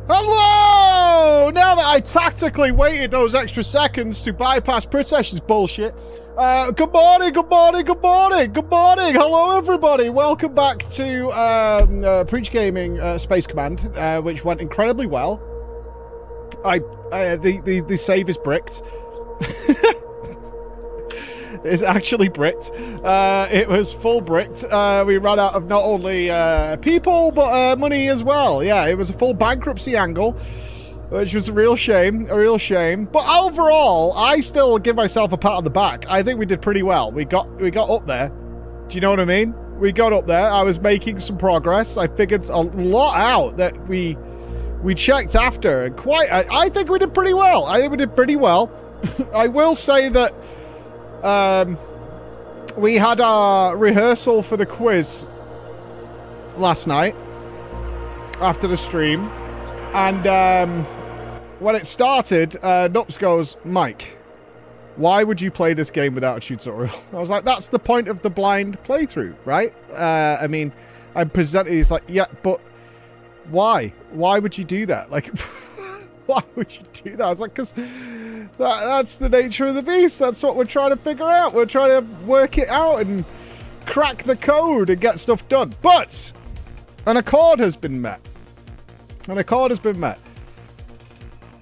Hello! Now that I tactically waited those extra seconds to bypass Pritesh's bullshit, good morning. Hello, everybody. Welcome back to Preach Gaming Space Command, which went incredibly well. The save is bricked. It's actually bricked. It was full bricked. We ran out of not only people, but money as well. Yeah, it was a full bankruptcy angle, which was a real shame. But overall, I still give myself a pat on the back. I think we did pretty well. We got up there. Do you know what I mean? We got up there. I was making some progress. I figured a lot out that we checked after. And I think we did pretty well. I will say that we had our rehearsal for the quiz last night after the stream, and when it started, Nups goes, "Mike, why would you play this game without a tutorial?" I was like, that's the point of the blind playthrough, right? I mean, I'm presenting, he's like, yeah, but why? Why would you do that? Like, why would you do that? I was like, because that's the nature of the beast. That's what we're trying to figure out. We're trying to work it out and crack the code and get stuff done. But an accord has been met.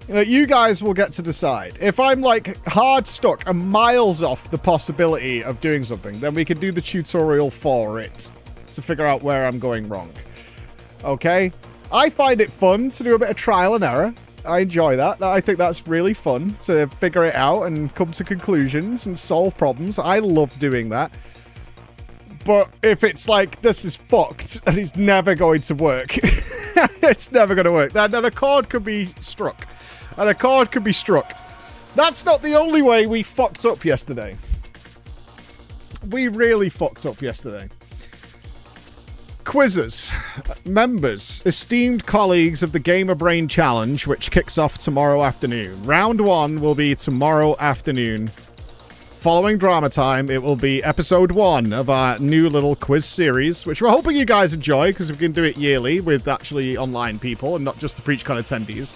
You guys will get to decide. If I'm like hard stuck and miles off the possibility of doing something, then we can do the tutorial for it to figure out where I'm going wrong. Okay? I find it fun to do a bit of trial and error. I enjoy that. I think that's really fun to figure it out and come to conclusions and solve problems. I love doing that. But if it's like, this is fucked and it's never going to work, it's never going to work, then an accord could be struck. That's not the only way we fucked up yesterday. We really fucked up yesterday. Quizzes, members, esteemed colleagues of the Gamer Brain Challenge, which kicks off tomorrow afternoon. Round 1 will be tomorrow afternoon. Following drama time, it will be episode 1 of our new little quiz series, which we're hoping you guys enjoy, because we can do it yearly with actually online people and not just the PreachCon attendees.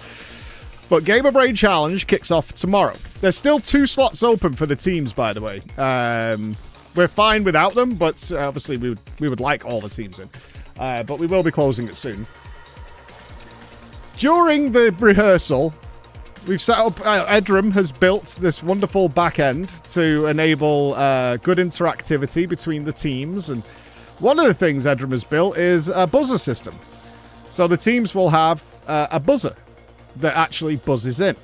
But Gamer Brain Challenge kicks off tomorrow. There's still 2 slots open for the teams, by the way. We're fine without them, but obviously we would like all the teams in. But we will be closing it soon. During the rehearsal, we've set up... Edram has built this wonderful back end to enable good interactivity between the teams. And one of the things Edram has built is a buzzer system. So the teams will have a buzzer that actually buzzes in.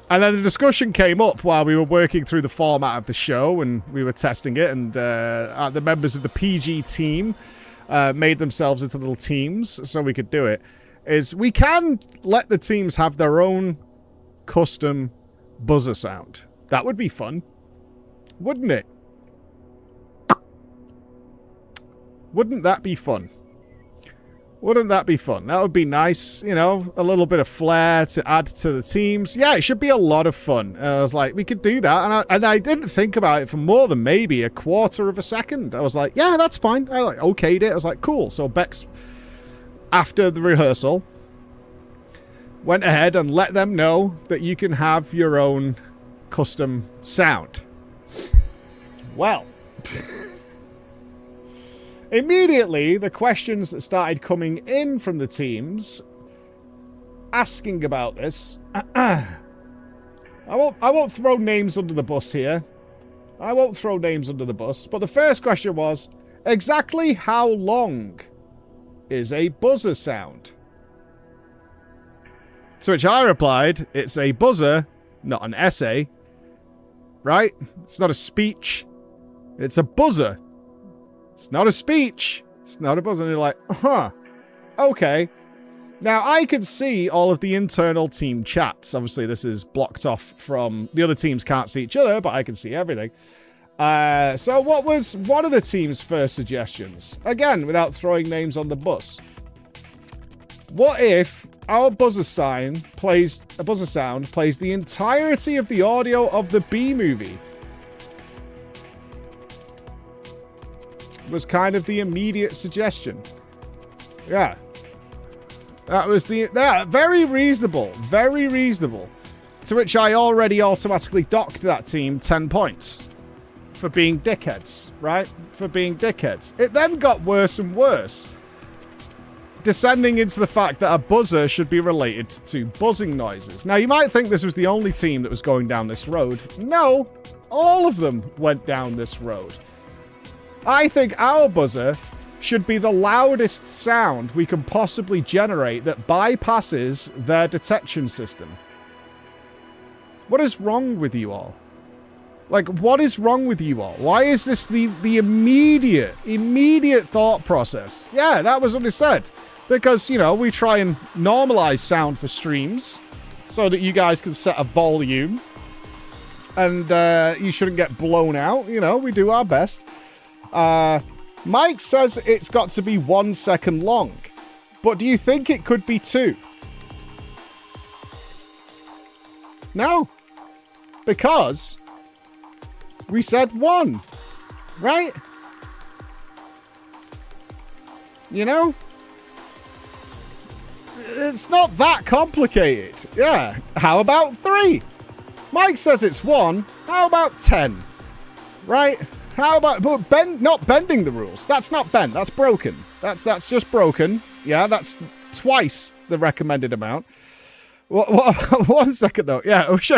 And then the discussion came up while we were working through the format of the show and we were testing it, and the members of the PG team made themselves into little teams so we could do it, is we can let the teams have their own custom buzzer sound. That would be fun, wouldn't it? Wouldn't that be fun? Wouldn't that be fun? That would be nice, you know, a little bit of flair to add to the teams. Yeah, it should be a lot of fun. And I was like, we could do that. And I didn't think about it for more than maybe a quarter of a second. I was like, yeah, that's fine. I like okayed it. I was like, cool. So Bex, after the rehearsal, went ahead and let them know that you can have your own custom sound. Well... Immediately, the questions that started coming in from the teams asking about this. I won't throw names under the bus here. But the first question was, exactly how long is a buzzer sound? To which I replied, it's a buzzer, not an essay. Right? It's not a speech. It's a buzzer. It's not a speech. It's not a buzzer. And you're like, huh. Okay. Now, I can see all of the internal team chats. Obviously, this is blocked off from... The other teams can't see each other, but I can see everything. So what was one of the team's first suggestions? Again, without throwing names on the bus. What if our buzzer sound plays the entirety of the audio of the B-movie? Was kind of the immediate suggestion. Yeah. That was very reasonable. Very reasonable. To which I already automatically docked that team 10 points. For being dickheads, right? For being dickheads. It then got worse and worse. Descending into the fact that a buzzer should be related to buzzing noises. Now, you might think this was the only team that was going down this road. No, all of them went down this road. I think our buzzer should be the loudest sound we can possibly generate that bypasses their detection system. What is wrong with you all? Like, what is wrong with you all? Why is this the immediate thought process? Yeah, that was what it said. Because, you know, we try and normalize sound for streams so that you guys can set a volume and you shouldn't get blown out. You know, we do our best. Mike says it's got to be 1 second long. But do you think it could be 2? No. Because we said 1. Right? You know? It's not that complicated. Yeah. How about 3? Mike says it's 1. How about 10? Right? How about not bending the rules? That's not bent. That's broken. That's just broken. Yeah, that's twice the recommended amount. 1 second though. Yeah, I wish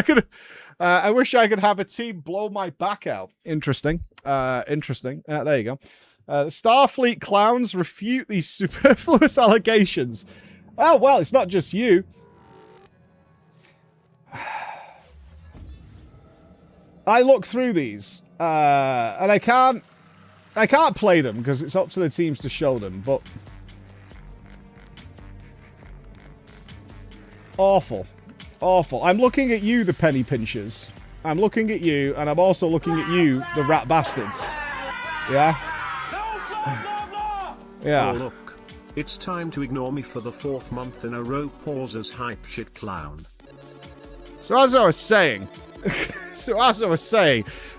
I could have a team blow my back out. Interesting. Interesting. There you go. Starfleet clowns refute these superfluous allegations. Oh, well, it's not just you. I look through these, and I can't play them because it's up to the teams to show them, but awful. Awful. I'm looking at you, the penny pinchers. I'm looking at you, and I'm also looking at you, the rat bastards. Yeah? Yeah. Oh, look. It's time to ignore me for the 4th month in a row. Pauses hype shit clown. So as I was saying,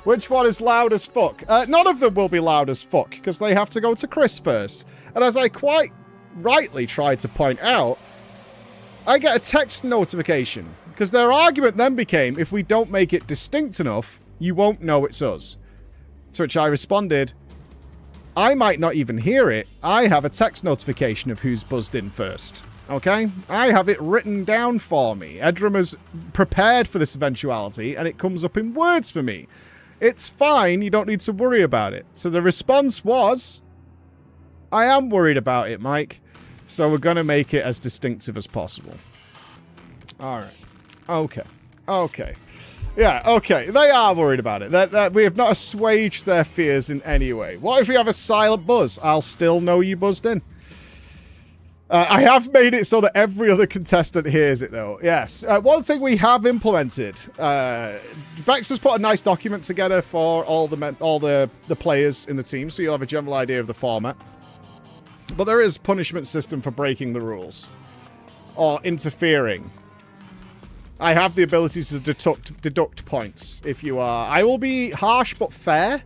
which one is loud as fuck? None of them will be loud as fuck, because they have to go to Chris first. And as I quite rightly tried to point out, I get a text notification, because their argument then became, if we don't make it distinct enough, you won't know it's us. To which I responded, I might not even hear it. I have a text notification of who's buzzed in first. Okay? I have it written down for me. Edram has prepared for this eventuality, and it comes up in words for me. It's fine. You don't need to worry about it. So the response was, I am worried about it, Mike. So we're going to make it as distinctive as possible. All right. Okay. Okay. Yeah, okay. They are worried about it. We have not assuaged their fears in any way. What if we have a silent buzz? I'll still know you buzzed in. I have made it so that every other contestant hears it, though. Yes. One thing we have implemented. Bex has put a nice document together for all the players in the team, so you'll have a general idea of the format. But there is a punishment system for breaking the rules. Or interfering. I have the ability to deduct points if you are. I will be harsh but fair,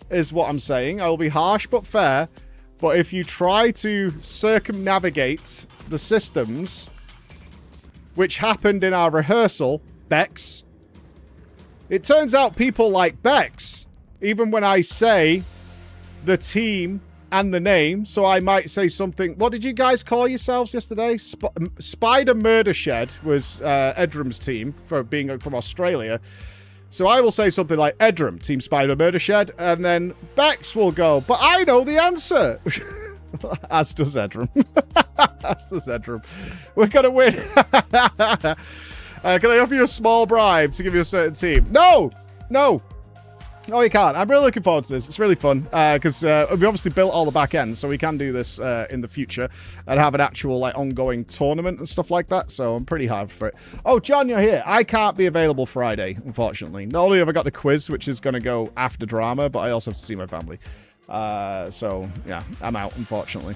is what I'm saying. I will be harsh but fair. But if you try to circumnavigate the systems, which happened in our rehearsal, Bex, it turns out people like Bex, even when I say the team and the name, so I might say something. What did you guys call yourselves yesterday? Spider Murder Shed was Edram's team for being from Australia. So I will say something like Edram, Team Spider Murder Shed, and then Bex will go, but I know the answer. As does Edram. As does Edram. We're going to win. Can I offer you a small bribe to give you a certain team? No! No! No, you can't. I'm really looking forward to this. It's really fun because we obviously built all the back ends, so we can do this in the future and have an actual like ongoing tournament and stuff like that. So I'm pretty hyped for it. Oh, John, you're here. I can't be available Friday, unfortunately. Not only have I got the quiz, which is going to go after drama, but I also have to see my family. So yeah, I'm out, unfortunately.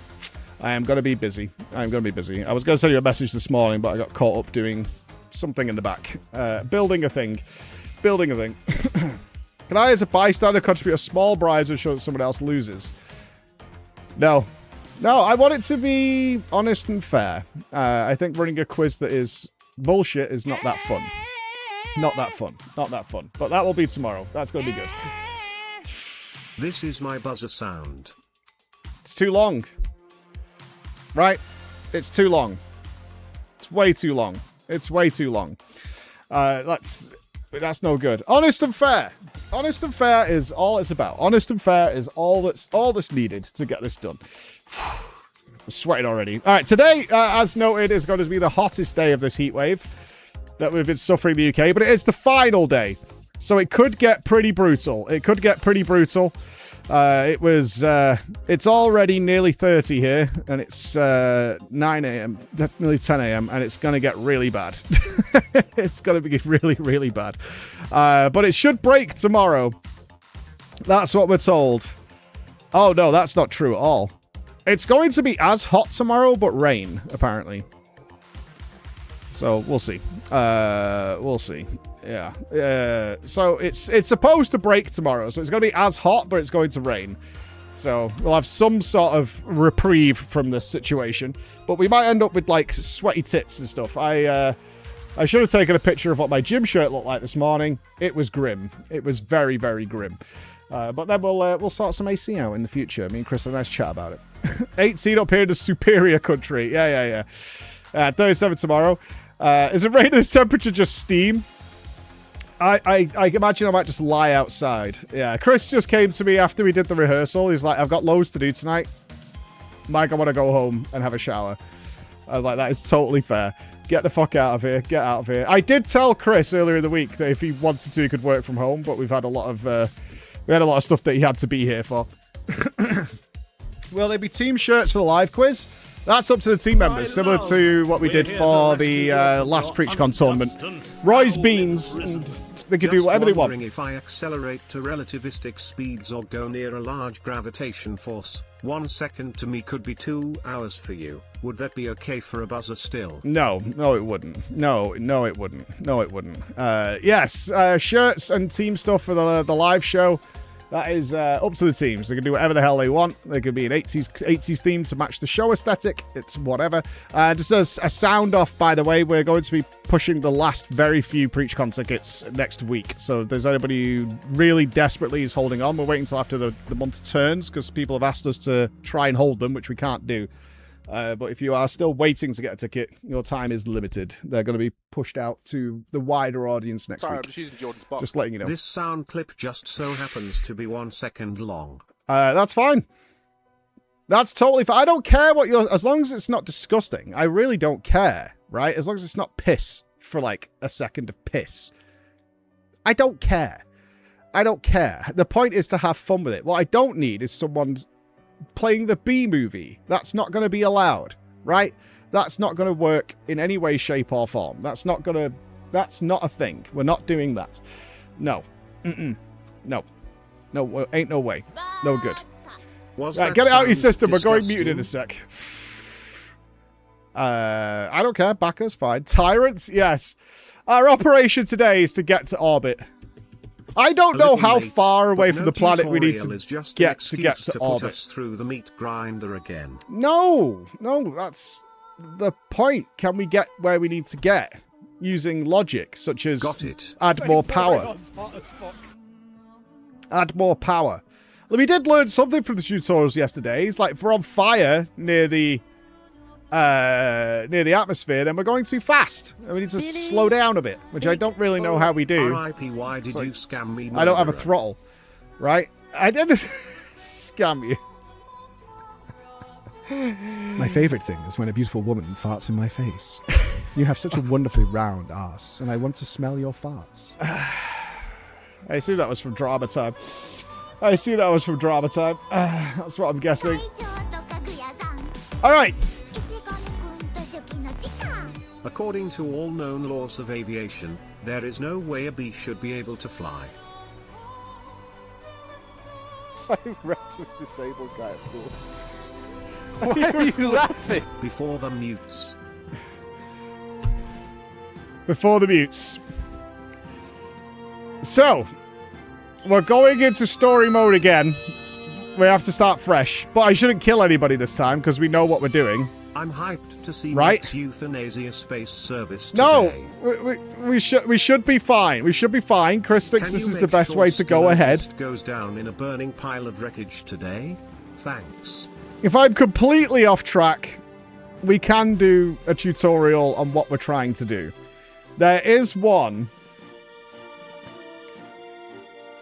I am going to be busy. I'm going to be busy. I was going to send you a message this morning, but I got caught up doing something in the back. Building a thing. Building a thing. Can I, as a bystander, contribute a small bribe to ensure that someone else loses? No. No, I want it to be honest and fair. I think running a quiz that is bullshit is not that fun. Not that fun. Not that fun. But that will be tomorrow. That's going to be good. This is my buzzer sound. It's too long. Right? It's too long. It's way too long. It's way too long. That's no good. Honest and fair. Honest and fair is all it's about. Honest and fair is all that's needed to get this done. I'm sweating already. All right, today, as noted, is going to be the hottest day of this heat wave that we've been suffering in the UK, but it is the final day, so it could get pretty brutal. It could get pretty brutal. It's already nearly 30 here, and it's 9 a.m., nearly 10 a.m., and it's going to get really bad. It's going to be really, really bad. But it should break tomorrow. That's what we're told. Oh, no, that's not true at all. It's going to be as hot tomorrow, but rain, apparently. So, we'll see. We'll see. Yeah. So, it's supposed to break tomorrow. So, it's going to be as hot, but it's going to rain. So, we'll have some sort of reprieve from this situation. But we might end up with, like, sweaty tits and stuff. I should have taken a picture of what my gym shirt looked like this morning. It was grim. It was very, very grim. But then we'll sort some AC out in the future. Me and Chris had a nice chat about it. 18 up here in the superior country. Yeah. 37 tomorrow. Is it raining this temperature just steam? I imagine I might just lie outside. Yeah, Chris just came to me after we did the rehearsal. He's like, I've got loads to do tonight. Mike, I want to go home and have a shower. I was like, that is totally fair. Get the fuck out of here. Get out of here. I did tell Chris earlier in the week that if he wanted to, he could work from home, but we've had a lot of stuff that he had to be here for. Will there be team shirts for the live quiz? That's up to the team members, similar to what we did for the last PreachCon tournament. Roy's beans, and they can do whatever they want. If I accelerate to relativistic speeds or go near a large gravitation force, 1 second to me could be 2 hours for you. Would that be okay for a buzzer still? No, it wouldn't. No, it wouldn't. No, it wouldn't. Yes, shirts and team stuff for the live show. That is up to the teams. They can do whatever the hell they want. They could be an 80s theme to match the show aesthetic. It's whatever. Just as a sound off, by the way, we're going to be pushing the last very few PreachCon tickets next week. So if there's anybody who really desperately is holding on, we're waiting until after the month turns because people have asked us to try and hold them, which we can't do. But if you are still waiting to get a ticket, your time is limited. They're going to be pushed out to the wider audience next week. I'm just using Jordan's box. Just letting you know. This sound clip just so happens to be 1 second long. That's fine. That's totally fine. I don't care what you're... As long as it's not disgusting. I really don't care, right? As long as it's not piss for like a second of piss. I don't care. I don't care. The point is to have fun with it. What I don't need is someone playing the B movie. That's not going to be allowed, right? That's not going to work in any way, shape, or form. That's not a thing. We're not doing that. No. No, ain't no way. No good. Right, get it out of your system. We're going muted in a sec. I don't care. Backers, fine. Tyrants, yes. Our operation today is to get to orbit. I don't know how far away from the planet we need to get to orbit. Through the meat grinder again. No, that's the point. Can we get where we need to get using logic, such as add more power? Add more power. Well, we did learn something from the tutorials yesterday. It's like if we're on fire near the atmosphere, then we're going too fast. And we need to slow down a bit, which I don't really know how we do. R.I.P. Why did you scam me? I don't have a throttle, right? I didn't scam you. My favorite thing is when a beautiful woman farts in my face. You have such a wonderfully round ass, and I want to smell your farts. I assume that was from Drama Time. That's what I'm guessing. All right. According to all known laws of aviation, there is no way a bee should be able to fly. Rex's disabled guy at pool. Why are you laughing? Before the mutes. Before the mutes. So, we're going into story mode again. We have to start fresh. But I shouldn't kill anybody this time because we know what we're doing. I'm hyped to see Right? Matt's euthanasia space service No, today. we should be fine. We should be fine. Chris thinks Can this you is the make best sure way to go ahead. Stilogist goes down in a burning pile of wreckage today? Thanks. If I'm completely off track, we can do a tutorial on what we're trying to do. There is one.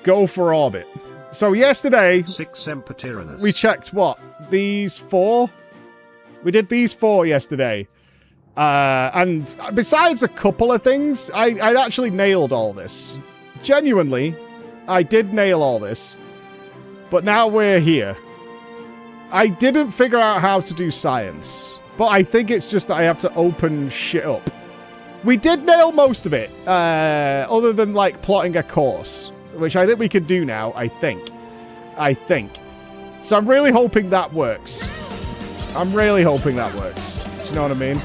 Go for orbit. So yesterday, 6 Emperor Tyrannus. we checked what? These 4? We did these 4 yesterday. And besides a couple of things, I actually nailed all this. Genuinely, I did nail all this. But now we're here. I didn't figure out how to do science. But I think it's just that I have to open shit up. We did nail most of it. Other than, like, plotting a course. Which I think we can do now, I think. So I'm really hoping that works. I'm really hoping that works. Do you know what I mean?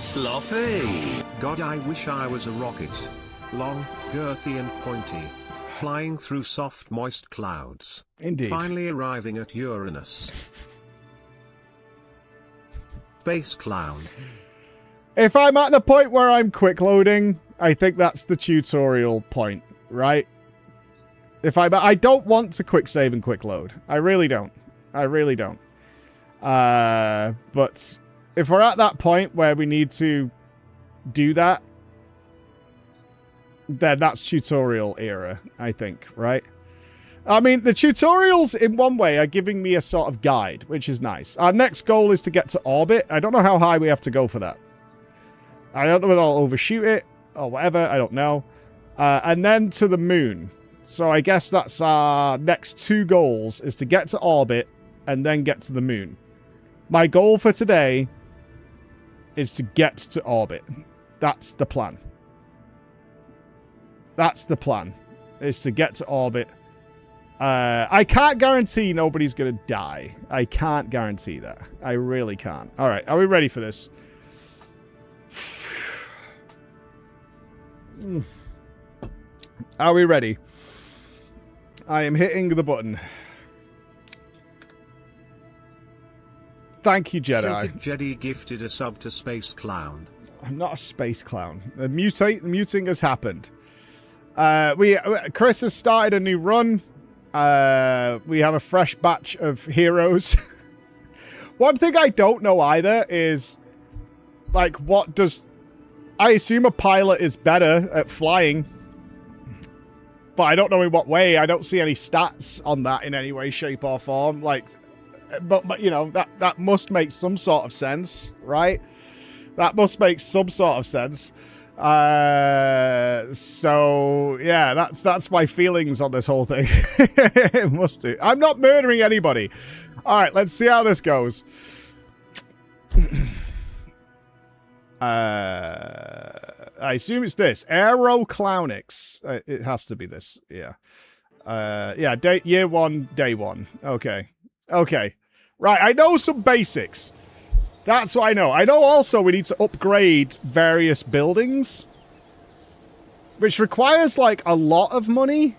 Sloppy. God, I wish I was a rocket. Long, girthy and pointy. Flying through soft, moist clouds. Indeed. Finally arriving at Uranus. Space clown. If I'm at the point where I'm quick loading, I think that's the tutorial point, right? I don't want to quick save and quick load. I really don't. But if we're at that point where we need to do that, then that's tutorial era, I think, right? I mean, the tutorials, in one way, are giving me a sort of guide, which is nice. Our next goal is to get to orbit. I don't know how high we have to go for that. I don't know whether I'll overshoot it or whatever. I don't know. And then to the moon. So I guess that's our next 2 goals, is to get to orbit and then get to the moon. My goal for today is to get to orbit. That's the plan. Is to get to orbit. I can't guarantee nobody's going to die. I can't guarantee that. I really can't. All right, are we ready for this? Are we ready? I am hitting the button. Thank you, Jedi. Celtic Jedi gifted a sub to Space Clown. I'm not a space clown. The muting has happened. Chris has started a new run. We have a fresh batch of heroes. One thing I don't know either is, like, what does... I assume a pilot is better at flying. But I don't know in what way. I don't see any stats on that in any way, shape, or form. Like, but you know, that must make some sort of sense, right? That must make some sort of sense. So yeah, that's my feelings on this whole thing. It must do. I'm not murdering anybody. All right, let's see how this goes. I assume it's this. Aeroclownics. It has to be this. Yeah. Yeah, year 1, day 1. Okay. Right, I know some basics. That's what I know. I know also we need to upgrade various buildings, which requires, like, a lot of money.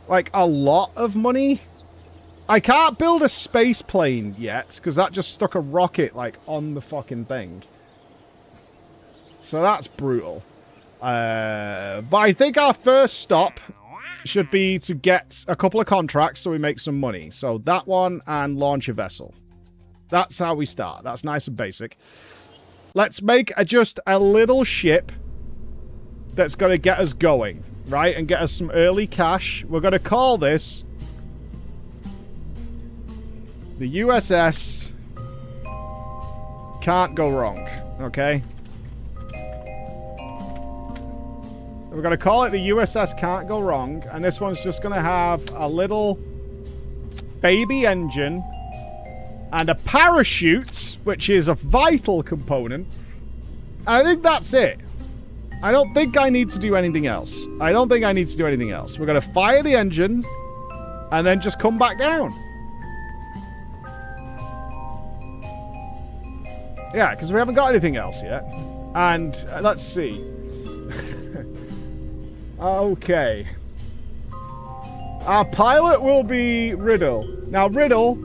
Like, a lot of money. I can't build a space plane yet, because that just stuck a rocket, like, on the fucking thing. So that's brutal. But I think our first stop should be to get a couple of contracts so we make some money. So that one and launch a vessel. That's how we start. That's nice and basic. Let's make just a little ship that's going to get us going, right? And get us some early cash. We're going to call this the USS Can't Go Wrong, okay? We're going to call it the USS Can't Go Wrong, and this one's just going to have a little baby engine and a parachute, which is a vital component. I think that's it. I don't think I need to do anything else. We're going to fire the engine and then just come back down. Yeah, because we haven't got anything else yet. And let's see. Okay. Our pilot will be Riddle. Now, Riddle,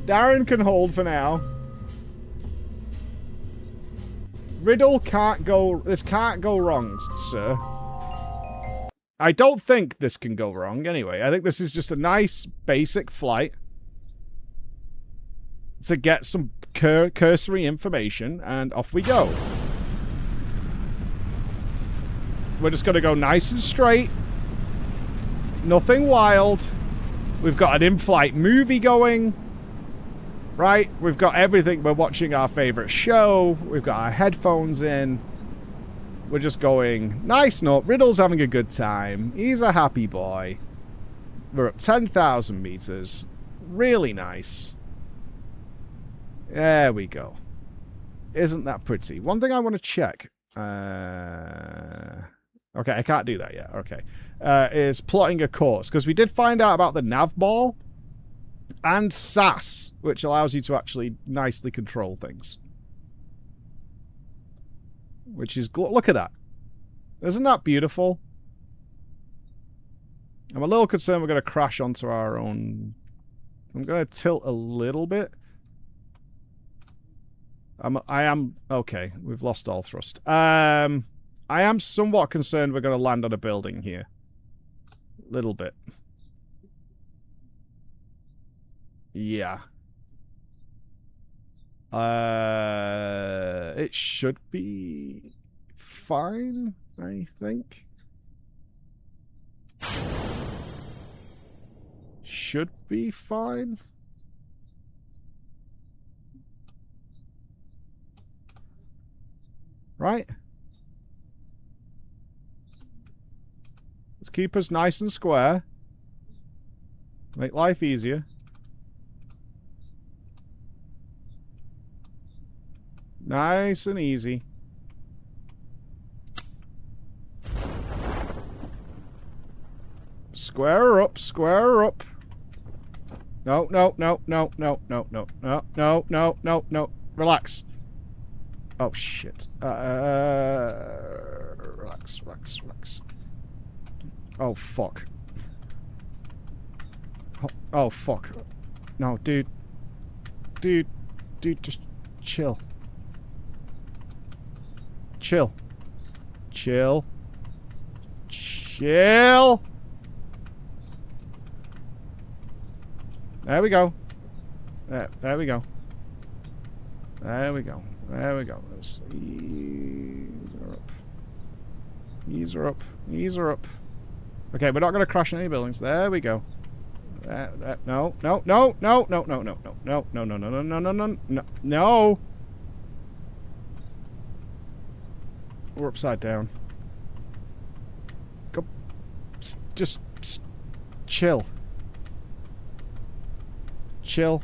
Darren can hold for now. Riddle can't go... This can't go wrong, sir. I don't think this can go wrong anyway. I think this is just a nice, basic flight to get some cursory information, and off we go. We're just going to go nice and straight. Nothing wild. We've got an in-flight movie going. Right? We've got everything. We're watching our favorite show. We've got our headphones in. We're just going nice note. Riddle's having a good time. He's a happy boy. We're up 10,000 meters. Really nice. There we go. Isn't that pretty? One thing I want to check. Okay, I can't do that yet. Okay. Is plotting a course. Because we did find out about the nav ball and SAS, which allows you to actually nicely control things. Which is... Look at that. Isn't that beautiful? I'm a little concerned we're going to crash onto our own... I'm going to tilt a little bit. I am... Okay, we've lost all thrust. I am somewhat concerned we're going to land on a building here. Little bit. Yeah. It should be fine, I think. Should be fine. Right? Let's keep us nice and square. Make life easier. Nice and easy. Square her up, square her up. No, no, no, no, no, no, no, no, no, no, no, no. Relax. Oh, shit. Relax, relax, relax. Oh, fuck. Oh, fuck. No, dude. Dude, just chill. Chill. Chill. Chill. There we go. There we go. There we go. There we go. Let's ease her up. Ease her up. Ease her up. Okay, we're not going to crash any buildings. There we go. No, no, no, no, no, no, no, no, no, no, no, no, no, no, no, no, no, no. We're upside down. Go. Just chill. Chill.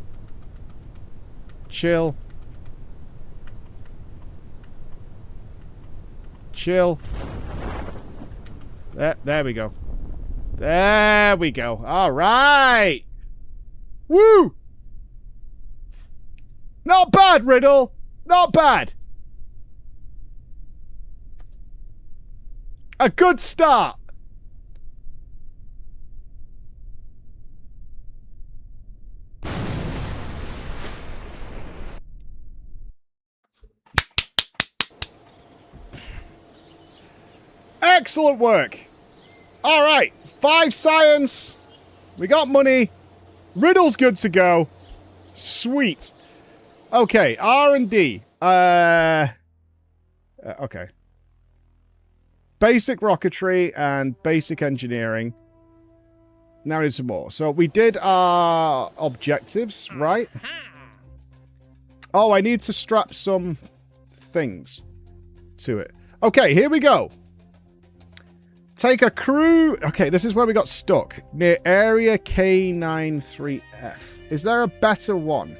Chill. Chill. There we go. There we go. All right. Woo! Not bad, Riddle. Not bad. A good start. Excellent work. All right. 5 science. We got money. Riddle's good to go. Sweet. Okay. R&D. Okay. Basic rocketry and basic engineering. Now we need some more. So we did our objectives, right? Oh, I need to strap some things to it. Okay, here we go. Take a crew... Okay, this is where we got stuck. Near area K93F. Is there a better one?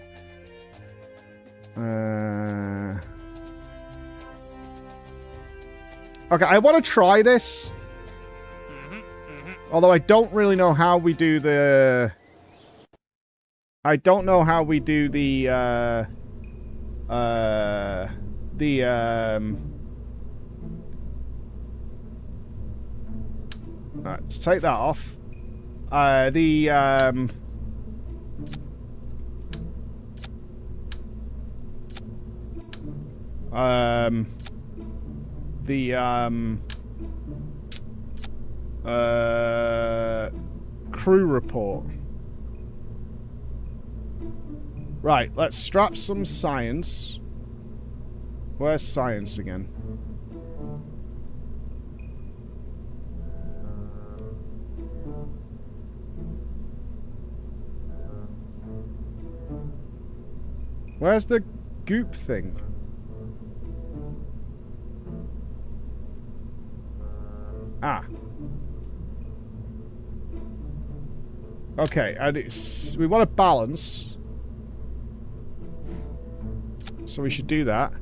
Okay, I want to try this. Although I don't really know how we do the... I don't know how we do the... Alright, let's take that off. The crew report. Right, let's strap some science. Where's science again? Where's the goop thing? Ah. Okay, and we want to balance. So we should do that.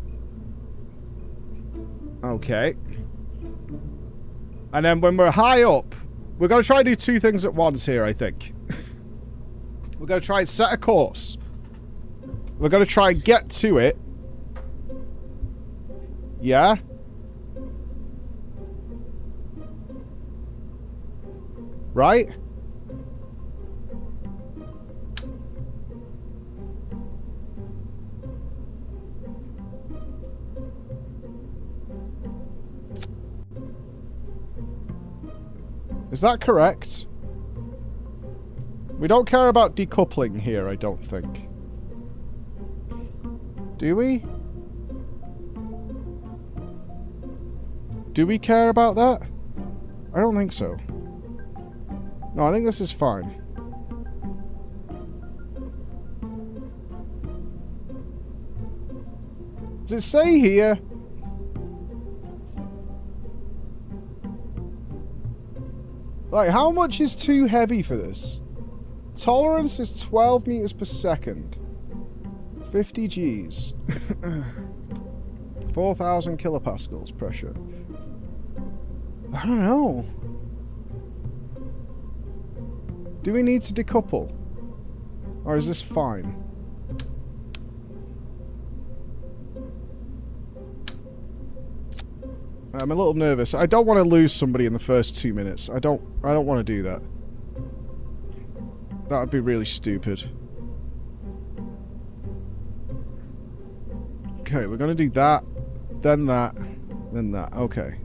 Okay. And then when we're high up, we're going to try and do two things at once here, I think. We're going to try and set a course. We're going to try and get to it. Yeah? Right? Is that correct? We don't care about decoupling here, I don't think. Do we? Do we care about that? I don't think so. No, I think this is fine. Does it say here? Like, how much is too heavy for this? Tolerance is 12 meters per second. 50 Gs. 4,000 kilopascals pressure. I don't know. Do we need to decouple? Or is this fine? I'm a little nervous. I don't want to lose somebody in the first 2 minutes. I don't want to do that. That would be really stupid. Okay, we're going to do that, then that, then that. Okay.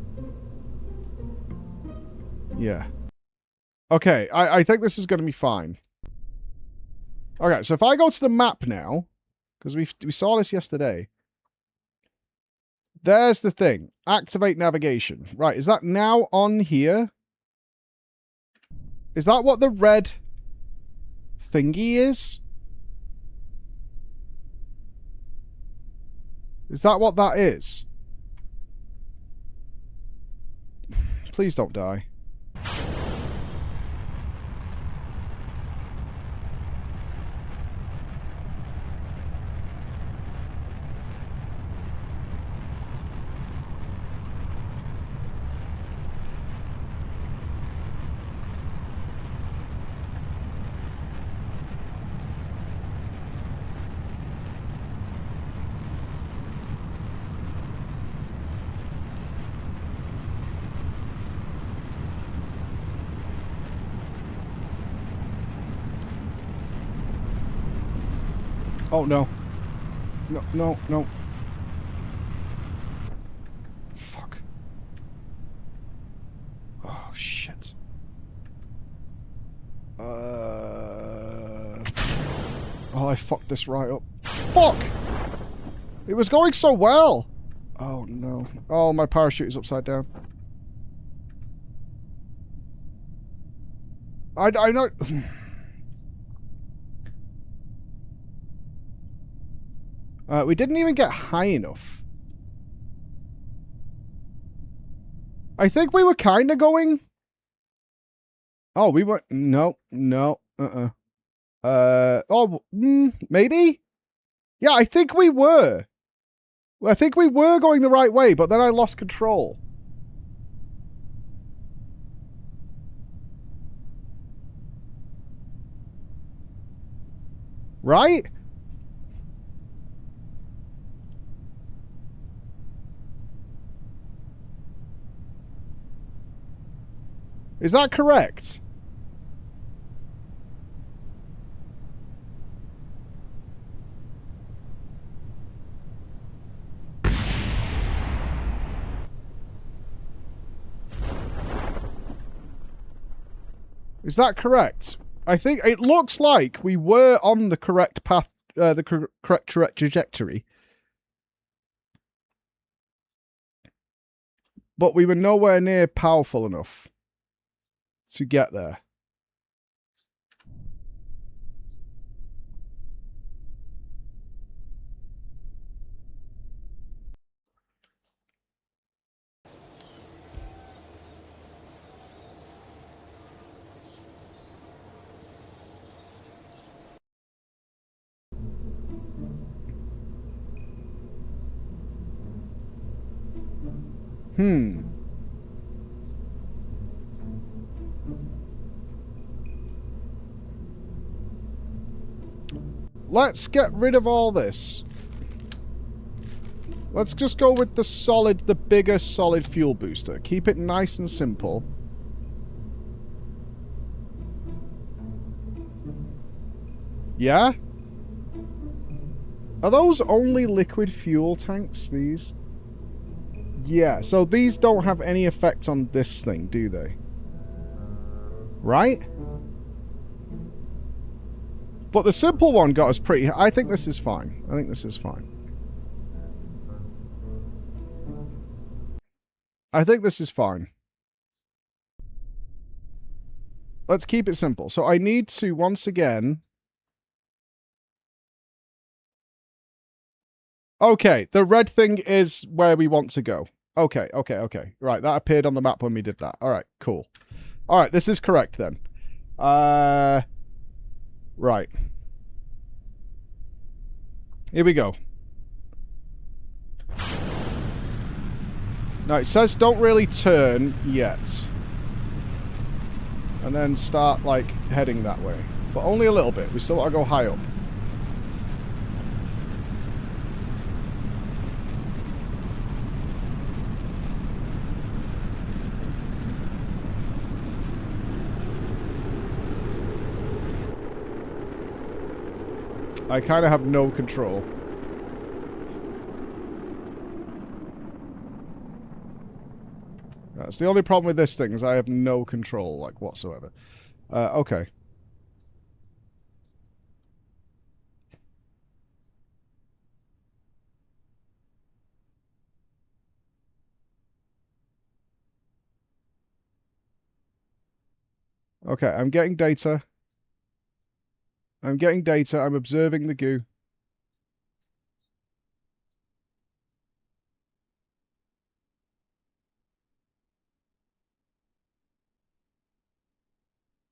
Yeah. Okay, I think this is going to be fine. Okay, so if I go to the map now, because we saw this yesterday. There's the thing. Activate navigation. Right, is that now on here? Is that what the red thingy is? Is that what that is? Please don't die. Oh, no. No, no, no. Fuck. Oh, shit. Oh, I fucked this right up. Fuck! It was going so well! Oh, no. Oh, my parachute is upside down. I know... we didn't even get high enough. I think we were kind of going... Oh, we were... No, no, maybe? Yeah, I think we were. I think we were going the right way, but then I lost control. Right? Is that correct? Is that correct? I think it looks like we were on the correct path, the correct trajectory. But we were nowhere near powerful enough to get there. Let's get rid of all this. Let's just go with the bigger solid fuel booster. Keep it nice and simple. Yeah? Are those only liquid fuel tanks, these? Yeah, so these don't have any effect on this thing, do they? Right? But the simple one got us pretty... I think this is fine. I think this is fine. I think this is fine. Let's keep it simple. So I need to, once again... Okay, the red thing is where we want to go. Okay. Right, that appeared on the map when we did that. Alright, cool. Alright, this is correct then. Right. Here we go. Now, it says don't really turn yet. And then start, like, heading that way. But only a little bit. We still want to go high up. I kind of have no control. That's the only problem with this thing, is I have no control, like, whatsoever. Okay. Okay, I'm getting data. I'm getting data. I'm observing the goo.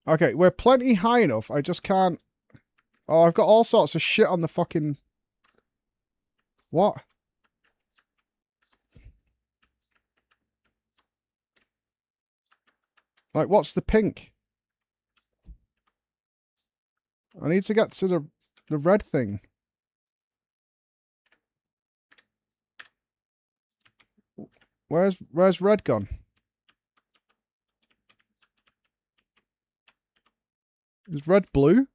Okay, we're plenty high enough. I just can't... Oh, I've got all sorts of shit on the fucking... What? Like, what's the pink? I need to get to the red thing. Where's red gone? Is red blue?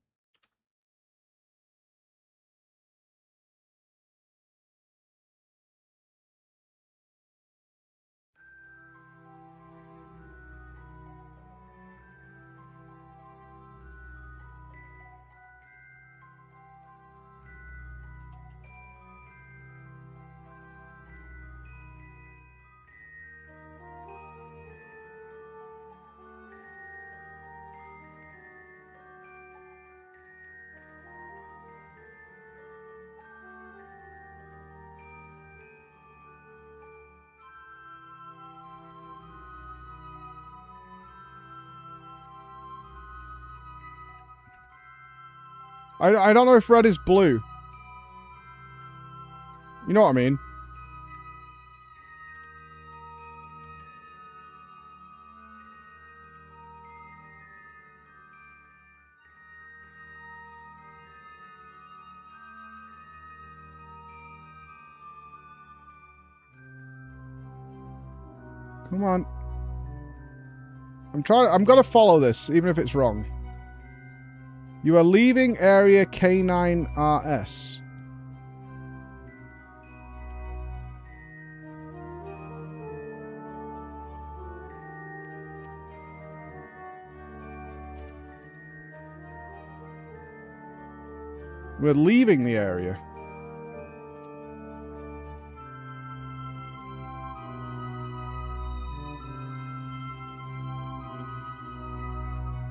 I don't know if red is blue. You know what I mean? Come on. I'm gonna follow this, even if it's wrong. You are leaving area K9RS. We're leaving the area.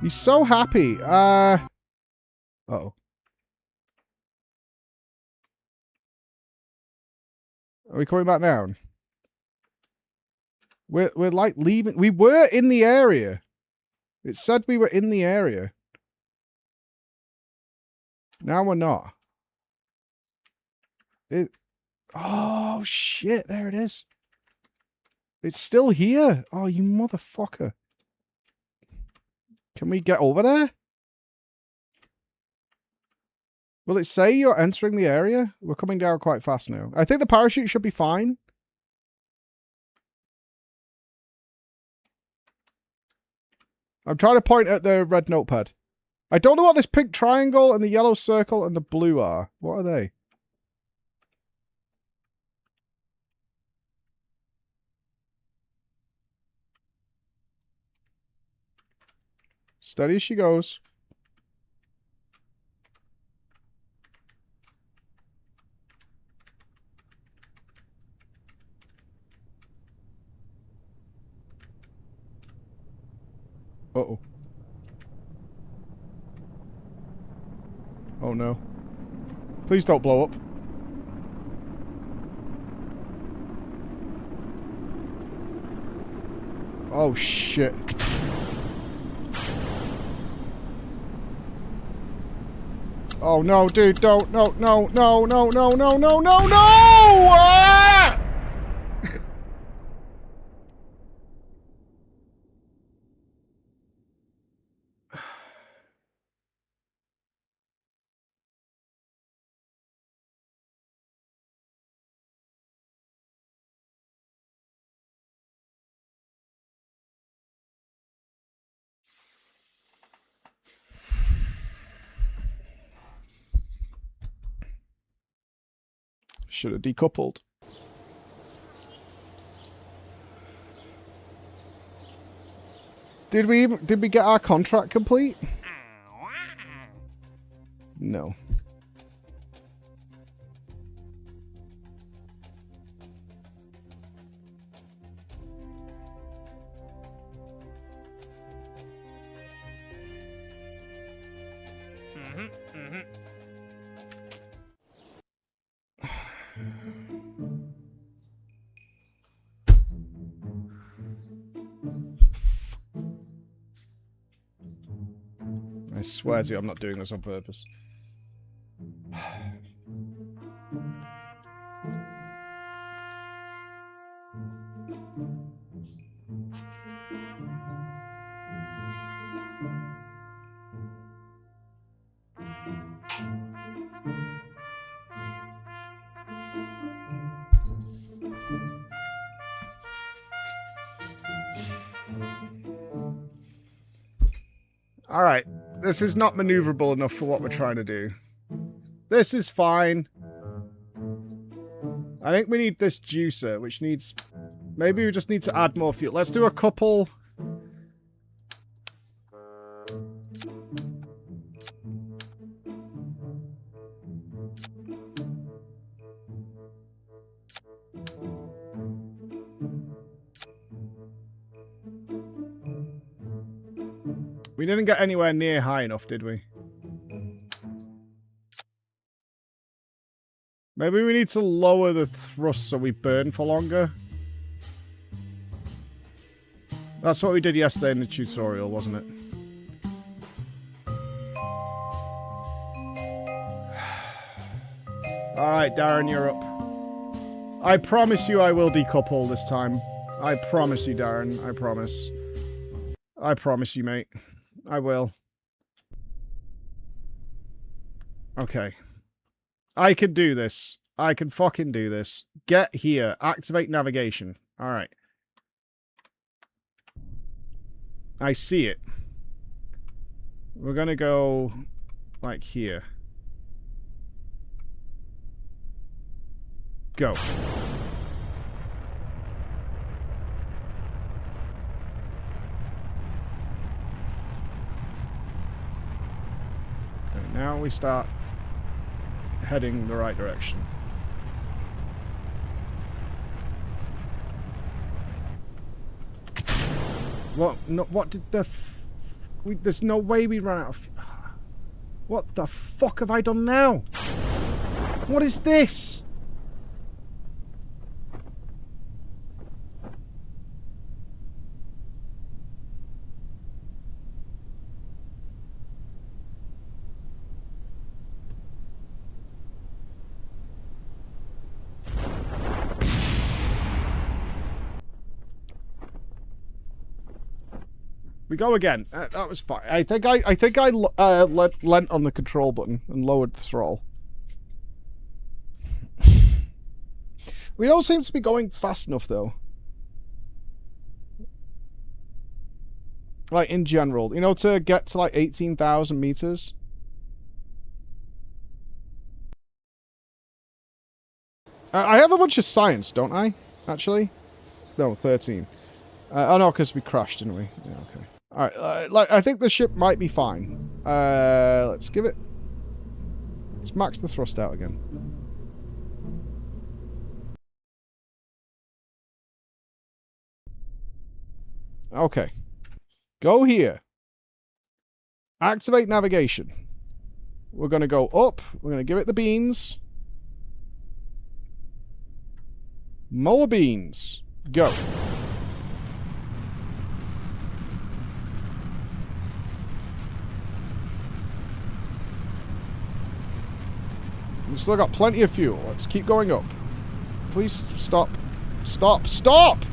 He's so happy. Uh-oh. Are we coming back down? We're like leaving. We were in the area. It said we were in the area. Now we're not. Oh shit, there it is. It's still here. Oh, you motherfucker. Can we get over there? Will it say you're entering the area? We're coming down quite fast now. I think the parachute should be fine. I'm trying to point at the red notepad. I don't know what this pink triangle and the yellow circle and the blue are. What are they? Steady as she goes. Uh-oh. Oh no. Please don't blow up. Oh shit. Oh no, dude, don't, no, no, no, no, no, no, no, no, no! Ah! Should have decoupled. Did we get our contract complete? No. I swear to you, I'm not doing this on purpose. Alright, this is not maneuverable enough for what we're trying to do. This is fine. I think we need this juicer, which needs... Maybe we just need to add more fuel. Let's do a couple... We didn't get anywhere near high enough, did we? Maybe we need to lower the thrust so we burn for longer. That's what we did yesterday in the tutorial, wasn't it? Alright, Darren, you're up. I promise you I will decouple this time. I promise you, Darren. I promise. I promise you, mate. I will. Okay. I can do this. I can fucking do this. Get here. Activate navigation. Alright. I see it. We're gonna go like here. Go. Now we start heading the right direction. What? No, what did the... there's no way we ran out of... What the fuck have I done now? What is this? We go again. That was fine. I think I lent on the control button and lowered the throttle. We don't seem to be going fast enough, though. Like, in general. You know, to get to, like, 18,000 meters. I have a bunch of science, don't I? Actually? No, 13. Oh, no, because we crashed, didn't we? Yeah, okay. Alright, like, I think the ship might be fine. Let's give it... Let's max the thrust out again. Okay. Go here. Activate navigation. We're going to go up. We're going to give it the beans. More beans. Go. We've still got plenty of fuel. Let's keep going up. Please stop. Stop. Stop!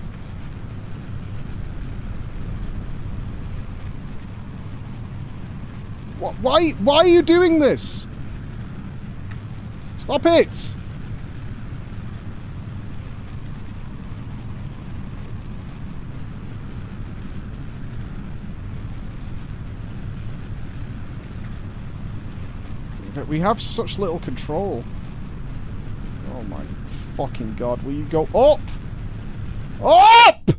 What? Why are you doing this? Stop it! We have such little control. Oh my fucking god. Will you go up? Up!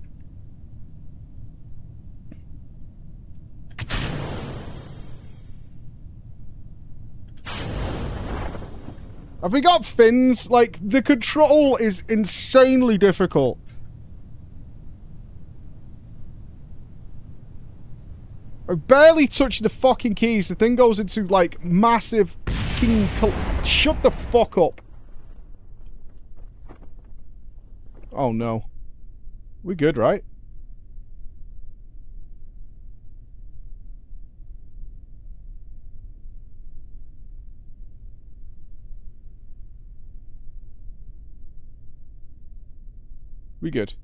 Have we got fins? Like, the control is insanely difficult. I barely touch the fucking keys. The thing goes into, like, massive... Shut the fuck up. Oh, no. We good, right? We good.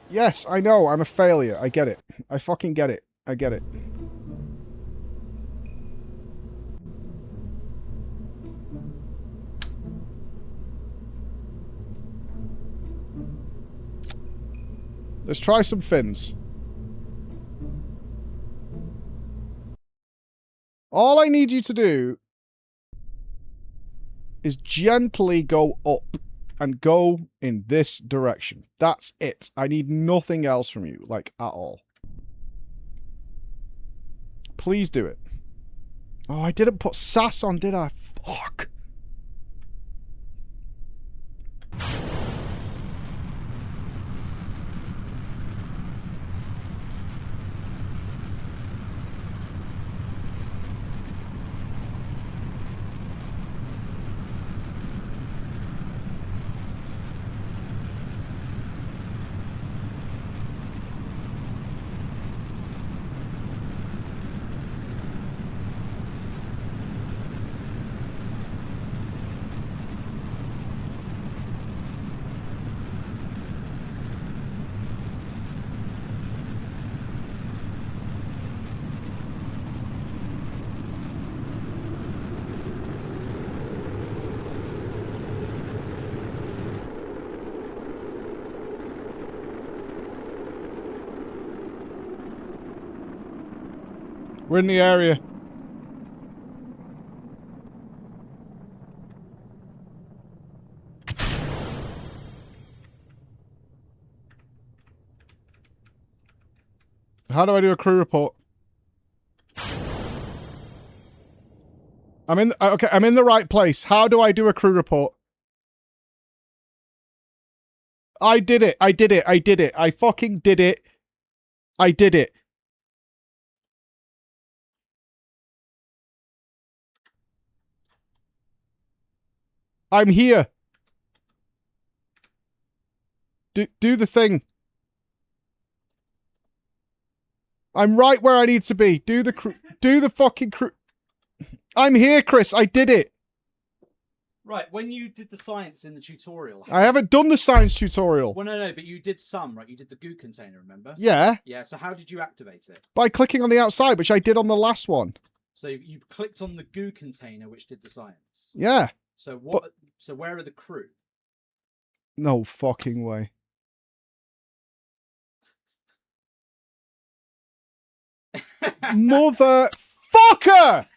Yes, I know, I'm a failure. I get it. I fucking get it. I get it. Let's try some fins. All I need you to do is gently go up and go in this direction. That's it. I need nothing else from you, like, at all. Please do it. Oh, I didn't put SAS on, did I? Fuck. We're in the area. How do I do a crew report? I'm in the right place. How do I do a crew report? I did it. I did it. I did it. I fucking did it. I did it. I'm here. Do the thing. I'm right where I need to be. Do the fucking crew. I'm here, Chris. I did it. Right, when you did the science in the tutorial... I haven't done the science tutorial. Well, no, but you did some, right? You did the goo container, remember? Yeah. Yeah, so how did you activate it? By clicking on the outside, which I did on the last one. So you clicked on the goo container, which did the science. Yeah. So what? So where are the crew? No fucking way. Motherfucker!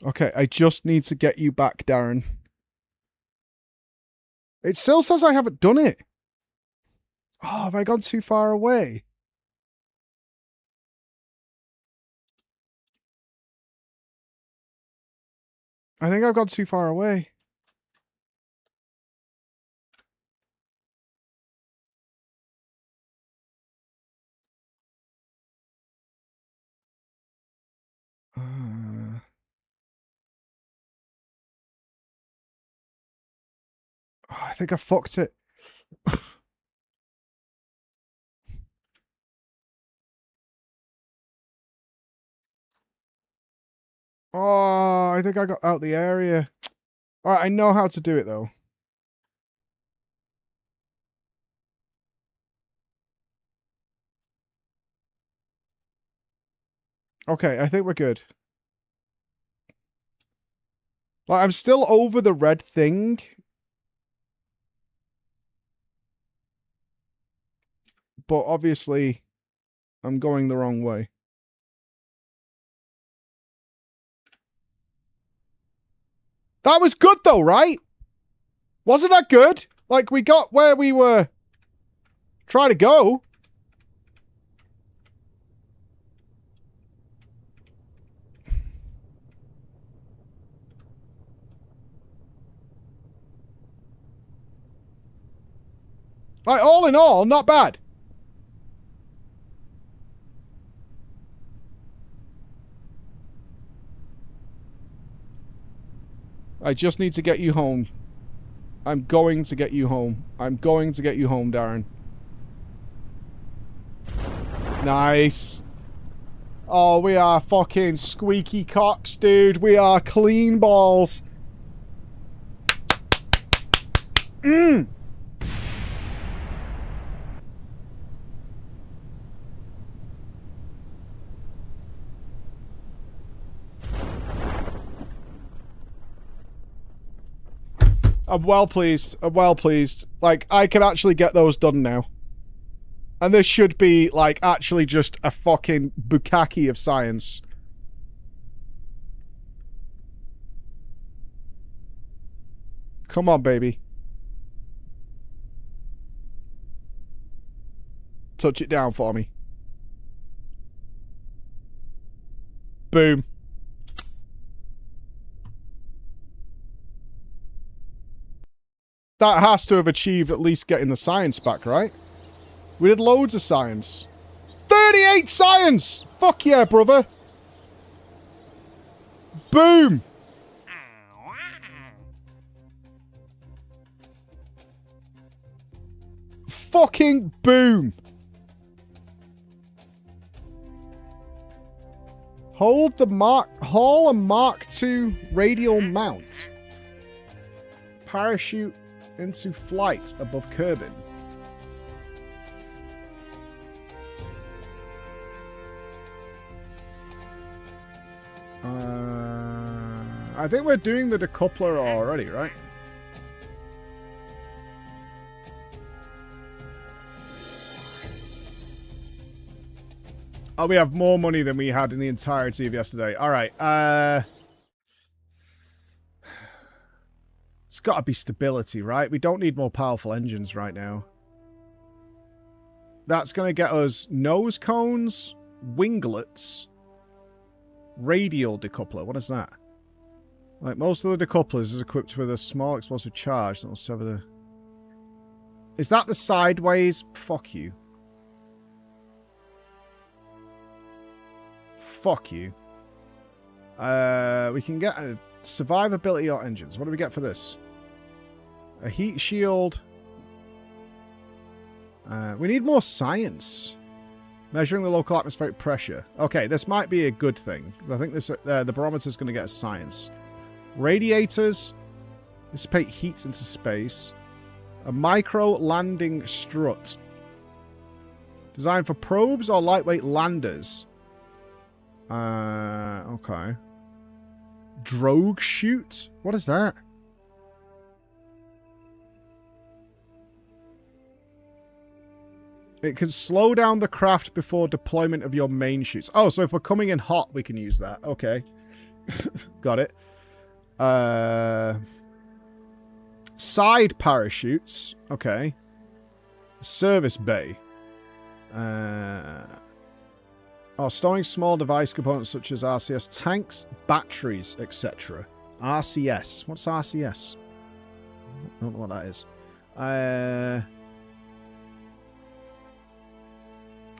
Okay, I just need to get you back, Darren. It still says I haven't done it. Oh, have I gone too far away? I think I've gone too far away. I think I fucked it. Oh, I think I got out the area. Alright, I know how to do it though. Okay, I think we're good. Like, I'm still over the red thing. But obviously, I'm going the wrong way. That was good though, right? Wasn't that good? Like, we got where we were trying to go. Like, all in all, not bad. I just need to get you home. I'm going to get you home. I'm going to get you home, Darren. Nice. Oh, we are fucking squeaky cocks, dude. We are clean balls. Mmm. I'm well pleased. I'm well pleased. Like, I can actually get those done now. And this should be, like, actually just a fucking bukkake of science. Come on, baby. Touch it down for me. Boom. That has to have achieved at least getting the science back, right? We did loads of science. 38 science! Fuck yeah, brother. Boom! Fucking boom! Haul a Mark II radial mount. Parachute into flight above Kerbin. I think we're doing the decoupler already, right? Oh, we have more money than we had in the entirety of yesterday. All right. It's got to be stability, right? We don't need more powerful engines right now. That's going to get us nose cones, winglets, radial decoupler. What is that? Like most of the decouplers is equipped with a small explosive charge that will sever the... Is that the sideways? Fuck you. Fuck you. We can get a survivability or engines. What do we get for this? A heat shield. We need more science. Measuring the local atmospheric pressure. Okay, this might be a good thing. I think this the barometer is going to get us science. Radiators. Dissipate heat into space. A micro landing strut. Designed for probes or lightweight landers. Okay. Drogue chute? What is that? It can slow down the craft before deployment of your main chutes. Oh, so if we're coming in hot, we can use that. Okay. Got it. Side parachutes. Okay. Service bay. Storing small device components such as RCS tanks, batteries, etc. RCS. What's RCS? I don't know what that is.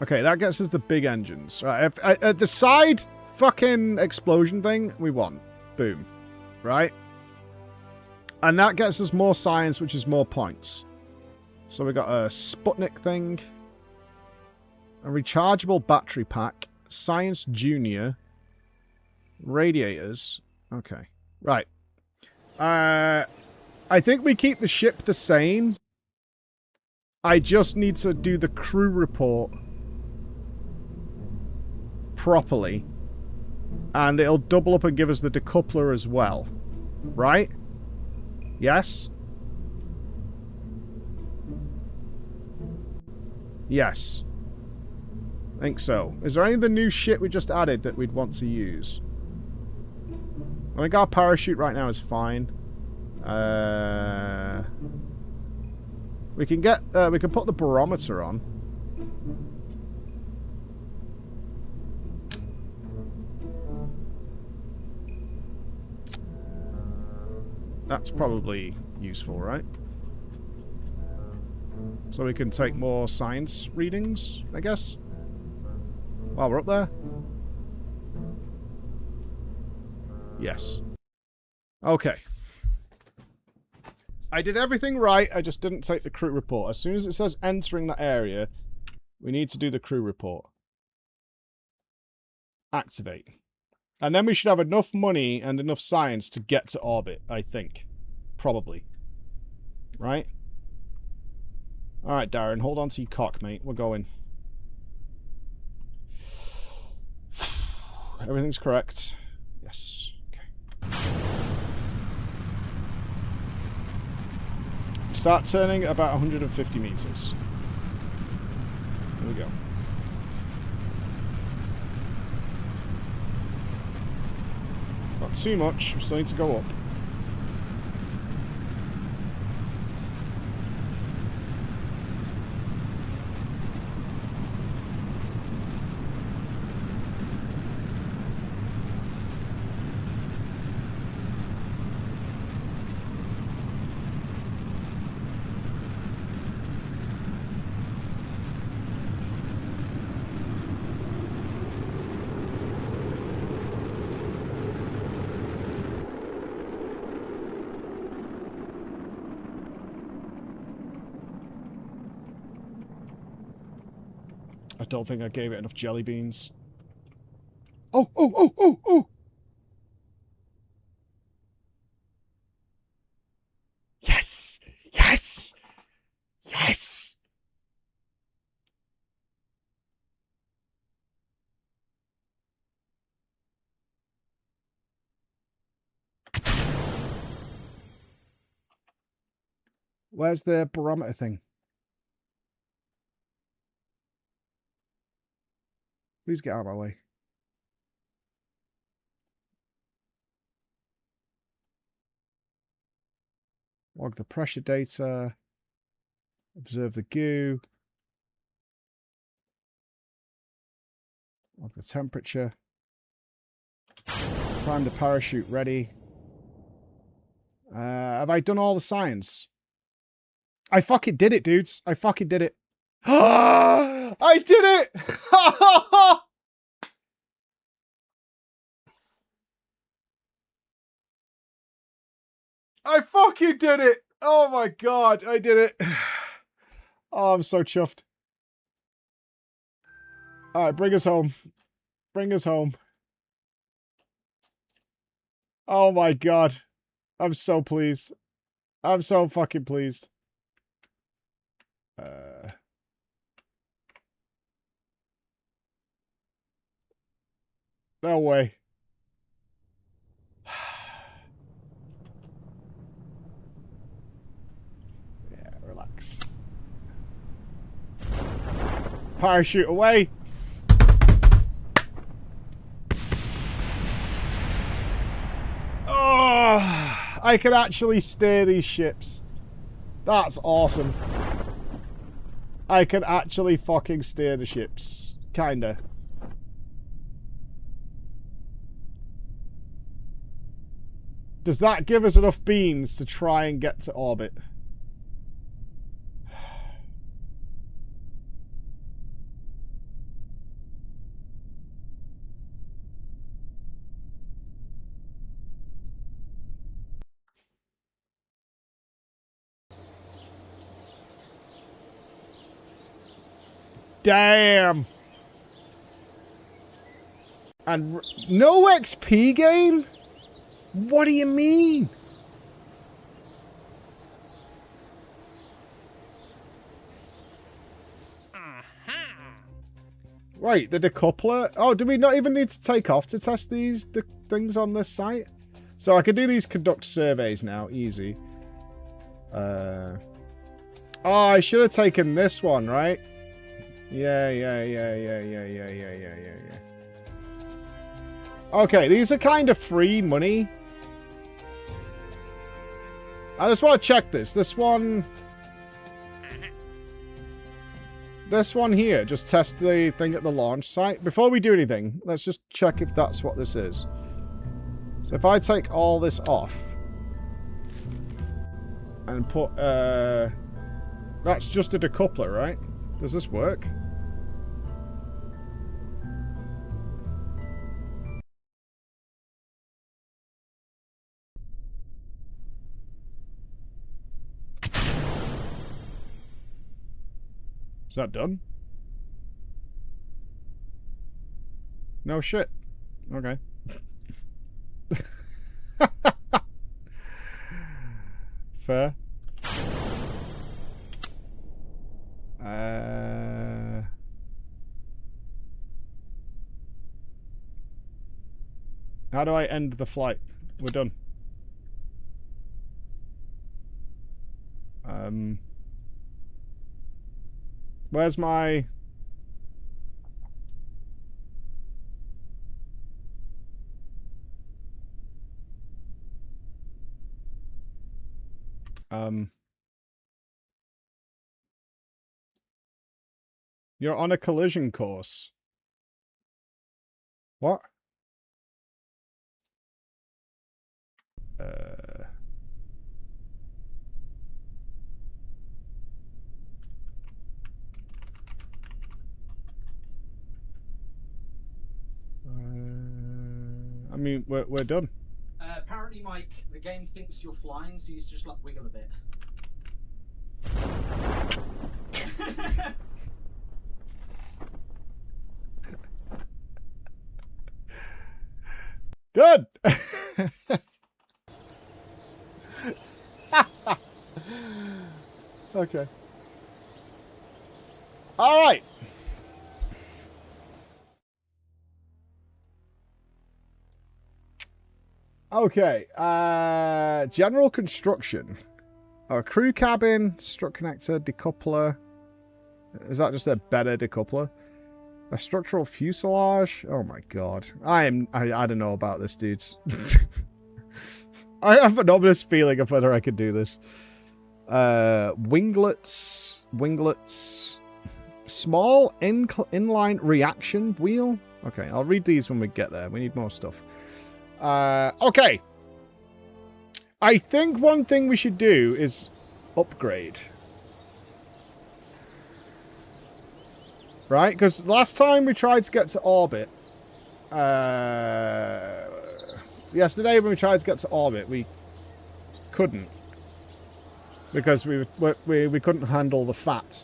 Okay, that gets us the big engines. Right, the side fucking explosion thing, we want. Boom. Right? And that gets us more science, which is more points. So we got a Sputnik thing. A rechargeable battery pack. Science Junior. Radiators. Okay. Right. I think we keep the ship the same. I just need to do the crew report properly. And it'll double up and give us the decoupler as well. Right? Yes? Yes. I think so. Is there any of the new shit we just added that we'd want to use? I think our parachute right now is fine. We can get... we can put the barometer on. That's probably useful, right? So we can take more science readings, I guess? While we're up there? Yes. Okay. I did everything right, I just didn't take the crew report. As soon as it says entering that area, we need to do the crew report. Activate. And then we should have enough money and enough science to get to orbit, I think. Probably. Right? Alright, Darren, hold on to your cock, mate. We're going. Everything's correct. Yes. Okay. Start turning about 150 meters. Here we go. Not too much. We still need to go up. I don't think I gave it enough jelly beans. Oh, oh, oh, oh, oh! Yes! Yes! Yes! Where's the barometer thing? Please get out of my way. Log the pressure data. Observe the goo. Log the temperature. Prime the parachute ready. Have I done all the science? I fucking did it, dudes. I fucking did it. I did it! I fucking did it! Oh my god, I did it. Oh, I'm so chuffed. Alright, bring us home. Bring us home. Oh my god. I'm so pleased. I'm so fucking pleased. No way. Yeah, relax. Parachute away. Oh, I can actually steer these ships. That's awesome. I can actually fucking steer the ships. Kinda. Does that give us enough beans to try and get to orbit? Damn. And no XP gain? What do you mean? Right, the decoupler. Oh, do we not even need to take off to test these things on this site? So I can do these conduct surveys now, easy. Oh, I should have taken this one, right? Yeah. Okay, these are kind of free money. I just want to check this. This one here, just test the thing at the launch site. Before we do anything, let's just check if that's what this is. So if I take all this off and put, that's just a decoupler, right? Does this work? Is that done? No shit. Okay. Fair. How do I end the flight? We're done. Where's my... You're on a collision course. What? I mean, we're done. Apparently, Mike, the game thinks you're flying, so you just like wiggle a bit. Good. Okay. All right. Okay. General construction. Oh, crew cabin, strut connector, decoupler. Is that just a better decoupler? A structural fuselage? Oh my god. I don't know about this, dudes. I have an ominous feeling of whether I could do this. Winglets. Small inline reaction wheel. Okay, I'll read these when we get there. We need more stuff. Okay. I think one thing we should do is upgrade. Right? Because last time we tried to get to orbit, yesterday when we tried to get to orbit, we couldn't. Because we couldn't handle the fat.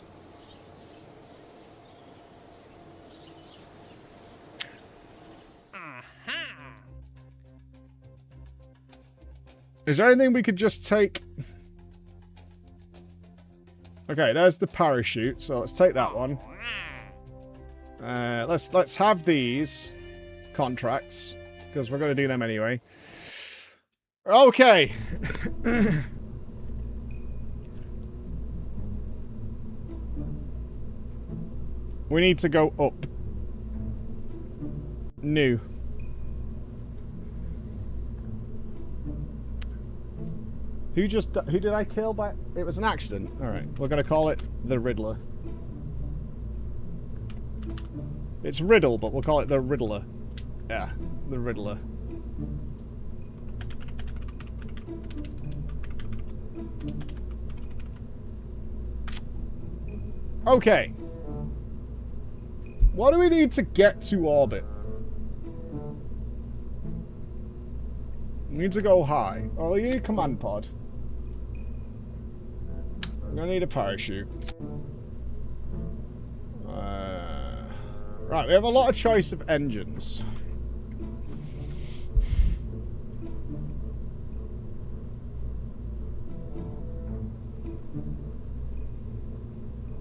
Is there anything we could just take? Okay, there's the parachute. So let's take that one. Let's have these contracts because we're going to do them anyway. Okay. We need to go up. New. Who did I kill by? It was an accident. All right, we're gonna call it the Riddler. It's Riddle, but we'll call it the Riddler. Yeah, the Riddler. Okay. What do we need to get to orbit? We need to go high. Oh, you need a command pod. We're gonna need a parachute. Right, we have a lot of choice of engines.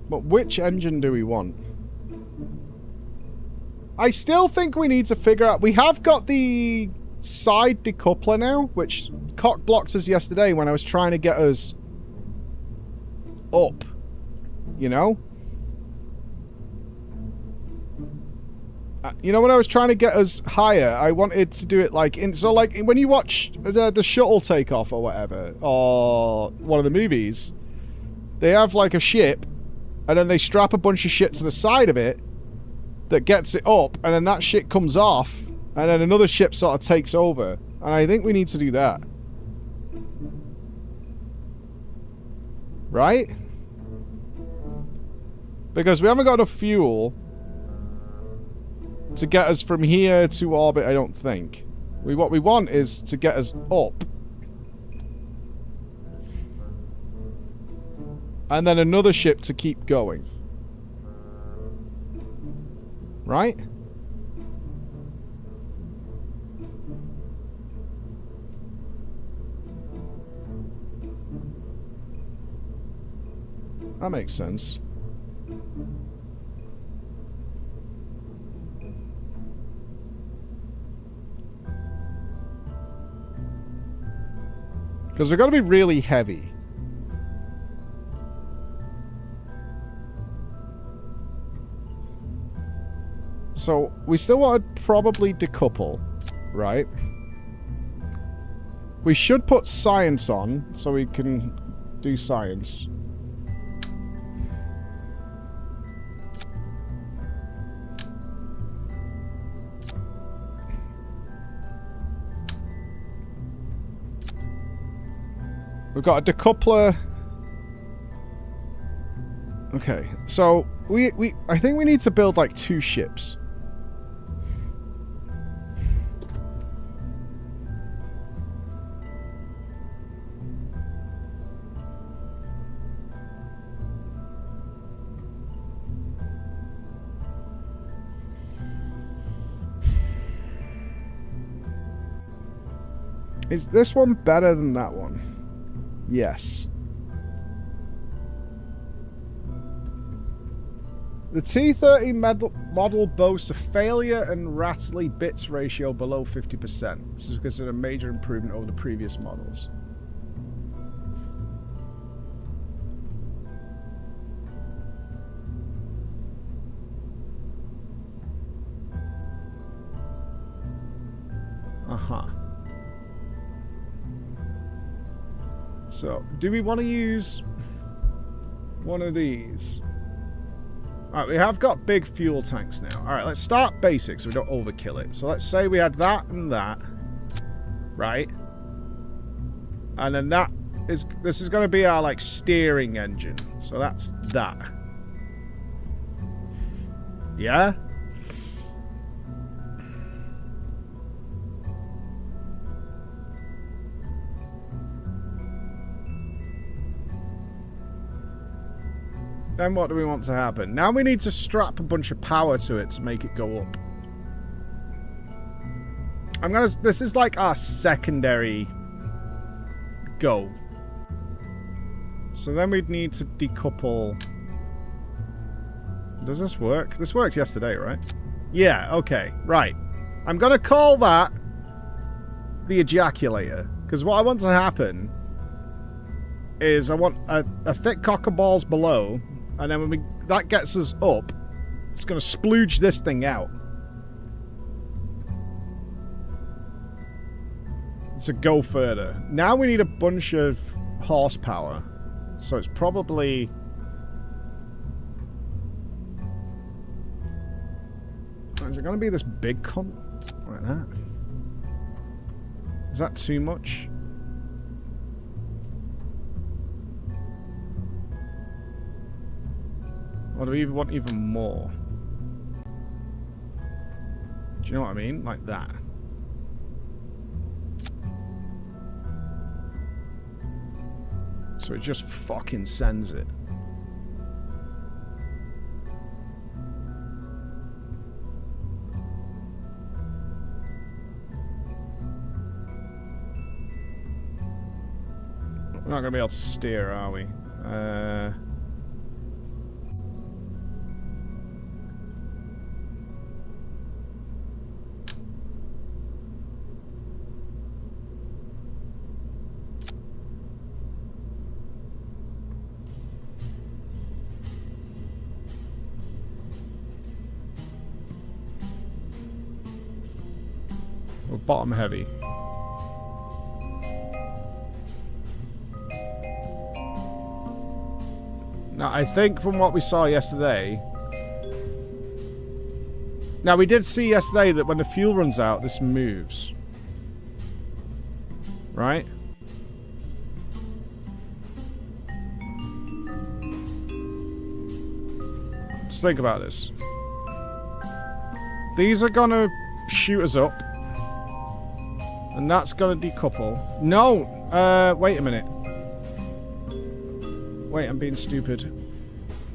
But which engine do we want? I still think we need to figure out... We have got the side decoupler now, which cock blocked us yesterday when I was trying to get us up. You know? You know, when I was trying to get us higher, I wanted to do it like... So, like, when you watch the shuttle takeoff or whatever, or one of the movies, they have, like, a ship, and then they strap a bunch of shit to the side of it that gets it up, and then that shit comes off, and then another ship sort of takes over. And I think we need to do that. Right? Because we haven't got enough fuel to get us from here to orbit, I don't think. What we want is to get us up. And then another ship to keep going. Right? That makes sense. Because they're going to be really heavy. So, we still want to probably decouple, right? We should put science on, so we can do science. We've got a decoupler. Okay, so I think we need to build like 2 ships. Is this one better than that one? Yes. The T30 model boasts a failure and rattly bits ratio below 50%. This is considered a major improvement over the previous models. Huh. So, do we want to use one of these? Alright, we have got big fuel tanks now. Alright, let's start basic so we don't overkill it. So let's say we had that and that. Right? And then this is going to be our, like, steering engine. So that's that. Yeah? Then what do we want to happen? Now we need to strap a bunch of power to it to make it go up. This is like our secondary goal. So then we'd need to decouple. Does this work? This worked yesterday, right? Yeah, okay, right. I'm gonna call that the ejaculator. Because what I want to happen is I want a thick cock of balls below. And then when that gets us up, it's going to splooge this thing out. To go further. Now we need a bunch of horsepower. So it's probably... Is it going to be this big cunt? Like that? Is that too much? Or do we want even more? Do you know what I mean? Like that. So it just fucking sends it. We're not going to be able to steer, are we? We're bottom heavy. Now, I think from what we saw yesterday... Now, we did see yesterday that when the fuel runs out, this moves. Right? Just think about this. These are gonna shoot us up. And that's gonna decouple. No! Wait a minute. Wait, I'm being stupid.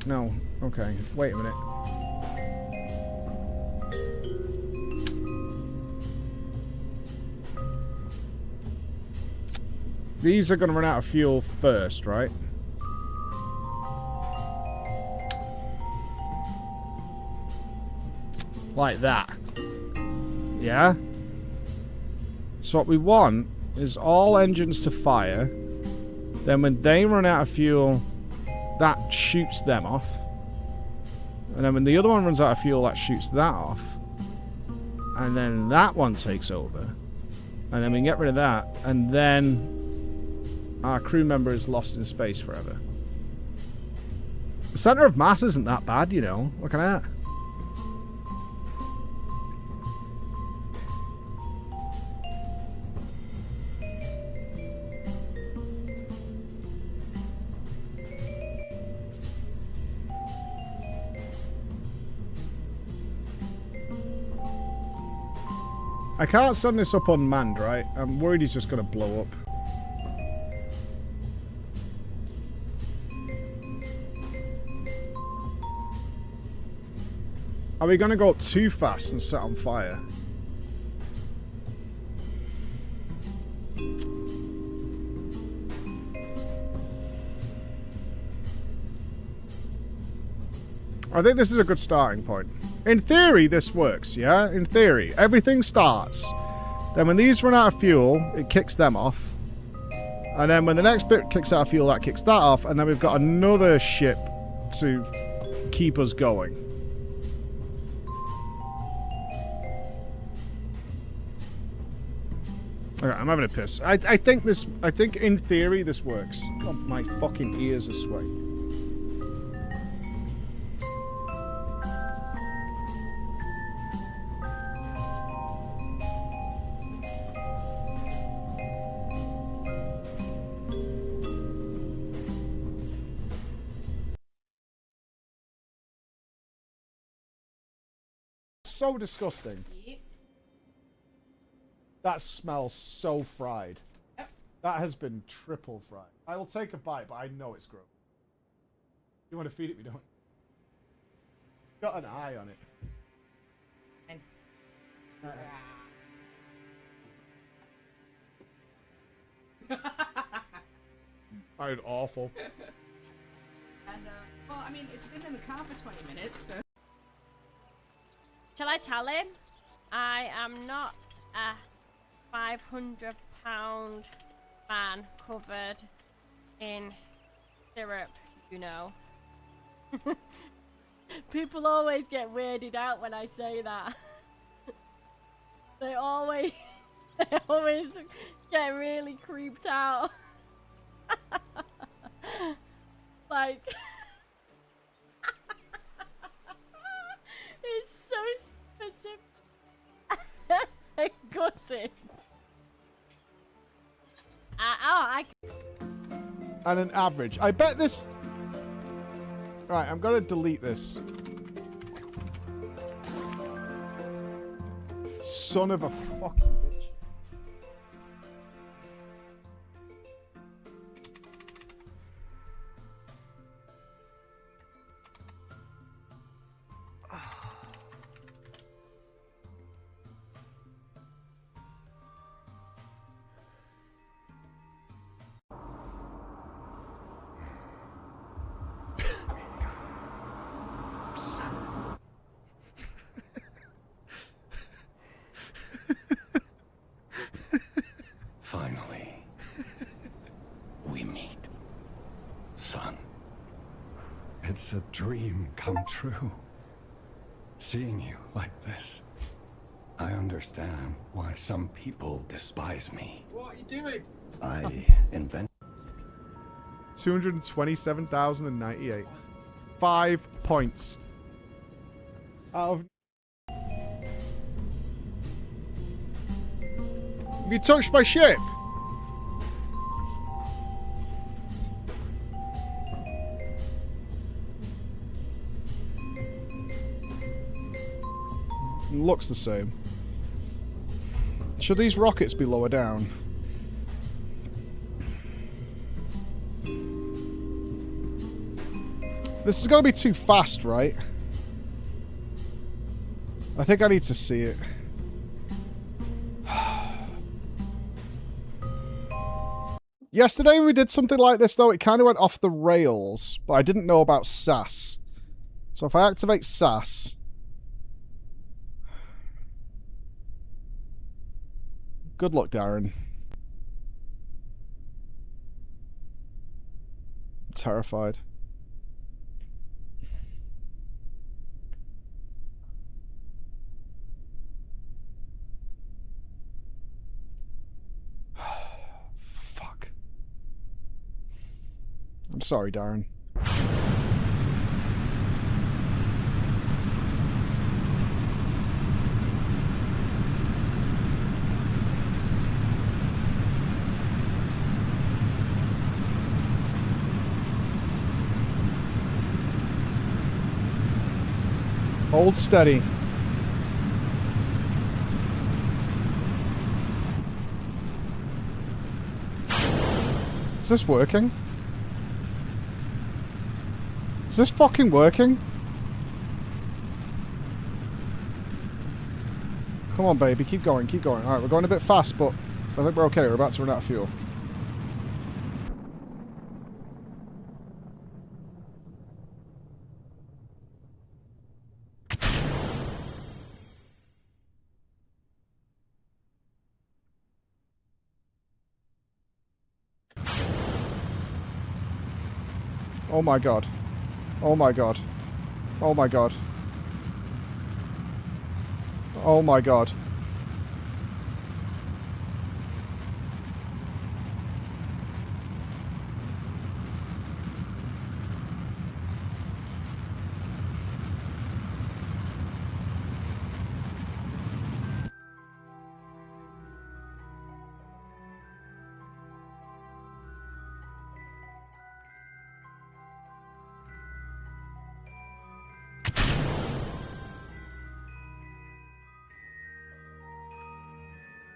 No. Okay. Wait a minute. These are gonna run out of fuel first, right? Like that. Yeah? So what we want is all engines to fire. Then when they run out of fuel, that shoots them off. And then when the other one runs out of fuel, that shoots that off. And then that one takes over. And then we can get rid of that. And then our crew member is lost in space forever. The center of mass isn't that bad, you know. Look at that. I can't send this up unmanned, right? I'm worried he's just going to blow up. Are we going to go up too fast and set on fire? I think this is a good starting point. In theory, this works, yeah? In theory. Everything starts. Then when these run out of fuel, it kicks them off. And then when the next bit kicks out of fuel, that kicks that off. And then we've got another ship to keep us going. Alright, I'm having a piss. I think this... I think, in theory, this works. Oh, my fucking ears are sweating. So disgusting. Yep. That smells so fried. Yep. That has been triple fried. I will take a bite, but I know it's gross. You want to feed it me, don't you? Got an eye on it. I awful. And, well, I mean, it's been in the car for 20 minutes, so... Shall I tell him? I am not a 500-pound man covered in syrup, you know. People always get weirded out when I say that. They always get really creeped out. Like, it's so specific. Gutted. And an average. I bet this... Right, I'm gonna delete this. Son of a fucking bitch. Finally, we meet, son. It's a dream come true. Seeing you like this. I understand why some people despise me. What are you doing? I invented 227,098. 5 points. Out of... Have you touched my ship? Looks the same. Should these rockets be lower down? This is going to be too fast, right? I think I need to see it. Yesterday we did something like this, though. It kind of went off the rails, but I didn't know about SAS. So if I activate SAS... Good luck, Darren. I'm terrified. Fuck. I'm sorry, Darren. Hold steady. Is this working? Is this fucking working? Come on, baby. Keep going, keep going. Alright, we're going a bit fast, but I think we're okay. We're about to run out of fuel. Oh my god. Oh my god. Oh my god. Oh my god.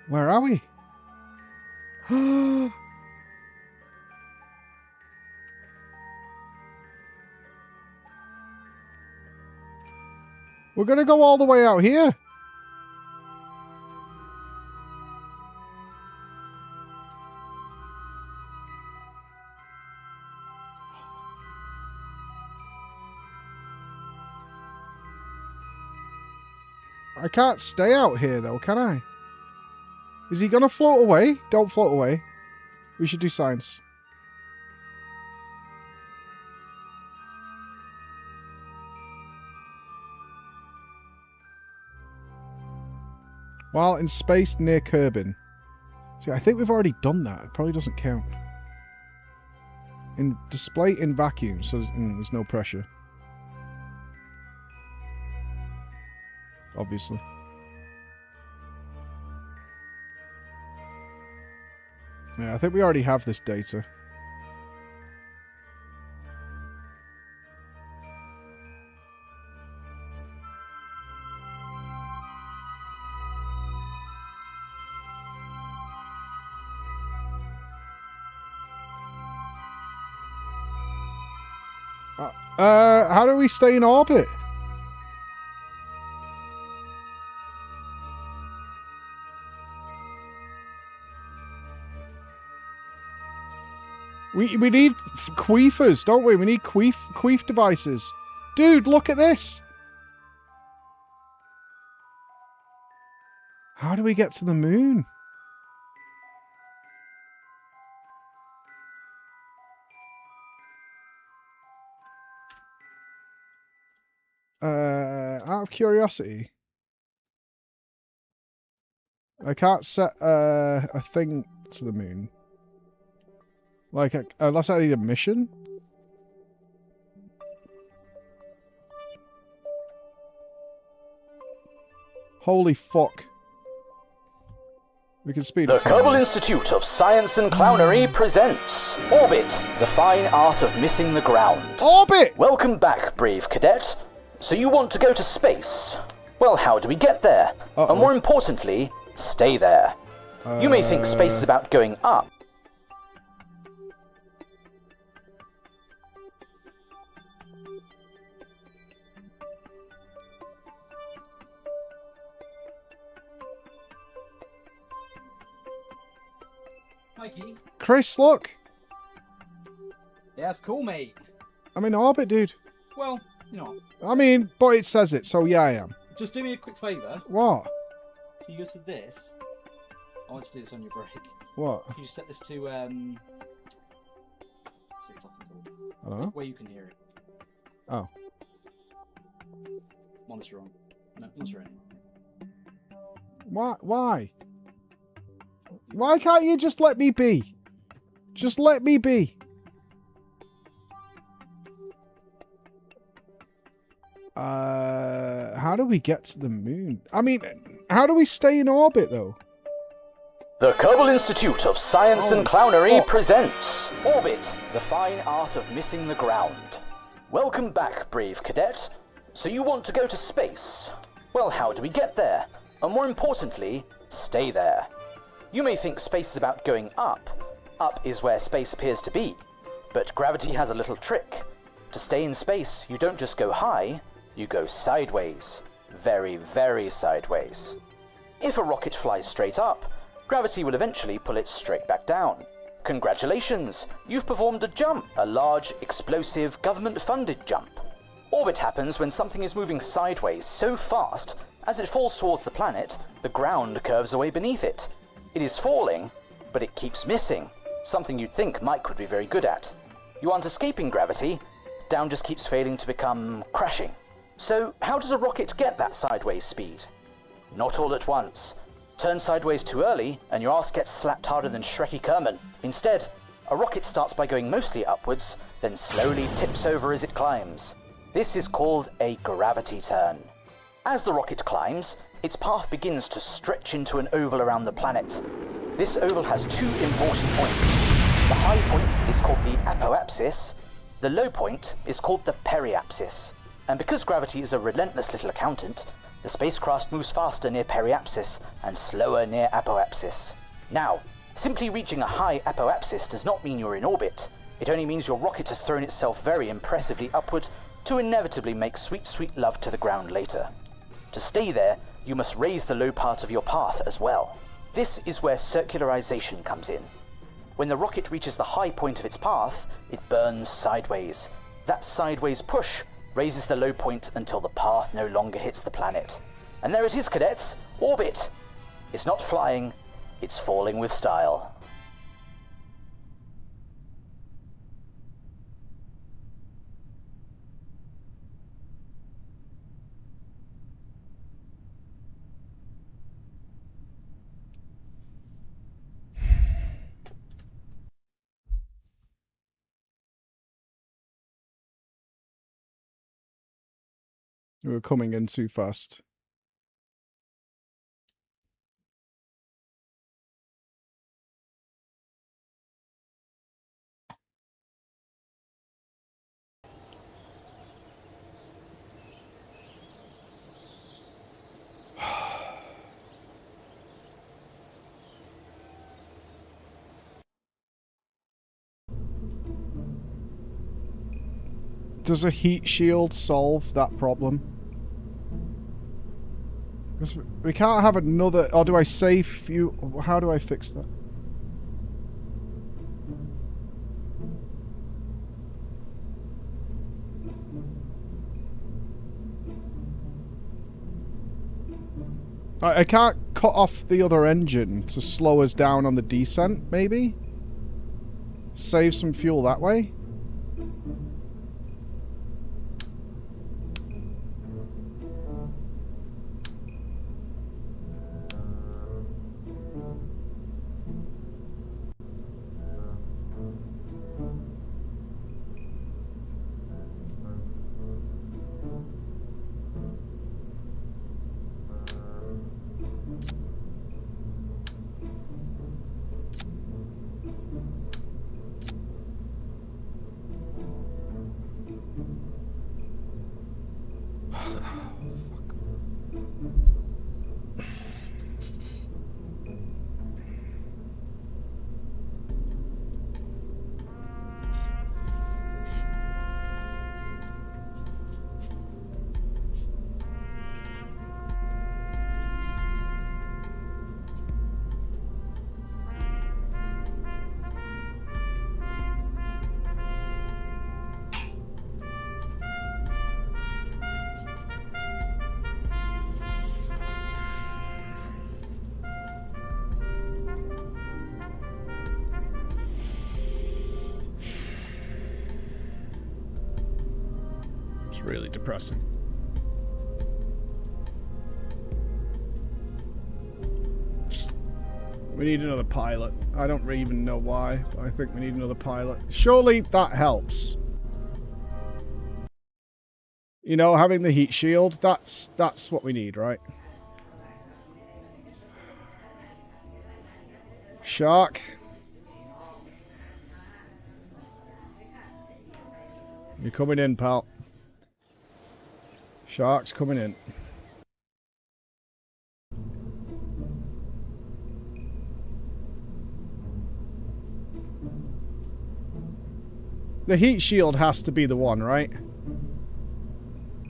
Where are we? We're going to go all the way out here. I can't stay out here, though, can I? Is he going to float away? Don't float away. We should do science. While in space near Kerbin. See, I think we've already done that. It probably doesn't count. In display in vacuum, so there's no pressure. Obviously. Yeah, I think we already have this data. How do we stay in orbit? We need queefers, don't we? We need queef devices. Dude, look at this. How do we get to the moon? Out of curiosity, I can't set a thing to the moon. Like, unless I need a mission? Holy fuck. We can speed The up time. Kerbal Institute of Science and Clownery presents Orbit, the fine art of missing the ground. Orbit! Welcome back, brave cadet. So you want to go to space? Well, how do we get there? And more importantly, stay there. You may think space is about going up. Mikey. Chris, look! Yeah, it's cool, mate. I'm in orbit, dude. Well, you know, I mean, but it says it, so yeah, I am. just do me a quick favour. What? Can you go to this? I want you to do this on your break. What? Can you set this to, what's it fucking called? I don't know. Where you can hear it. Oh. Monitor on. No, monitor in. Why? Why? Why can't you just let me be? Just let me be. How do we get to the moon? I mean, how do we stay in orbit, though? The Kerbal Institute of Science and Clownery presents Orbit, the fine art of missing the ground. Welcome back, brave cadet. So you want to go to space? Well, how do we get there? And more importantly, stay there. You may think space is about going up. Up is where space appears to be. But gravity has a little trick. To stay in space, you don't just go high, you go sideways. Very, very sideways. If a rocket flies straight up, gravity will eventually pull it straight back down. Congratulations, you've performed a jump, a large, explosive, government-funded jump. Orbit happens when something is moving sideways so fast, as it falls towards the planet, the ground curves away beneath it. It is falling, but it keeps missing, something you'd think Mike would be very good at. You aren't escaping gravity, down just keeps failing to become crashing. So how does a rocket get that sideways speed? Not all at once. Turn sideways too early, and your ass gets slapped harder than Shrekky Kerman. Instead, a rocket starts by going mostly upwards, then slowly tips over as it climbs. This is called a gravity turn. As the rocket climbs, its path begins to stretch into an oval around the planet. This oval has two important points. The high point is called the apoapsis. The low point is called the periapsis. And because gravity is a relentless little accountant, The spacecraft moves faster near periapsis and slower near apoapsis. Now, simply reaching a high apoapsis does not mean you're in orbit. It only means your rocket has thrown itself very impressively upward to inevitably make sweet, sweet love to the ground later. To stay there, you must raise the low part of your path as well. This is where circularization comes in. When the rocket reaches the high point of its path, it burns sideways. That sideways push raises the low point until the path no longer hits the planet. And there it is, cadets, orbit. It's not flying, it's falling with style. We were coming in too fast. Does a heat shield solve that problem? Because we can't have another... Or do I save fuel? How do I fix that? I can't cut off the other engine to slow us down on the descent, maybe? Save some fuel that way? Really depressing. We need another pilot. I don't really even know why, but I think we need another pilot. Surely that helps. You know, having the heat shield, that's what we need, right? Shark. You're coming in, pal. Shark's coming in. The heat shield has to be the one, right?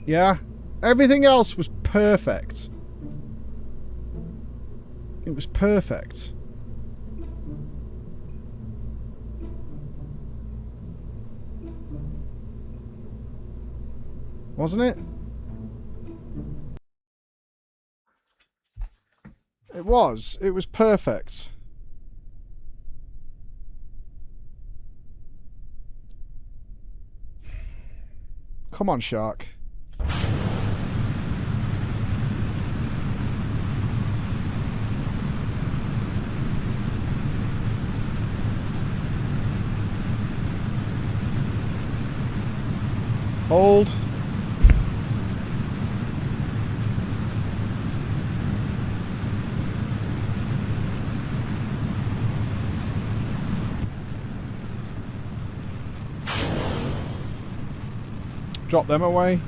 Yeah? Everything else was perfect. It was perfect. Wasn't it? It was. It was perfect. Come on, Shark. Hold. Drop them away.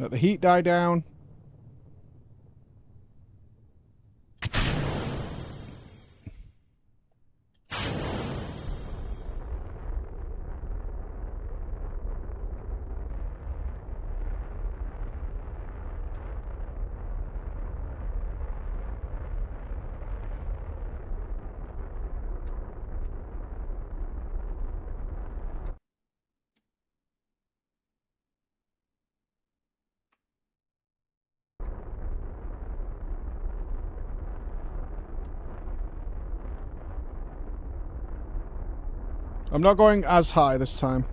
Let the heat die down. I'm not going as high this time.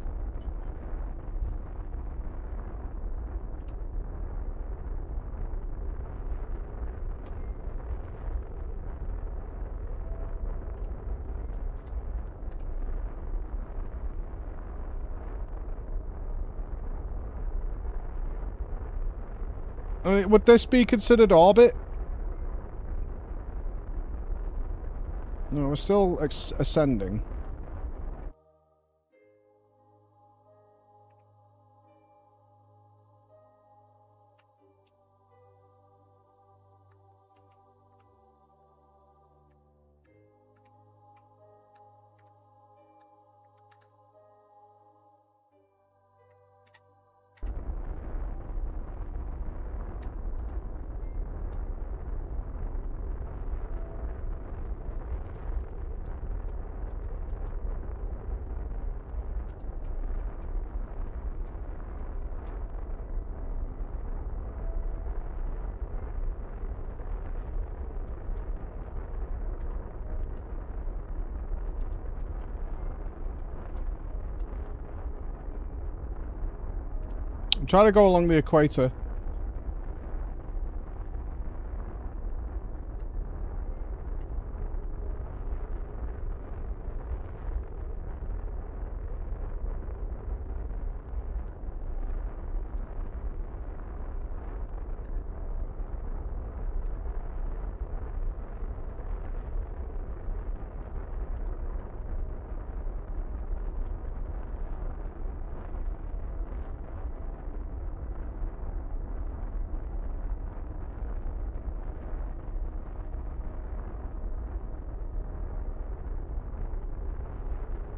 I mean, would this be considered orbit? No, we're still ascending. I'm trying to go along the equator.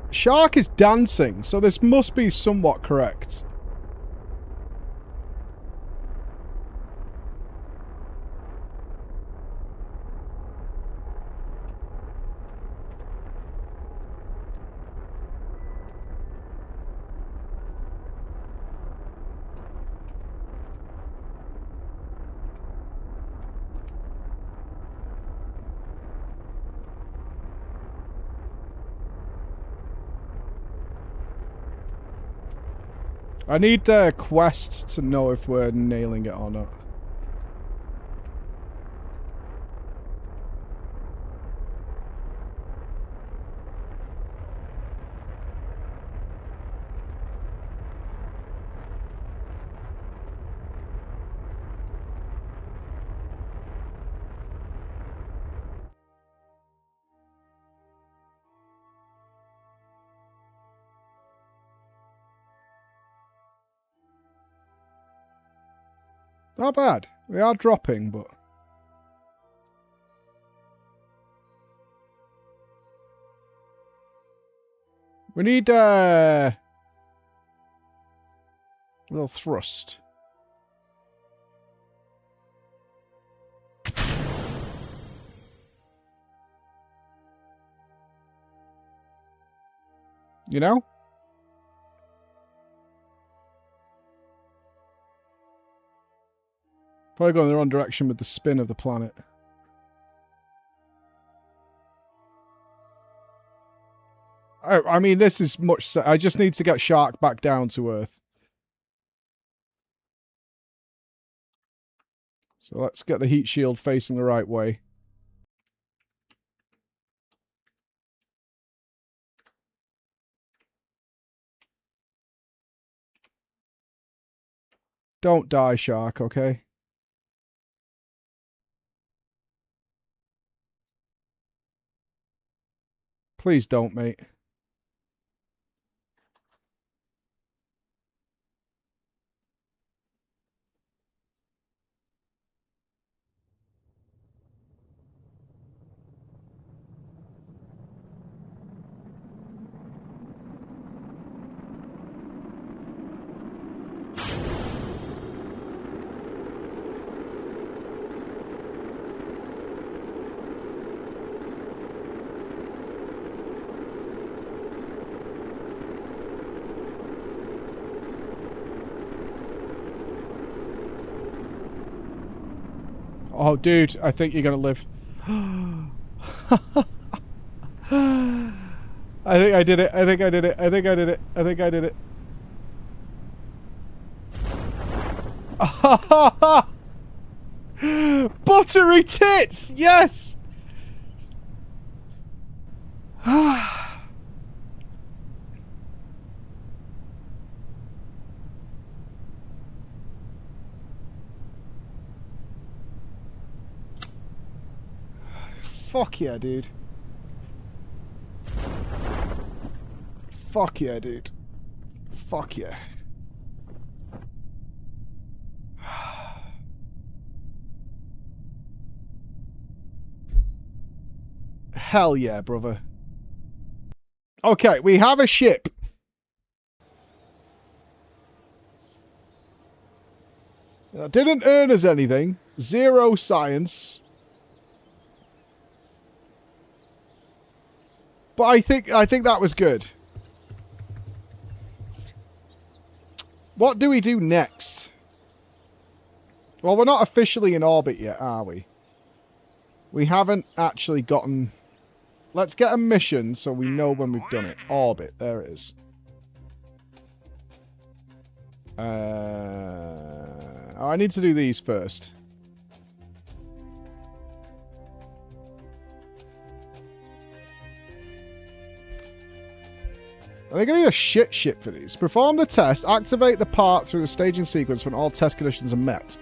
Shark is dancing, so this must be somewhat correct. I need the quest to know if we're nailing it or not. Not bad. We are dropping, but... we need a little thrust. You know? Probably going the wrong direction with the spin of the planet. I mean, this is much... I just need to get Shark back down to Earth. So let's get the heat shield facing the right way. Don't die, Shark, okay? Please don't, mate. Oh, dude, I think you're gonna live. I think I did it. I think I did it. I think I did it. I think I did it. Buttery tits! Yes! Fuck yeah, dude. Fuck yeah, dude. Fuck yeah. Hell yeah, brother. Okay, we have a ship. That didn't earn us anything. 0 science. But I think that was good. What do we do next? Well, we're not officially in orbit yet, are we? We haven't actually gotten... Let's get a mission so we know when we've done it. Orbit, there it is. I need to do these first. I think I need a ship for these. Perform the test. Activate the part through the staging sequence when all test conditions are met.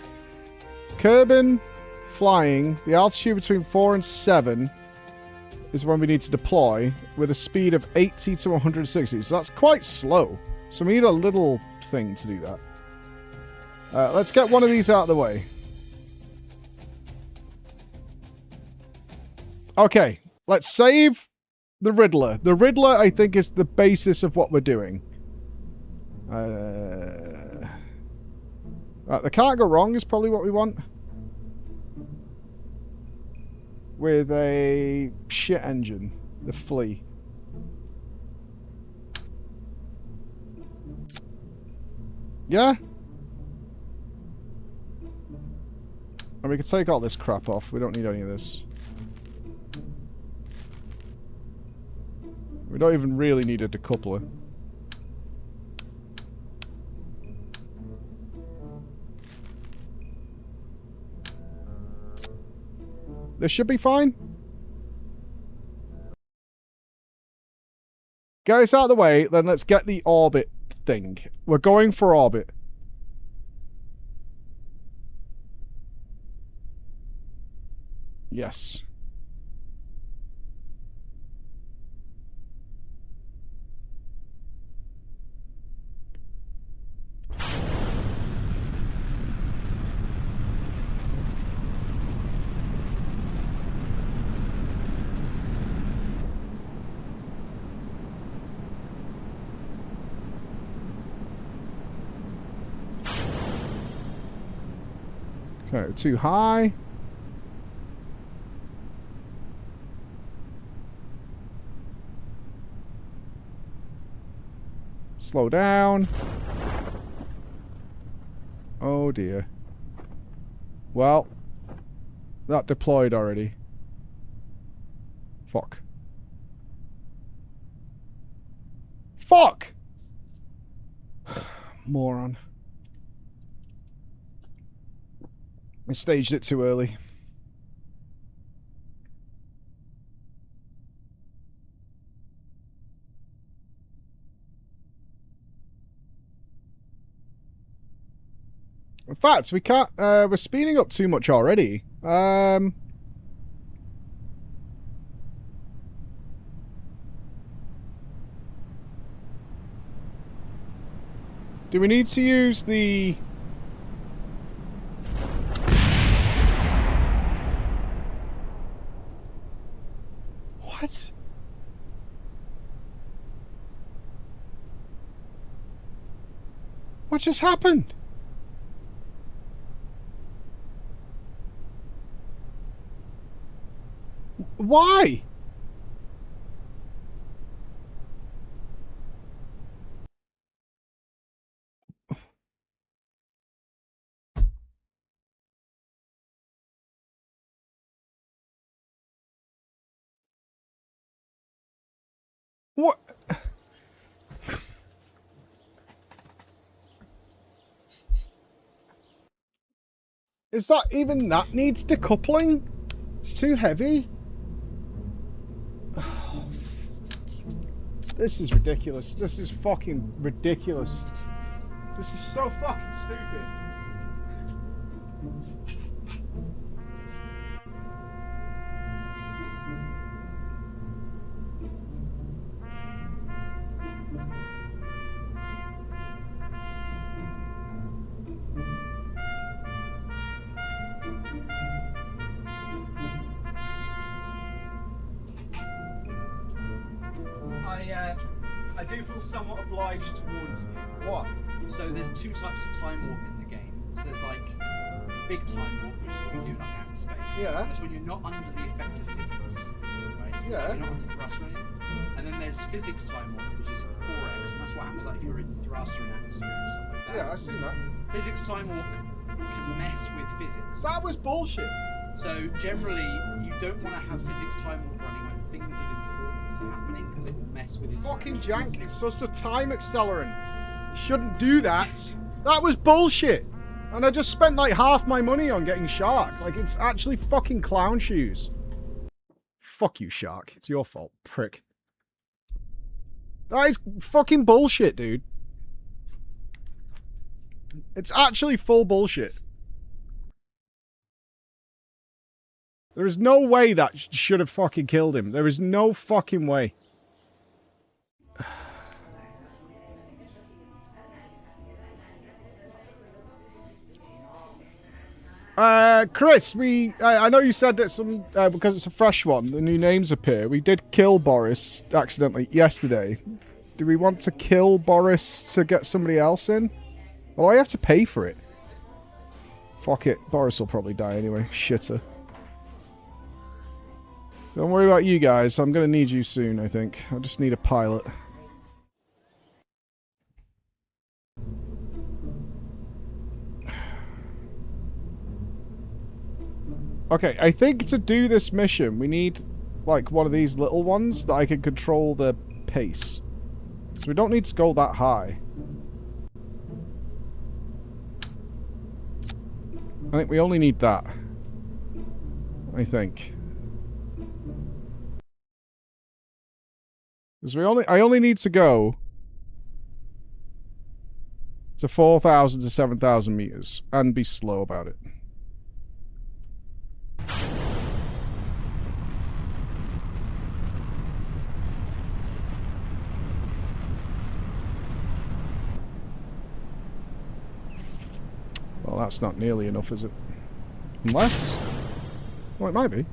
Kerbin flying. The altitude between 4 and 7 is when we need to deploy with a speed of 80 to 160. So that's quite slow. So we need a little thing to do that. Let's get one of these out of the way. Okay. Let's save the Riddler. The Riddler, I think, is the basis of what we're doing. Right, the can't go wrong is probably what we want. With a shit engine. The Flea. Yeah? And we can take all this crap off. We don't need any of this. We don't even really need a decoupler. This should be fine. Get this out of the way, then let's get the orbit thing. We're going for orbit. Yes. Okay, too high. Slow down. Oh dear. Well, that deployed already. Fuck. Fuck! Moron. I staged it too early. In fact, we can't... we're speeding up too much already. Do we need to use the... What? What just happened? Why? What? Is that even that needs decoupling? It's too heavy. This is ridiculous. This is fucking ridiculous. This is so fucking stupid. I do feel somewhat obliged to warn you. What? So there's two types of time warp in the game. So there's like big time warp, which is what we do like out in space. Yeah. That's when you're not under the effect of physics, right? So it's like you're not under thrust or anything. And then there's physics time warp, which is 4x, and that's what happens like if you're in thrust or an atmosphere or something like that. Yeah, I seen that. Physics time warp can mess with physics. That was bullshit. So generally, you don't want to have physics time warp running when things of importance are happening because it will mess with Fucking interactions. jank. It's just a time accelerant. You shouldn't do that. That was bullshit. And I just spent like half my money on getting Shark. Like, it's actually fucking clown shoes. Fuck you, Shark. It's your fault, prick. That is fucking bullshit, dude. It's actually full bullshit. There is no way that should have fucking killed him. There is no fucking way. Chris, I know you said that some because it's a fresh one, the new names appear. We did kill Boris accidentally yesterday. Do we want to kill Boris to get somebody else in? Well, I have to pay for it. Fuck it, Boris will probably die anyway. Shitter. Don't worry about you guys. I'm gonna need you soon, I think. I just need a pilot. Okay, I think to do this mission, we need, like, one of these little ones that I can control the pace. So we don't need to go that high. I think we only need that. I think. Because I only need to go to 4,000 to 7,000 meters and be slow about it. Well, that's not nearly enough, is it? Unless... Well, it might be.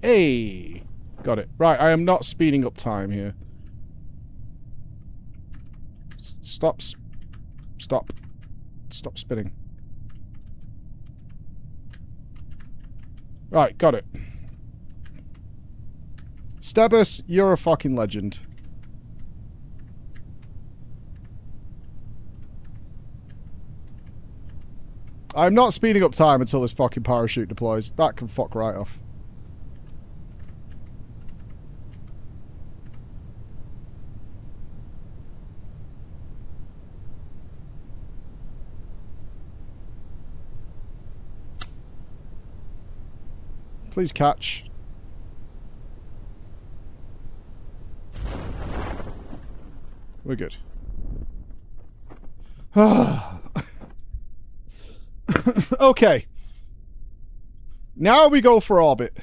Hey! Got it. Right, I am not speeding up time here. Stop. Stop. Stop spinning. Right, got it. Stebus, you're a fucking legend. I'm not speeding up time until this fucking parachute deploys. That can fuck right off. Please catch. We're good. Okay. Now we go for orbit.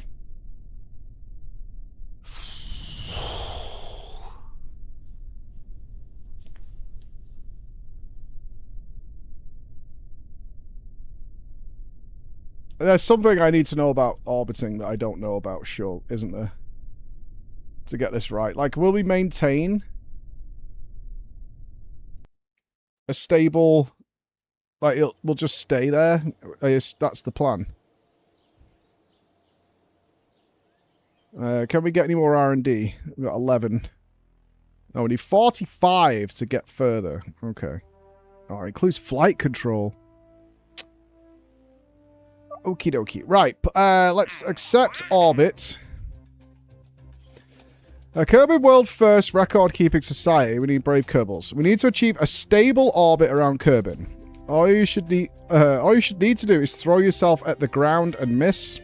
There's something I need to know about orbiting that I don't know about, sure, isn't there? To get this right. Like, will we maintain a stable... Like, we'll just stay there? That's the plan. Can we get any more R&D? We've got 11. Oh, we need 45 to get further. Okay. Oh, it includes flight control. Okie dokie. Right, let's accept orbit. A Kerbin World First record-keeping society. We need brave Kerbals. We need to achieve a stable orbit around Kerbin. All you should need to do is throw yourself at the ground and miss.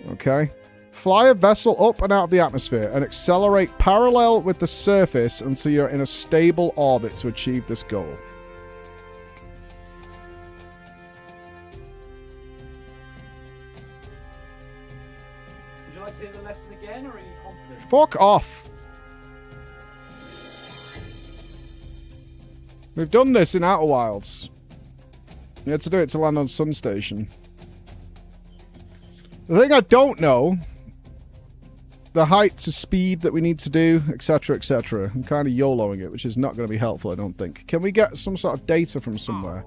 Okay. Fly a vessel up and out of the atmosphere and accelerate parallel with the surface until you're in a stable orbit to achieve this goal. Would you like to hear the lesson again, or are you confident? Fuck off. We've done this in Outer Wilds. We had to do it to land on Sun Station. The thing I don't know, the height to speed that we need to do, etc., etc. I'm kind of YOLOing it, which is not going to be helpful, I don't think. Can we get some sort of data from somewhere?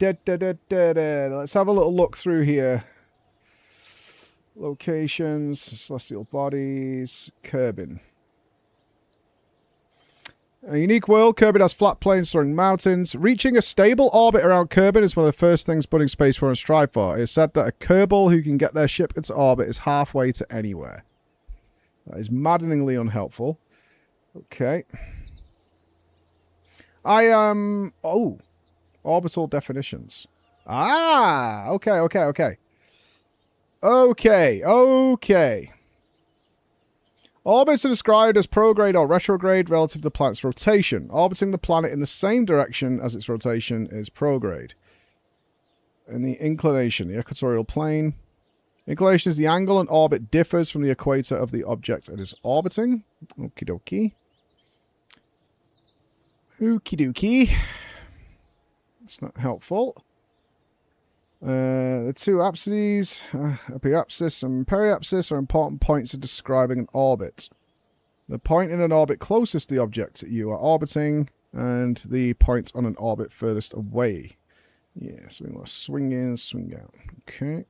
Let's have a little look through here. Locations, celestial bodies, Kerbin. A unique world. Kerbin has flat plains soaring mountains. Reaching a stable orbit around Kerbin is one of the first things budding spacefarers strive for. It is said that a Kerbal who can get their ship into orbit is halfway to anywhere. That is maddeningly unhelpful. Okay. Oh. Orbital definitions. Ah! Okay. Orbits are described as prograde or retrograde relative to the planet's rotation. Orbiting the planet in the same direction as its rotation is prograde. And the inclination, the equatorial plane. Inclination is the angle an orbit differs from the equator of the object it is orbiting. Okie dokie. Okie dokie. That's not helpful. The two apsides, epiapsis and periapsis, are important points in describing an orbit. The point in an orbit closest to the object you are orbiting, and the point on an orbit furthest away. Yeah, so we want to swing in, swing out. Okay.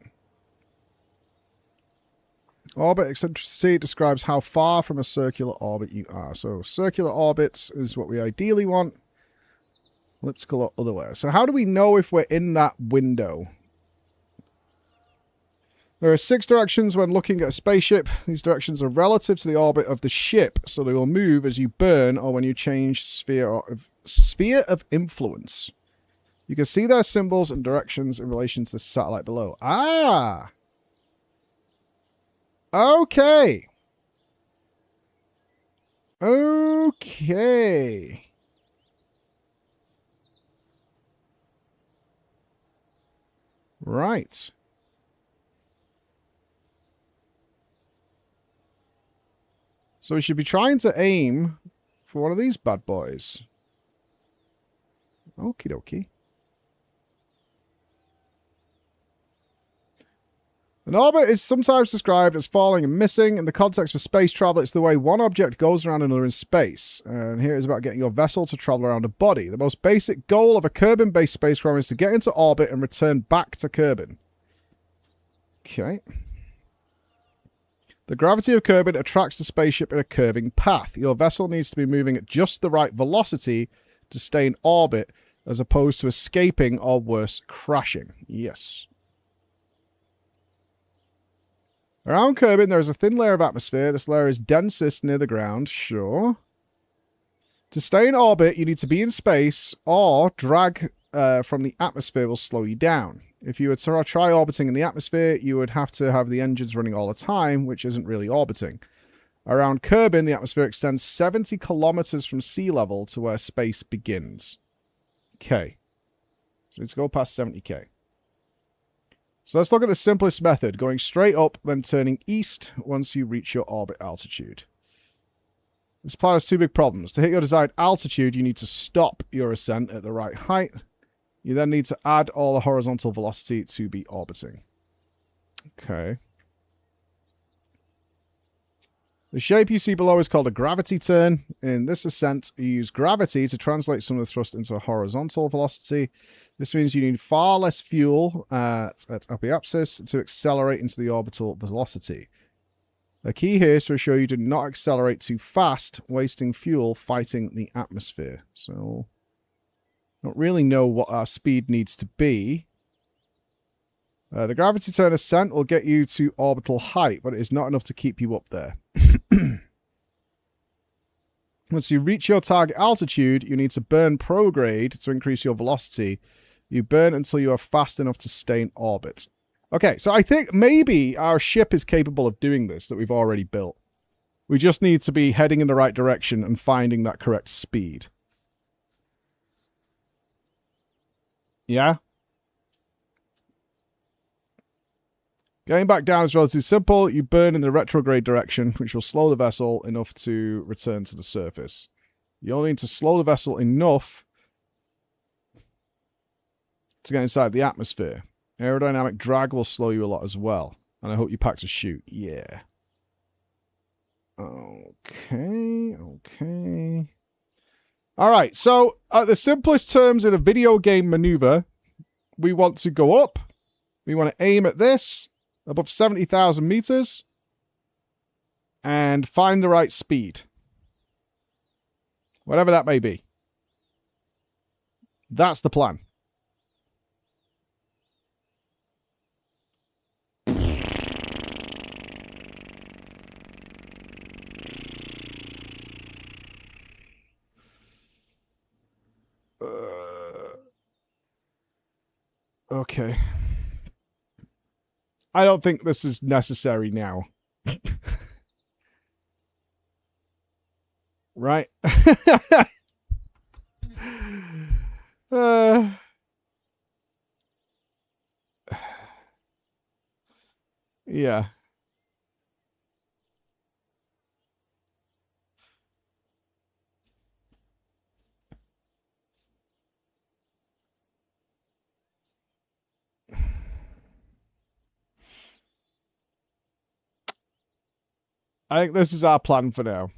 Orbit eccentricity describes how far from a circular orbit you are. So circular orbit is what we ideally want. Elliptical or otherwise. So how do we know if we're in that window? There are 6 directions when looking at a spaceship. These directions are relative to the orbit of the ship, so they will move as you burn or when you change sphere of influence. You can see their symbols and directions in relation to the satellite below. Ah! Okay. Okay. Right. So we should be trying to aim for one of these bad boys. Okie dokie. An orbit is sometimes described as falling and missing. In the context of space travel, it's the way one object goes around another in space. And here is about getting your vessel to travel around a body. The most basic goal of a Kerbin-based spacecraft is to get into orbit and return back to Kerbin. Okay. The gravity of Kerbin attracts the spaceship in a curving path. Your vessel needs to be moving at just the right velocity to stay in orbit, as opposed to escaping or worse, crashing. Yes. Around Kerbin, there is a thin layer of atmosphere. This layer is densest near the ground. Sure. To stay in orbit, you need to be in space, or drag from the atmosphere will slow you down. If you were to try orbiting in the atmosphere, you would have to have the engines running all the time, which isn't really orbiting. Around Kerbin, the atmosphere extends 70 kilometers from sea level to where space begins. Okay. So let's go past 70k. So let's look at the simplest method, going straight up, then turning east once you reach your orbit altitude. This plan has 2 big problems. To hit your desired altitude, you need to stop your ascent at the right height. You then need to add all the horizontal velocity to be orbiting. Okay. The shape you see below is called a gravity turn. In this ascent, you use gravity to translate some of the thrust into a horizontal velocity. This means you need far less fuel at apiapsis to accelerate into the orbital velocity. The key here is to ensure you do not accelerate too fast, wasting fuel fighting the atmosphere. So, don't really know what our speed needs to be. The gravity turn ascent will get you to orbital height, but it is not enough to keep you up there. Once you reach your target altitude, you need to burn prograde to increase your velocity. You burn until you are fast enough to stay in orbit. Okay, so I think maybe our ship is capable of doing this that we've already built. We just need to be heading in the right direction and finding that correct speed. Yeah? Getting back down is relatively simple. You burn in the retrograde direction, which will slow the vessel enough to return to the surface. You only need to slow the vessel enough to get inside the atmosphere. Aerodynamic drag will slow you a lot as well. And I hope you packed a chute. Yeah. Okay. Alright, so at the simplest terms in a video game maneuver, we want to go up. We want to aim at this. Above 70,000 meters, and find the right speed. Whatever that may be. That's the plan. Okay. I don't think this is necessary now. Right? Yeah. I think this is our plan for now.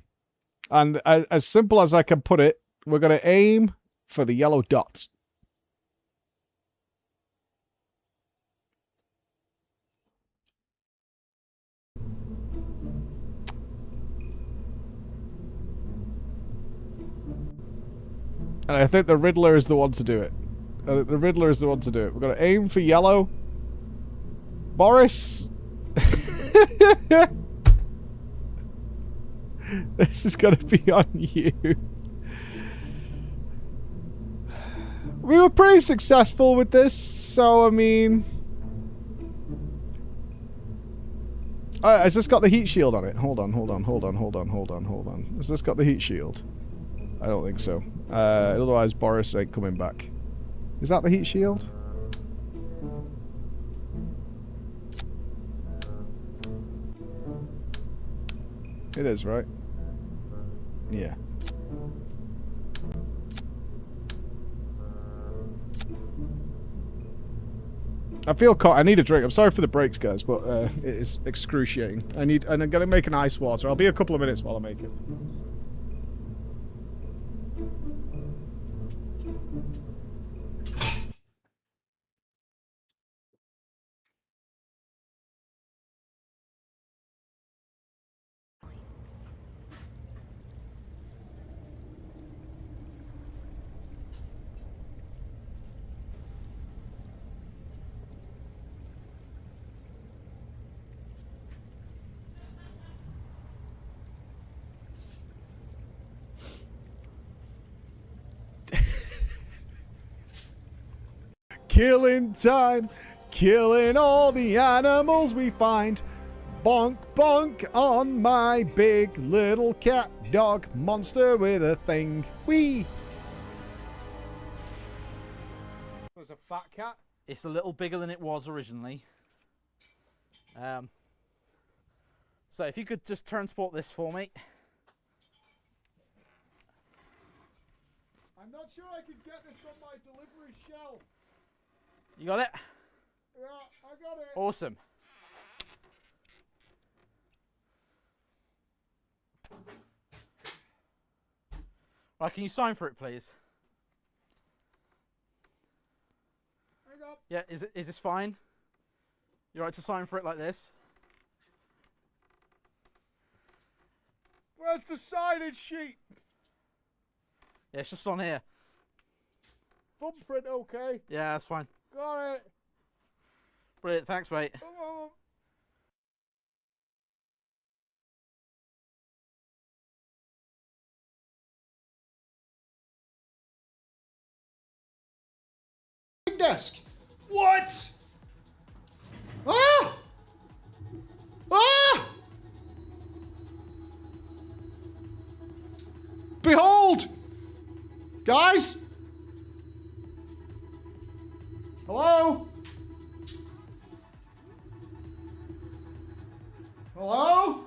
And as simple as I can put it, we're going to aim for the yellow dot. And I think the Riddler is the one to do it. The Riddler is the one to do it. We're going to aim for yellow. Boris! This is going to be on you. We were pretty successful with this, so I mean... has this got the heat shield on it? Hold on. Has this got the heat shield? I don't think so. Otherwise, Boris ain't coming back. Is that the heat shield? It is, right? Yeah. I feel caught. I need a drink. I'm sorry for the breaks, guys, but it is excruciating. And I'm gonna make an ice water. I'll be a couple of minutes while I make it. Killing time, killing all the animals we find. Bonk, bonk on my big little cat dog monster with a thing. Wee! It was a fat cat. It's a little bigger than it was originally. So if you could just transport this for me. I'm not sure I could get this on my delivery shelf. You got it? Yeah, I got it. Awesome. Right, can you sign for it, please? Yeah, is this fine? You right to sign for it like this? Where's the sign-in sheet? Yeah, it's just on here. Thumbprint, okay. Yeah, that's fine. Got it. Brilliant, thanks, mate. Desk. What? Ah! Ah! Behold! Guys? Hello? Hello?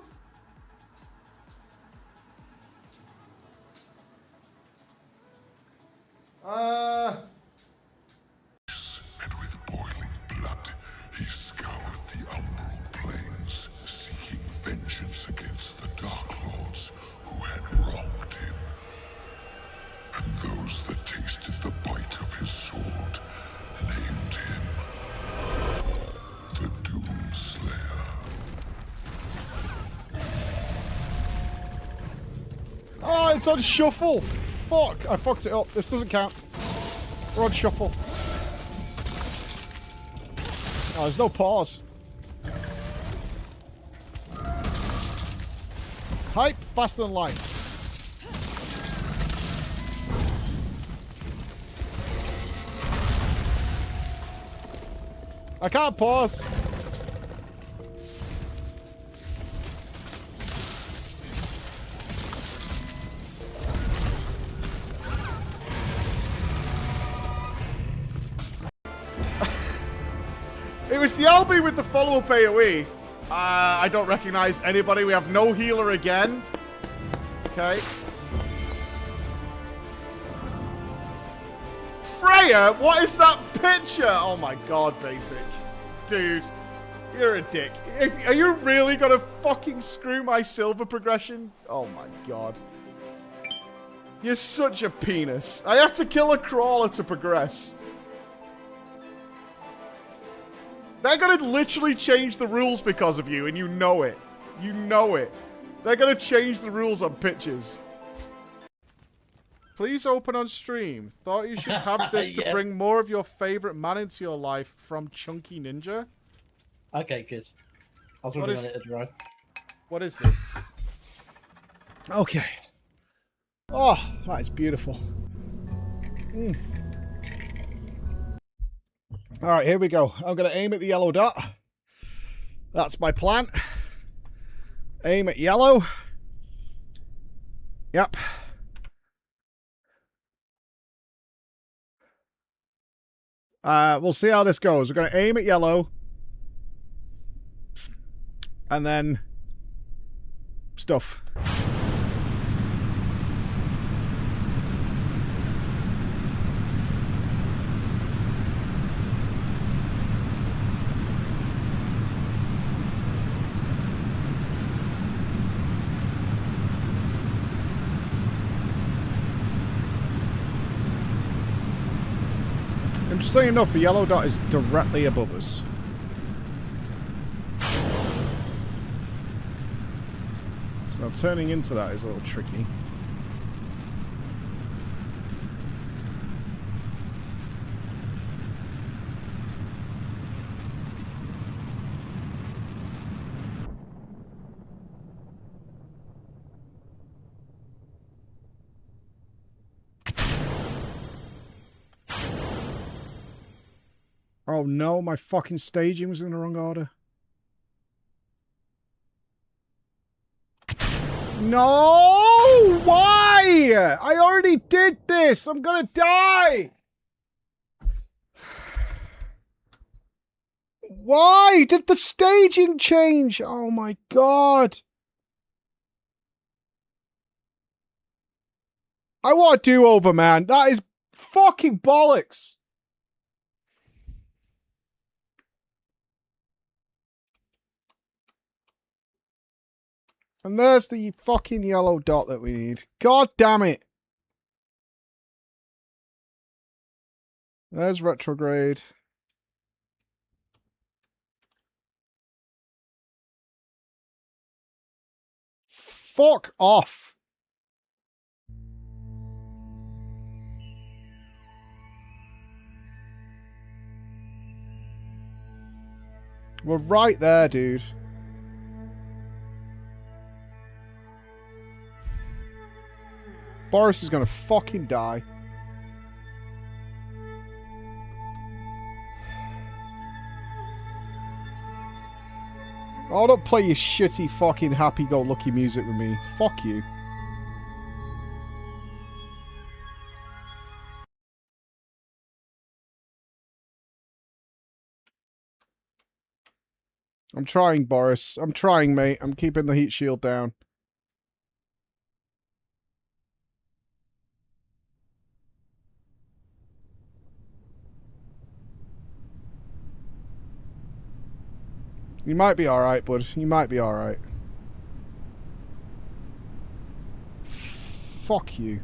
And with boiling blood, he scoured the umbral plains, seeking vengeance against the Dark Lords who had wronged him. And those that tasted the bite of his sword named him the Doomslayer. Oh, it's on shuffle. Fuck, I fucked it up. This doesn't count. We're on shuffle. Oh, there's no pause. Hype, faster than light. I can't pause. It was the LB with the follow-up AoE. I don't recognize anybody. We have no healer again. Okay. Freya, what is that picture? Oh my god, Basic. Dude, you're a dick. Are you really gonna fucking screw my silver progression? Oh my god. You're such a penis. I have to kill a crawler to progress. They're gonna literally change the rules because of you, and you know it. You know it. They're gonna change the rules on pitches. Please open on stream. Thought you should have this Yes. to bring more of your favorite man into your life from Chunky Ninja. Okay, good. I was running on it at dry. What is this? Okay. Oh, that is beautiful. Alright, here we go. I'm going to aim at the yellow dot. That's my plan. Aim at yellow. Yep. We'll see how this goes. We're going to aim at yellow. And then... stuff. Interesting enough, the yellow dot is directly above us. So turning into that is a little tricky. Oh no, my fucking staging was in the wrong order. No! Why? I already did this! I'm gonna die! Why did the staging change? Oh my god. I want a do-over, man. That is fucking bollocks. And there's the fucking yellow dot that we need. God damn it. There's retrograde. Fuck off. We're right there, dude. Boris is gonna fucking die. Oh, don't play your shitty fucking happy-go-lucky music with me. Fuck you. I'm trying, Boris. I'm trying, mate. I'm keeping the heat shield down. You might be alright, bud. You might be alright. Fuck you.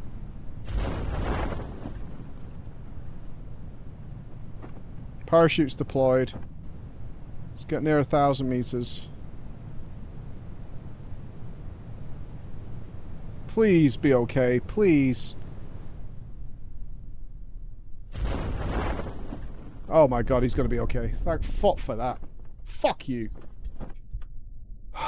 Parachutes deployed. Let's get near 1,000 meters. Please be okay. Please. Oh my god, he's gonna be okay. Thank fuck for that. Fuck you. Fucking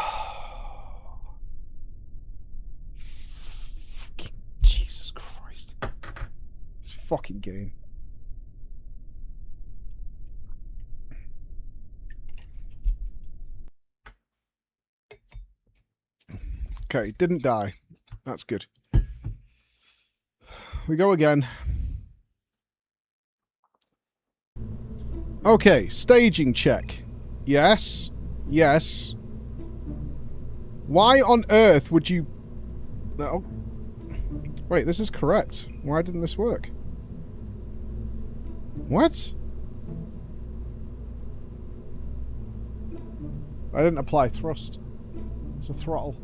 Jesus Christ. This fucking game. Okay, didn't die. That's good. We go again. Okay, staging check. Yes. Yes. Why on earth would you... Oh. Wait, this is correct. Why didn't this work? What? I didn't apply thrust. It's a throttle.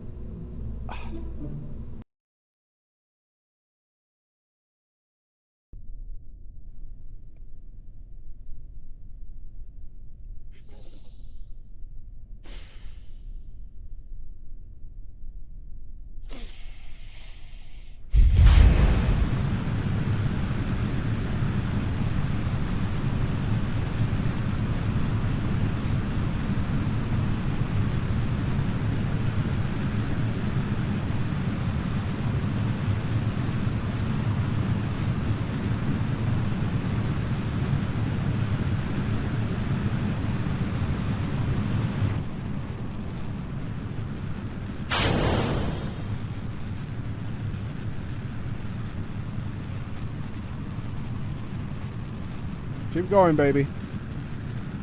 Keep going, baby.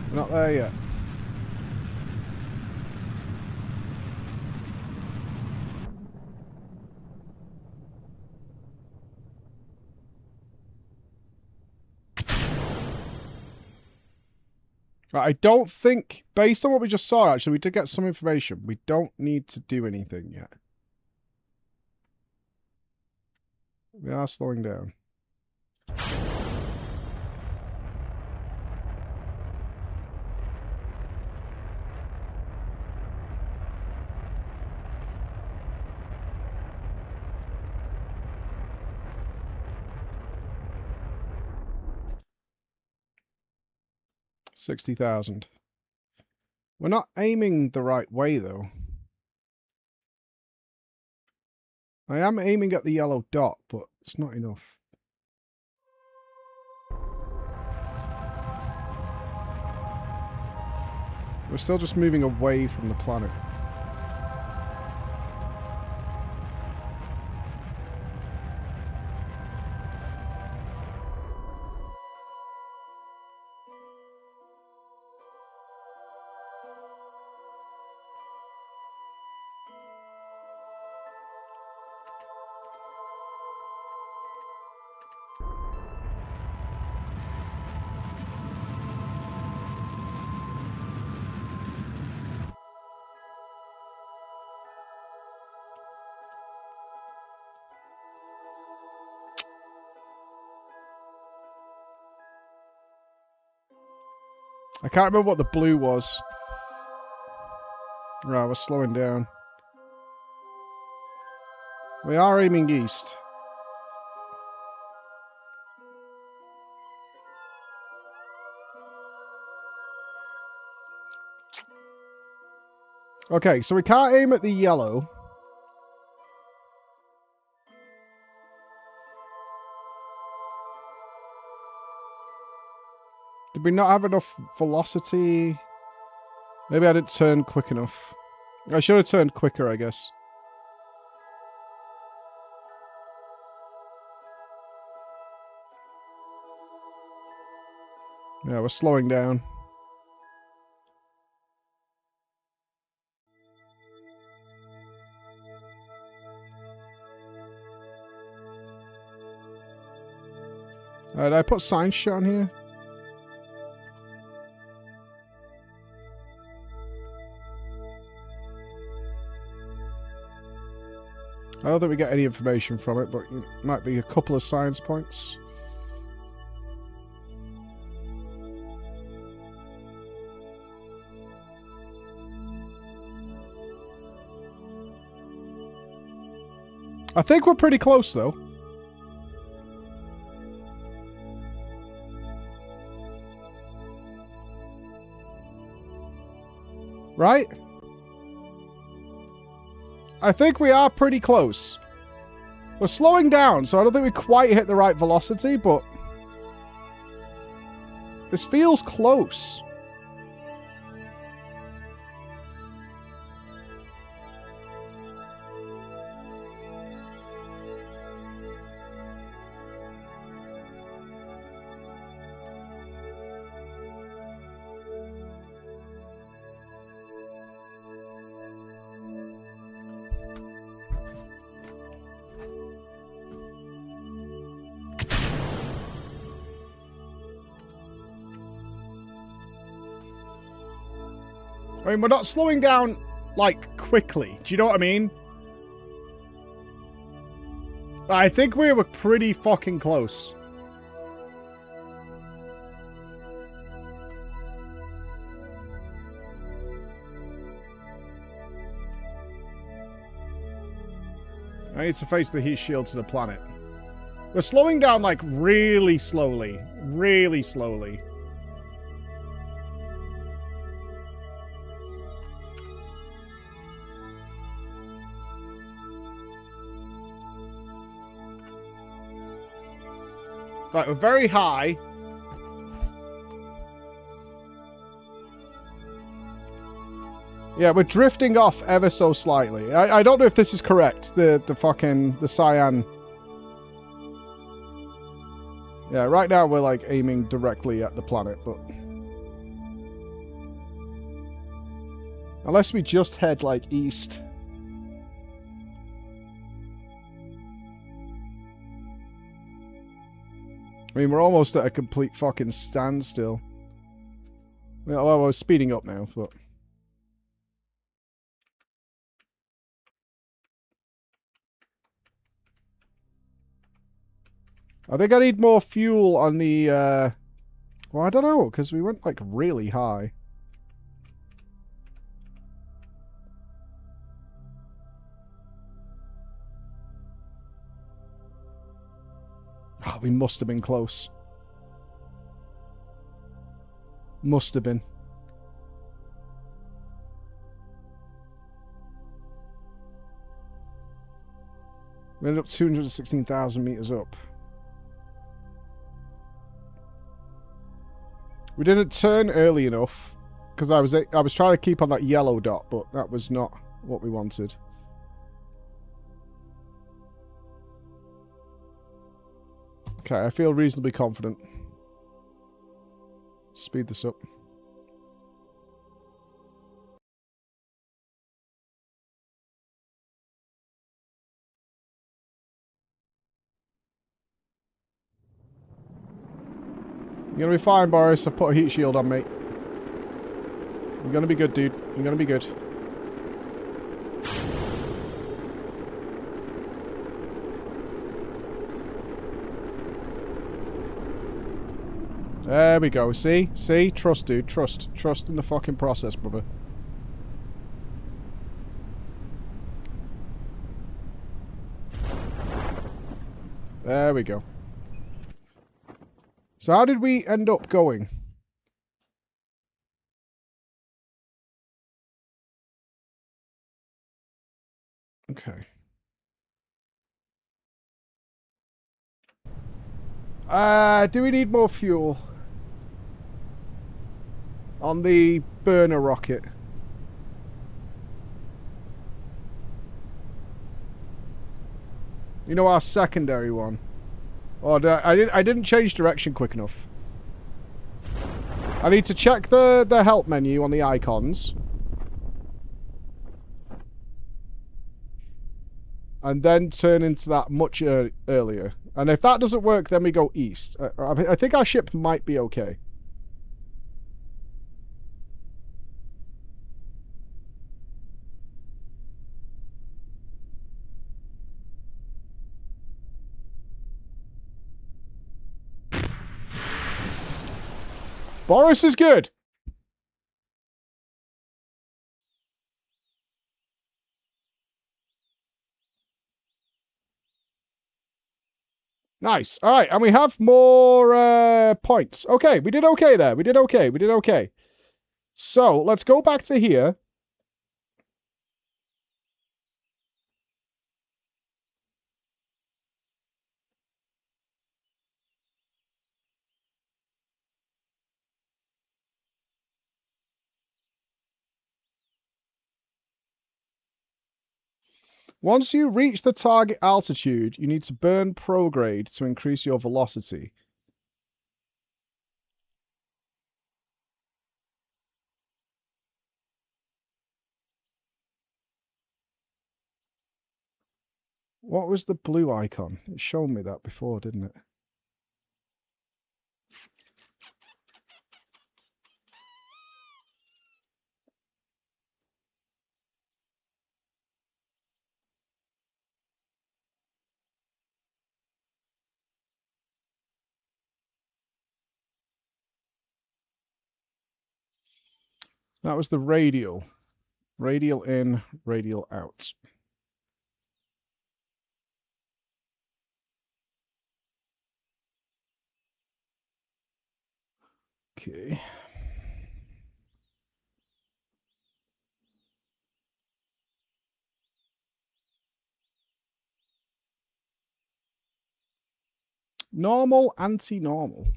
We're not there yet. Right, I don't think, based on what we just saw, actually, we did get some information. We don't need to do anything yet. We are slowing down. $60,000. We're not aiming the right way, though. I am aiming at the yellow dot, but it's not enough. We're still just moving away from the planet. I can't remember what the blue was. Right, we're slowing down. We are aiming east. Okay, so we can't aim at the yellow. Did we not have enough velocity? Maybe I didn't turn quick enough. I should have turned quicker, I guess. Yeah, we're slowing down. Did I put science shit on here? I don't think we get any information from it, but it might be a couple of science points. I think we're pretty close, though. Right? I think we are pretty close. We're slowing down, so I don't think we quite hit the right velocity, but this feels close. I mean, we're not slowing down, like, quickly. Do you know what I mean? I think we were pretty fucking close. I need to face the heat shield to the planet. We're slowing down, like, really slowly. Really slowly. Right, we're very high. Yeah, we're drifting off ever so slightly. I don't know if this is correct. The cyan. Yeah, right now we're like aiming directly at the planet, but unless we just head like east. I mean, we're almost at a complete fucking standstill. Well, we're speeding up now, but I think I need more fuel on the, well, I don't know, because we went, like, really high. Oh, we must have been close. Must have been. We ended up 216,000 meters up. We didn't turn early enough because I was trying to keep on that yellow dot, but that was not what we wanted. Okay, I feel reasonably confident. Speed this up. You're gonna be fine, Boris. I've put a heat shield on, mate. You're gonna be good, dude. You're gonna be good. There we go. See? See? Trust, dude. Trust. Trust in the fucking process, brother. There we go. So how did we end up going? Okay. Do we need more fuel? On the burner rocket. You know, our secondary one. Oh, I didn't change direction quick enough. I need to check the help menu on the icons. And then turn into that much earlier. And if that doesn't work, then we go east. I think our ship might be okay. Boris is good. Nice. All right, and we have more points. Okay, we did okay there. We did okay. We did okay. So, let's go back to here. Once you reach the target altitude, you need to burn prograde to increase your velocity. What was the blue icon? It showed me that before, didn't it? That was the radial. Radial in, radial out. Okay. Normal, anti-normal.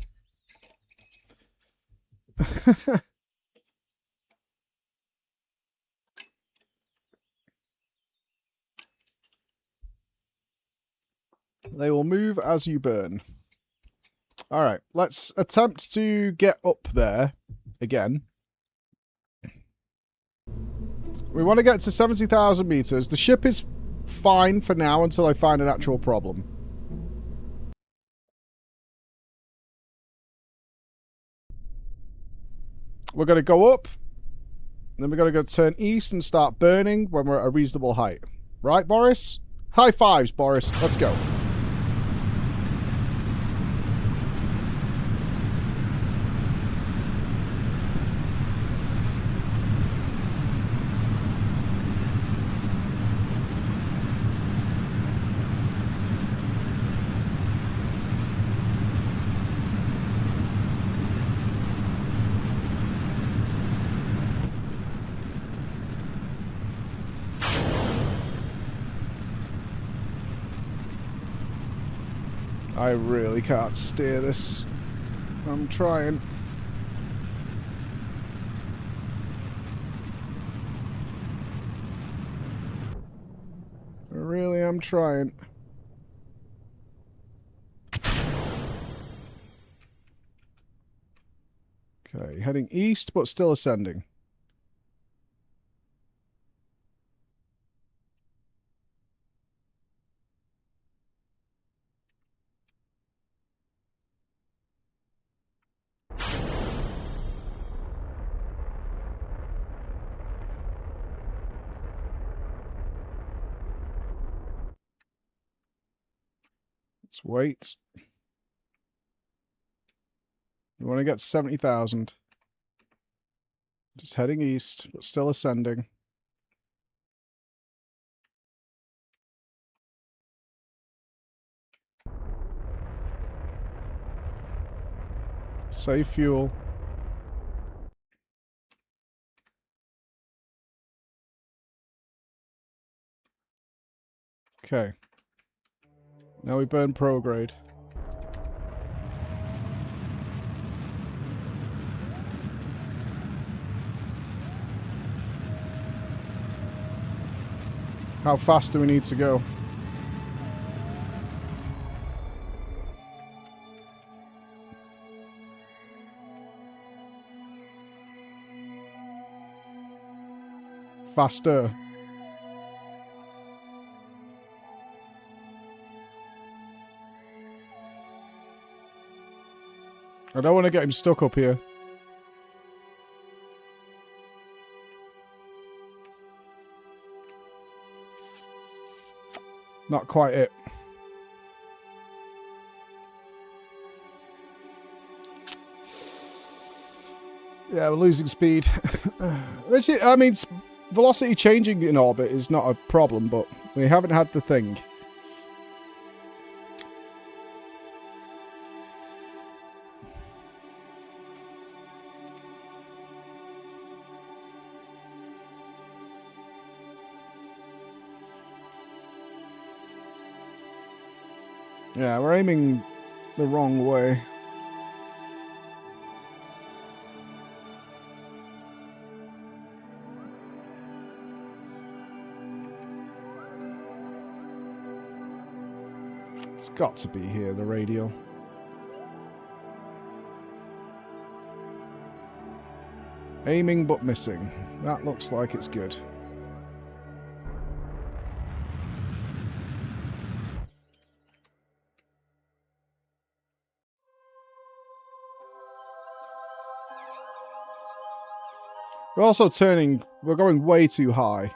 They will move as you burn. All right, let's attempt to get up there again. We want to get to 70,000 meters. The ship is fine for now until I find an actual problem. We're going to go up. Then we're going to go turn east and start burning when we're at a reasonable height. Right, Boris? High fives, Boris. Let's go. I really can't steer this. I'm trying. I really am trying. Okay, heading east, but still ascending. Let's wait. We want to get 70,000. Just heading east, but still ascending. Save fuel. Okay. Now we burn prograde. How fast do we need to go? Faster. I don't want to get him stuck up here. Not quite it. Yeah, we're losing speed. Which, I mean, velocity changing in orbit is not a problem, but we haven't had the thing. Yeah, we're aiming the wrong way. It's got to be here, the radial. Aiming but missing. That looks like it's good. We're also turning... We're going way too high.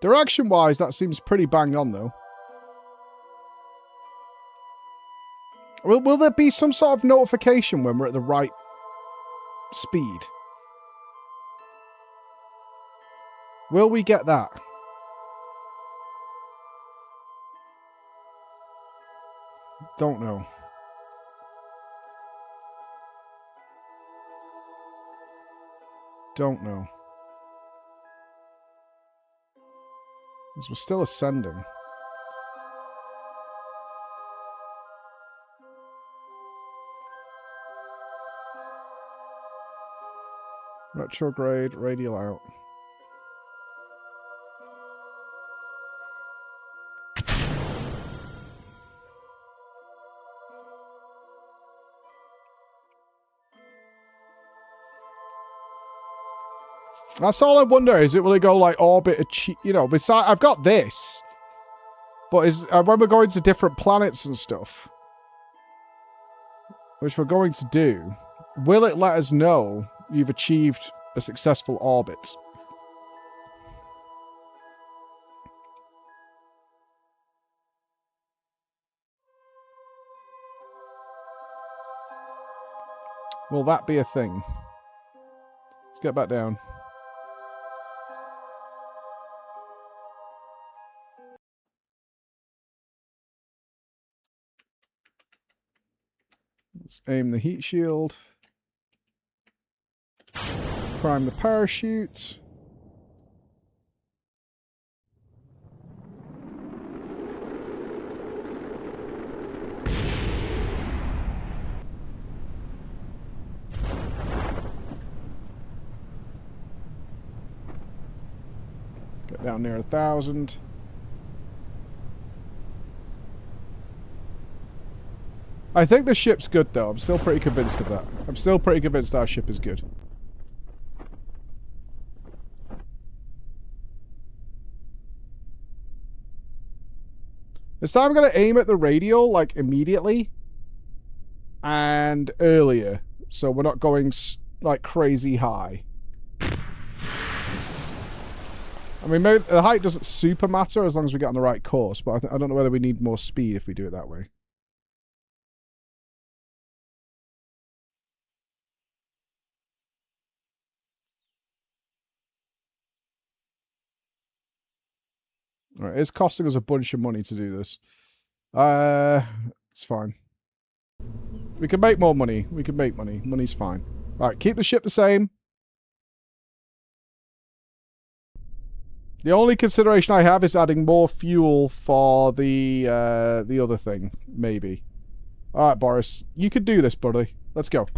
Direction-wise, that seems pretty bang on, though. Will there be some sort of notification when we're at the right speed? Will we get that? Don't know. Don't know. Because we're still ascending. Retrograde, radial out. That's all I wonder, is it will it go like orbit, you know, besides, I've got this. But is when we're going to different planets and stuff, which we're going to do, will it let us know you've achieved a successful orbit? Will that be a thing? Let's get back down. Let's aim the heat shield. Prime the parachute. Get down near 1,000. I think the ship's good, though. I'm still pretty convinced of that. I'm still pretty convinced our ship is good. This time I'm going to aim at the radial, like, immediately. And earlier. So we're not going, like, crazy high. I mean, maybe the height doesn't super matter as long as we get on the right course, but I don't know whether we need more speed if we do it that way. All right, it's costing us a bunch of money to do this. It's fine. We can make more money. We can make money. Money's fine. All right, keep the ship the same. The only consideration I have is adding more fuel for the other thing, maybe. All right, Boris, you could do this, buddy. Let's go.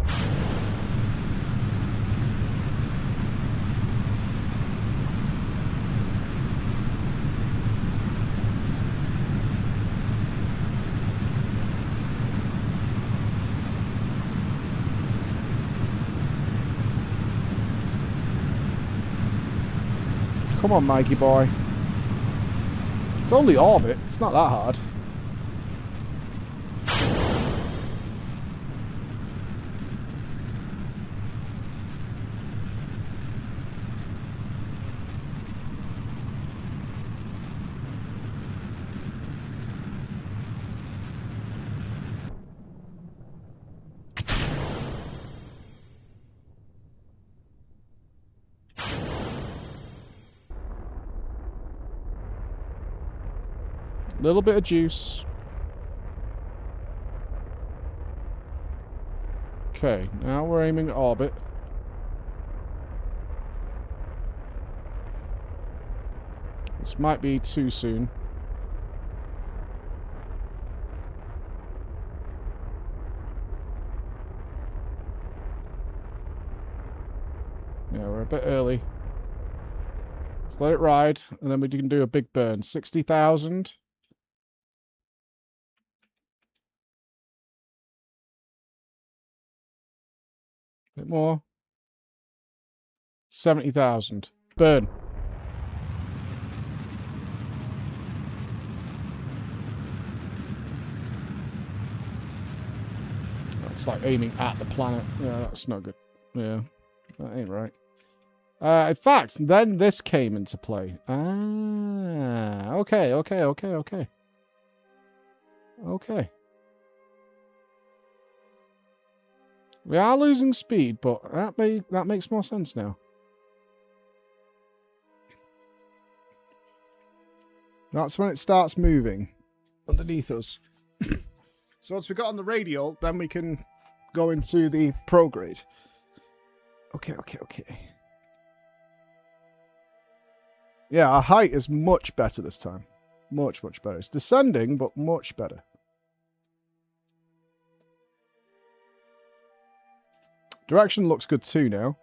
Come on, Mikey boy. It's only orbit. It's not that hard. Little bit of juice. Okay, now we're aiming at orbit. This might be too soon. Yeah, we're a bit early. Let's let it ride, and then we can do a big burn. 60,000. Bit more. 70,000. Burn. That's like aiming at the planet. Yeah, that's not good. Yeah, that ain't right. In fact, then this came into play. Ah, okay. Okay. We are losing speed, but that makes more sense now. That's when it starts moving underneath us. So once we got on the radial, then we can go into the prograde. Okay. Yeah, our height is much better this time. Much better. It's descending, but much better. Direction looks good too now.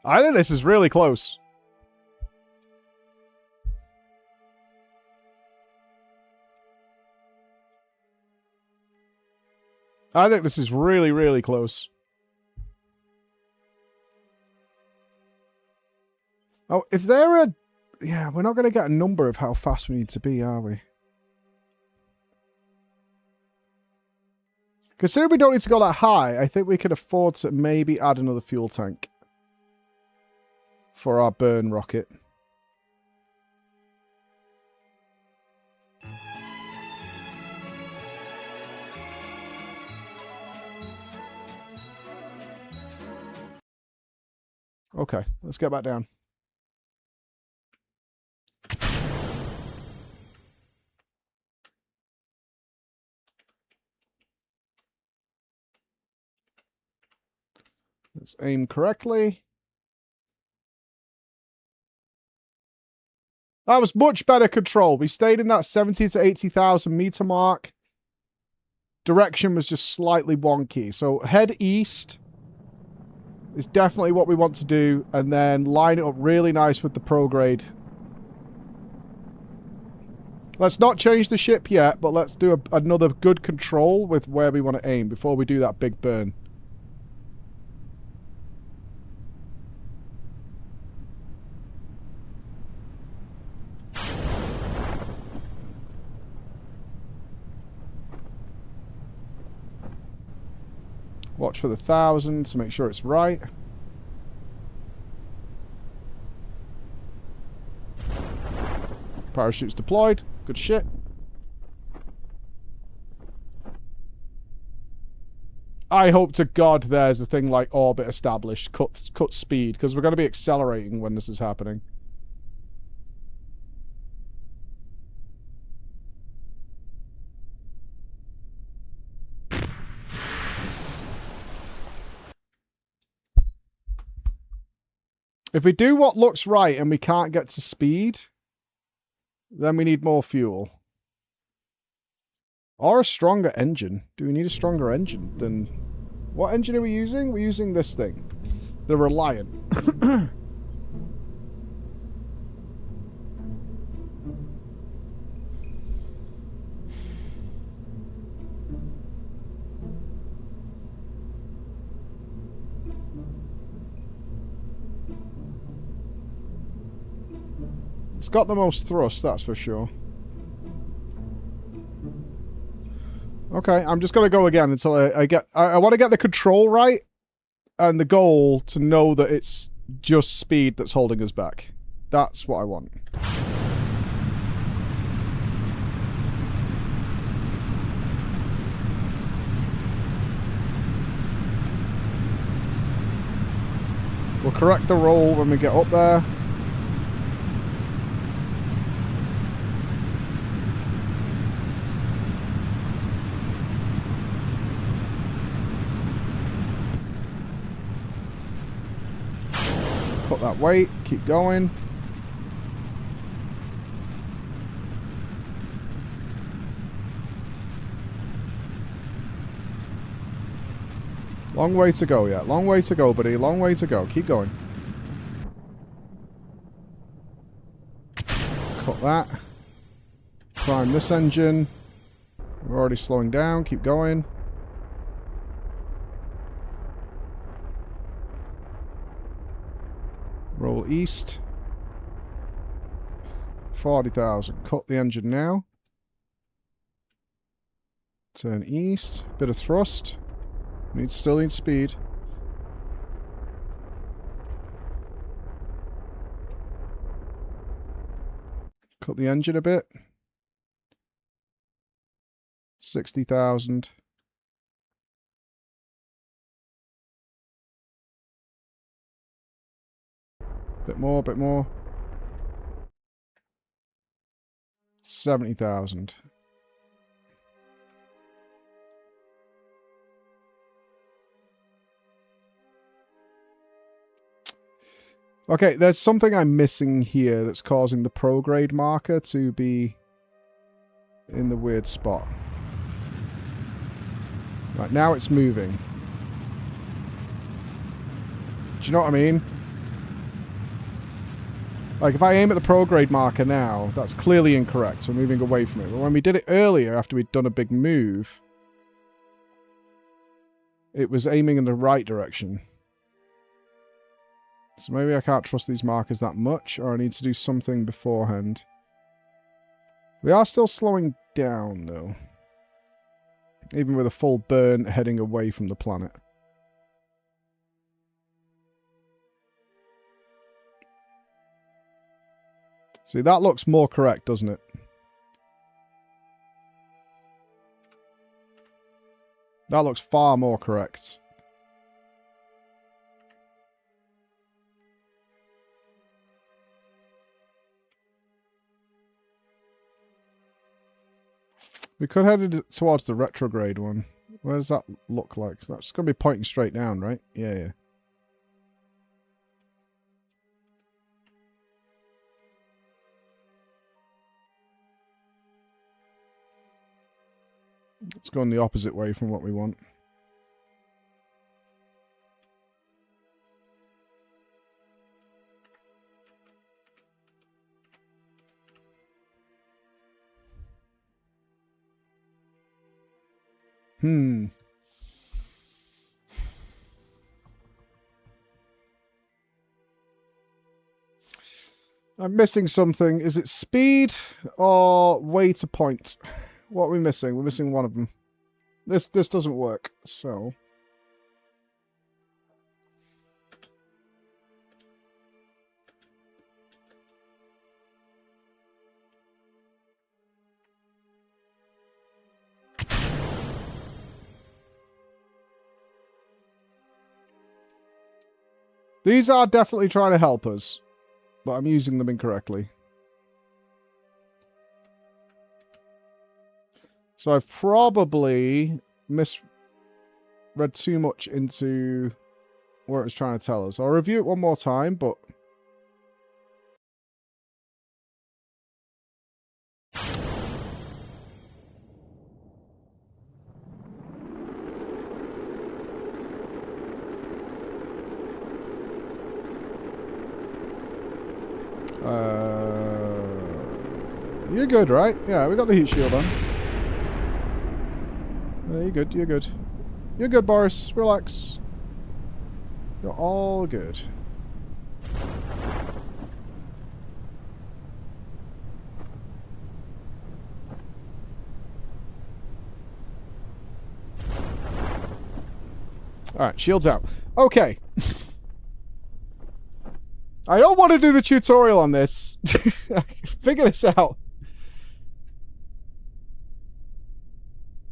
I think this is really close. I think this is really, really close. Oh, is there a... Yeah, we're not going to get a number of how fast we need to be, are we? Considering we don't need to go that high, I think we can afford to maybe add another fuel tank for our burn rocket. Okay, let's get back down. Let's aim correctly. That was much better control. We stayed in that 70 to 80,000 meter mark. Direction was just slightly wonky. So head east is definitely what we want to do. And then line it up really nice with the prograde. Let's not change the ship yet, but let's do another good control with where we want to aim before we do that big burn. Watch for the 1,000 to make sure it's right. Parachutes deployed. Good shit. I hope to God there's a thing like orbit established. Cut speed, because we're going to be accelerating when this is happening. If we do what looks right and we can't get to speed, then we need more fuel. Or a stronger engine. Do we need a stronger engine than... What engine are we using? We're using this thing. The Reliant. It's got the most thrust, that's for sure. Okay, I'm just going to go again until I want to get the control right and the goal to know that it's just speed that's holding us back. That's what I want. We'll correct the roll when we get up there. Put that weight, keep going. Long way to go yet. Long way to go, buddy. Long way to go. Keep going. Cut that. Prime this engine. We're already slowing down. Keep going. Roll east. 40,000. Cut the engine now. Turn east. Bit of thrust. Still need speed. Cut the engine a bit. 60,000. Bit more, bit more. 70,000. Okay, there's something I'm missing here that's causing the prograde marker to be in the weird spot. Right, now it's moving. Do you know what I mean? Like, if I aim at the prograde marker now, that's clearly incorrect, so we're moving away from it. But when we did it earlier, after we'd done a big move, it was aiming in the right direction. So maybe I can't trust these markers that much, or I need to do something beforehand. We are still slowing down, though. Even with a full burn heading away from the planet. See, that looks more correct, doesn't it? That looks far more correct. We could head towards the retrograde one. Where does that look like? So that's going to be pointing straight down, right? Yeah, yeah. It's going the opposite way from what we want. I'm missing something. Is it speed or way to point? What are we missing? We're missing one of them. This doesn't work, so... These are definitely trying to help us, but I'm using them incorrectly. So I've probably misread too much into what it was trying to tell us. I'll review it one more time, but... You're good, right? Yeah, we got the heat shield on. You're good, you're good. You're good, Boris. Relax. You're all good. Alright, shields out. Okay. I don't want to do the tutorial on this. Figure this out.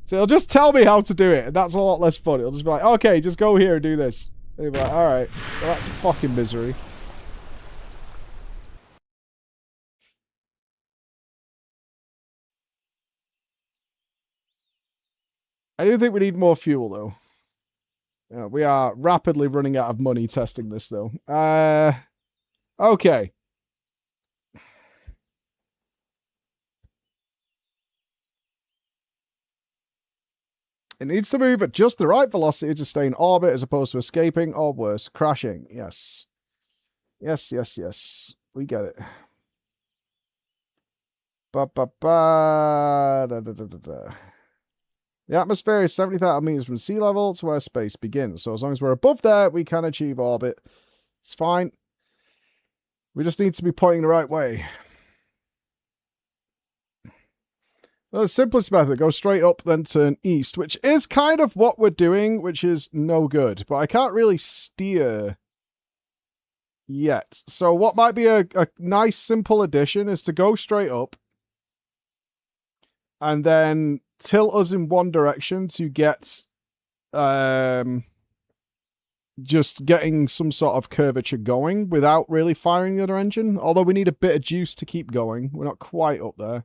So it'll just tell me how to do it, and that's a lot less fun. It'll just be like, okay, just go here and do this. And you'll be like, alright. Well, that's fucking misery. I do think we need more fuel, though. Yeah, we are rapidly running out of money testing this, though. Okay. It needs to move at just the right velocity to stay in orbit as opposed to escaping or worse, crashing. Yes. Yes, yes, yes. We get it. Ba ba ba da da da da da. The atmosphere is 70,000 meters from sea level to where space begins. So as long as we're above there, we can achieve orbit. It's fine. We just need to be pointing the right way. The simplest method, go straight up, then turn east, which is kind of what we're doing, which is no good. But I can't really steer yet. So what might be a nice, simple addition is to go straight up and then tilt us in one direction to get just getting some sort of curvature going without really firing the other engine. Although we need a bit of juice to keep going. We're not quite up there.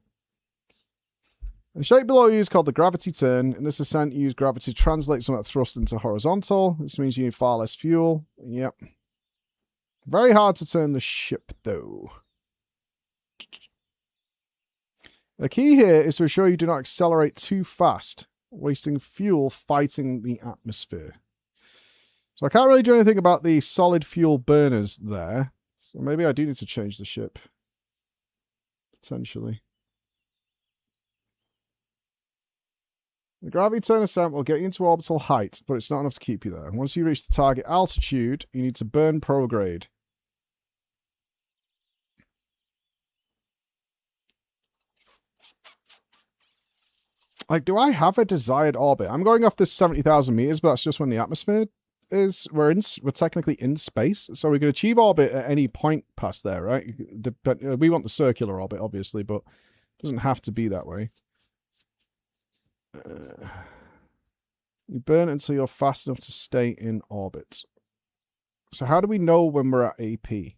The shape below you is called the gravity turn. In this ascent, you use gravity to translate some of that thrust into horizontal. This means you need far less fuel. Yep. Very hard to turn the ship, though. The key here is to ensure you do not accelerate too fast, wasting fuel fighting the atmosphere. So I can't really do anything about the solid fuel burners there. So maybe I do need to change the ship. Potentially. The gravity turn ascent will get you into orbital height, but it's not enough to keep you there. Once you reach the target altitude, you need to burn prograde. Like, do I have a desired orbit? I'm going off this 70,000 meters, but that's just when the atmosphere is. We're technically in space, so we can achieve orbit at any point past there, right? We want the circular orbit, obviously, but it doesn't have to be that way. You burn until you're fast enough to stay in orbit. So how do we know when we're at AP?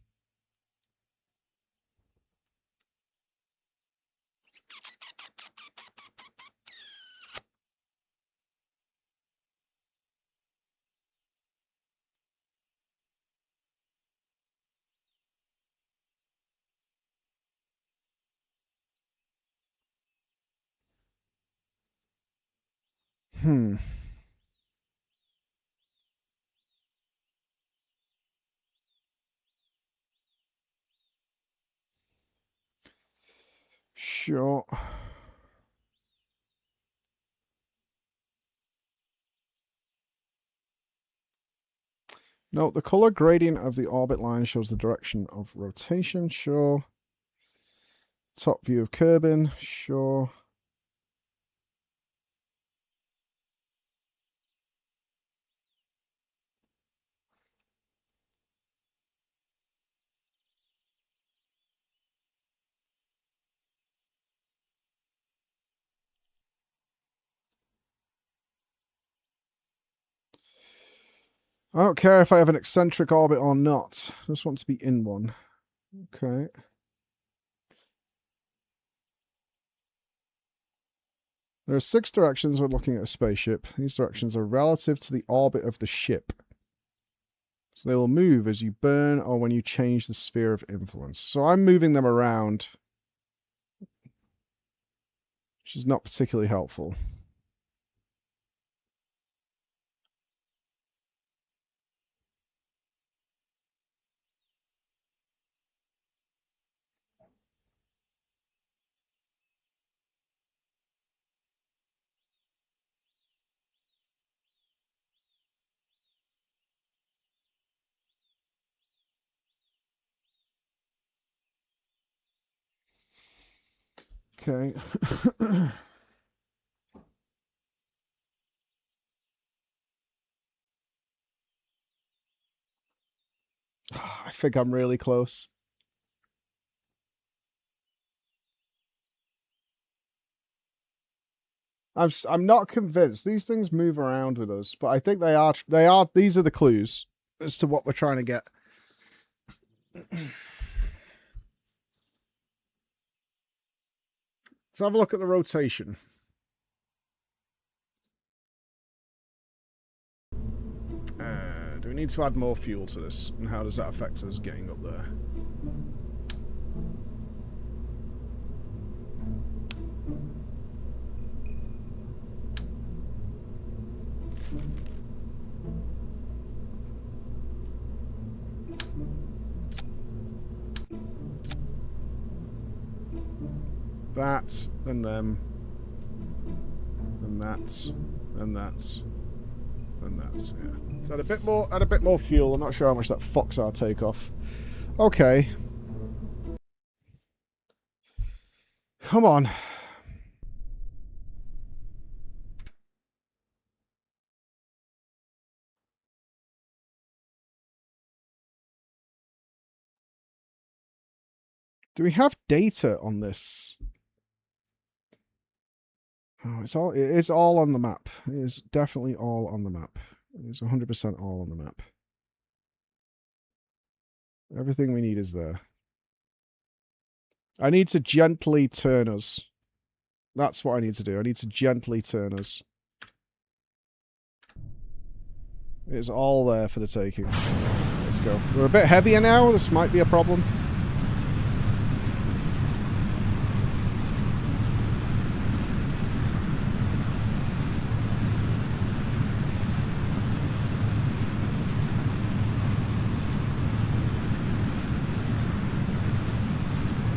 Sure. Note the color gradient of the orbit line shows the direction of rotation. Sure. Top view of Kerbin. Sure. I don't care if I have an eccentric orbit or not. I just want to be in one. Okay. There are 6 directions when looking at a spaceship. These directions are relative to the orbit of the ship. So they will move as you burn or when you change the sphere of influence. So I'm moving them around, which is not particularly helpful. Okay. I think I'm really close. I'm not convinced. These things move around with us, but I think these are the clues as to what we're trying to get. Let's have a look at the rotation. Do we need to add more fuel to this? And how does that affect us getting up there? That, and them, and that, and that, and that. Yeah. Let's add a bit more fuel. I'm not sure how much that fucks our takeoff. Okay. Come on. Do we have data on this? Oh, it is all on the map. It is definitely all on the map. It is 100% all on the map. Everything we need is there. I need to gently turn us. That's what I need to do. I need to gently turn us. It's all there for the taking. Let's go. We're a bit heavier now. This might be a problem.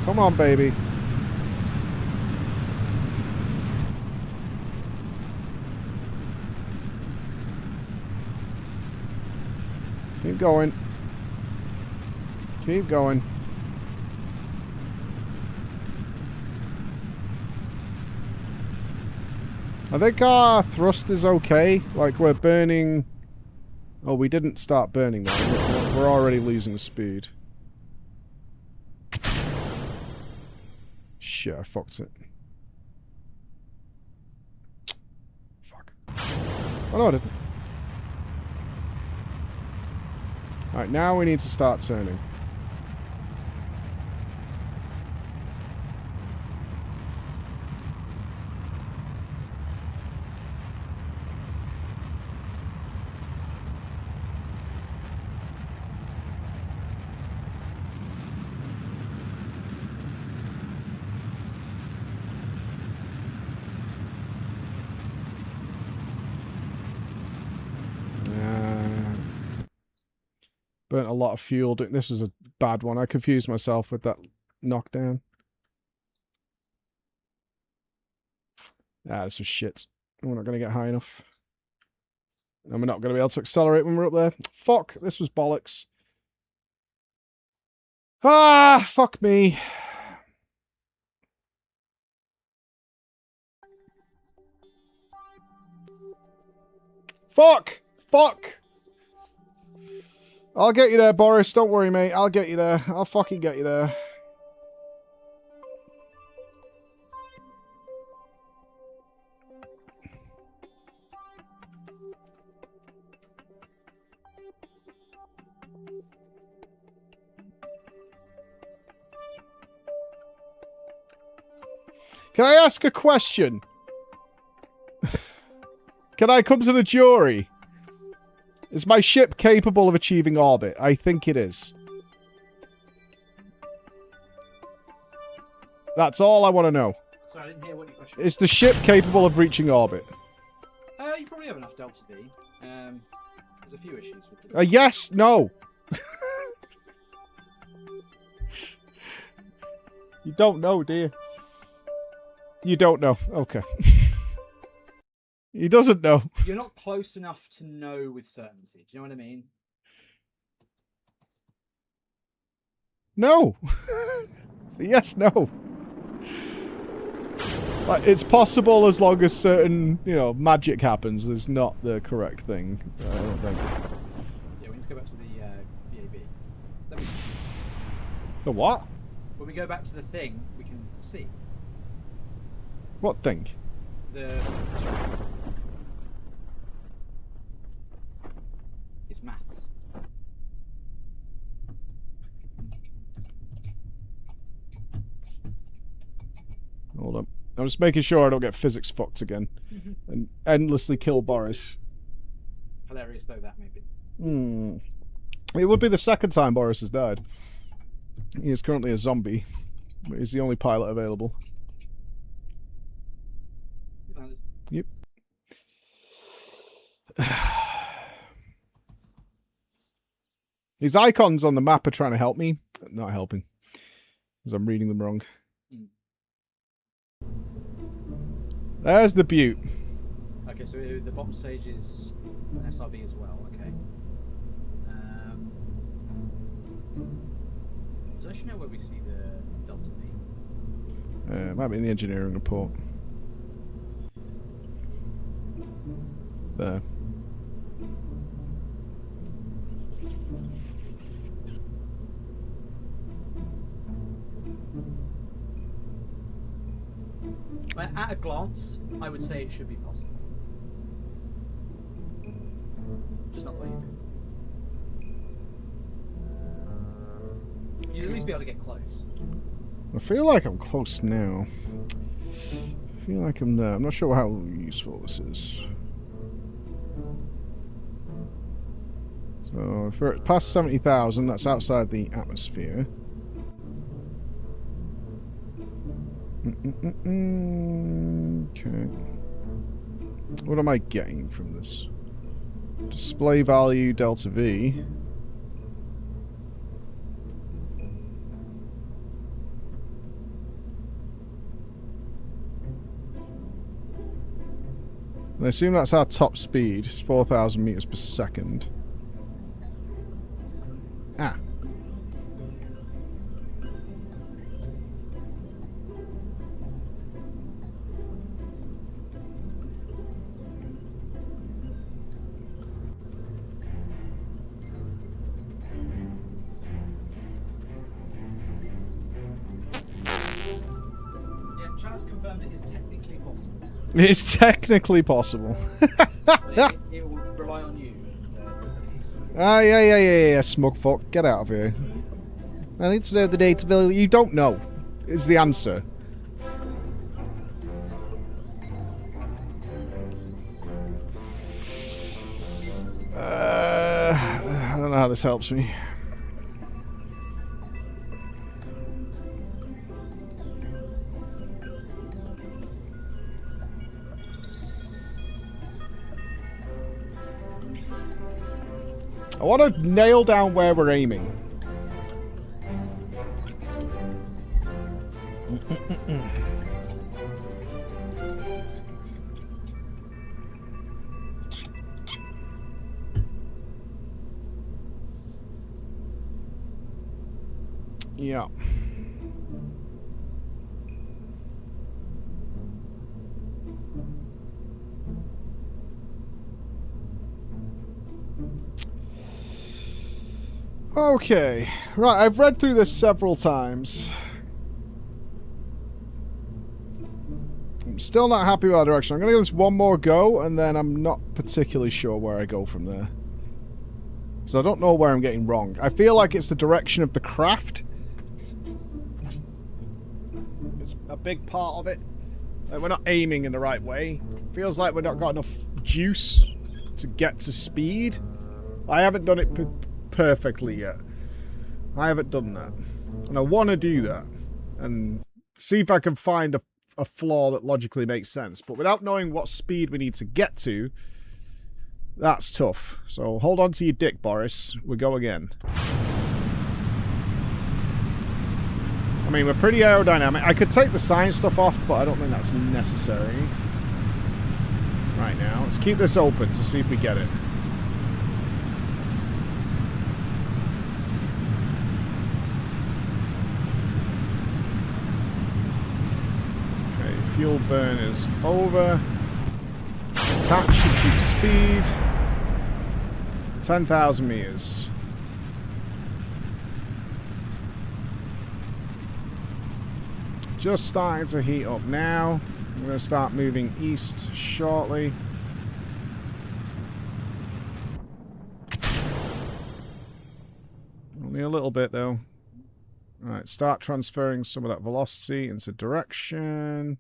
Come on, baby. Keep going. Keep going. I think our thrust is okay. Like, we're burning... Oh, we didn't start burning though. We're already losing speed. Shit, I fucked it. Fuck. Oh no, I didn't. Alright, now we need to start turning. Burnt a lot of fuel. This is a bad one. I confused myself with that knockdown. Ah, this was shit. We're not going to get high enough. And we're not going to be able to accelerate when we're up there. Fuck, this was bollocks. Ah, fuck me. Fuck! Fuck! I'll get you there, Boris. Don't worry, mate. I'll get you there. I'll fucking get you there. Can I ask a question? Can I come to the jury? Is my ship capable of achieving orbit? I think it is. That's all I want to know. Sorry, I didn't hear what your question Is the ship capable of reaching orbit? You probably have enough Delta V. There's a few issues with the... Yes, no. You don't know, do you? You don't know. Okay. He doesn't know. You're not close enough to know with certainty. Do you know what I mean? No. So yes, no. Like, it's possible as long as certain, you know, magic happens. There's not the correct thing. I don't think. Yeah, we need to go back to the VAB. Let me... The what? When we go back to the thing, we can see. What thing? The... It's maths. Hold on. I'm just making sure I don't get physics fucked again. And endlessly kill Boris. Hilarious though that may be. It would be the second time Boris has died. He is currently a zombie, but he's the only pilot available. Yep. These icons on the map are trying to help me. Not helping. Because I'm reading them wrong. There's the butte. Okay, so the bottom stage is an SRB as well, okay. Do I actually know where we see the Delta V? Might be in the engineering report. There. Well, at a glance, I would say it should be possible. Just not the way you do. You'd at least be able to get close. I feel like I'm close now. I feel like I'm there. I'm not sure how useful this is. So if we're past 70,000, that's outside the atmosphere. Okay. What am I getting from this? Display value delta V. I assume that's our top speed. It's 4,000 meters per second. Ah. Yeah, Charles confirmed it is technically possible. It's technically possible. It will rely on you. Yeah, smug fuck. Get out of here. I need to know the data value. You don't know, is the answer. I don't know how this helps me. I want to nail down where we're aiming. Yeah. Okay, right, I've read through this several times. I'm still not happy with our direction. I'm going to give this one more go, and then I'm not particularly sure where I go from there. So I don't know where I'm getting wrong. I feel like it's the direction of the craft. It's a big part of it. Like we're not aiming in the right way. Feels like we've not got enough juice to get to speed. I haven't done it perfectly yet. I haven't done that. And I want to do that. And see if I can find a flaw that logically makes sense. But without knowing what speed we need to get to, that's tough. So hold on to your dick, Boris. We go again. I mean, we're pretty aerodynamic. I could take the science stuff off, but I don't think that's necessary. Right now. Let's keep this open to see if we get it. Okay, fuel burn is over. Attach should keep speed. 10,000 meters. Just starting to heat up now. I'm going to start moving east shortly. Only a little bit though. Alright, start transferring some of that velocity into direction.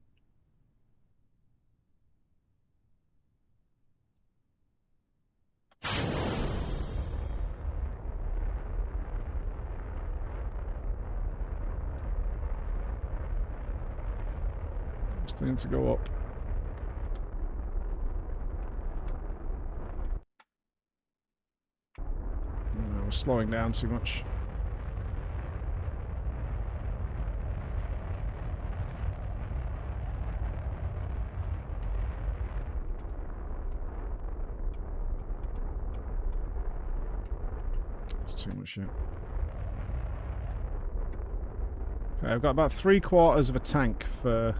Starting to go up. No, we're slowing down too much. It's too much shit. Okay, I've got about 3/4 of a tank for...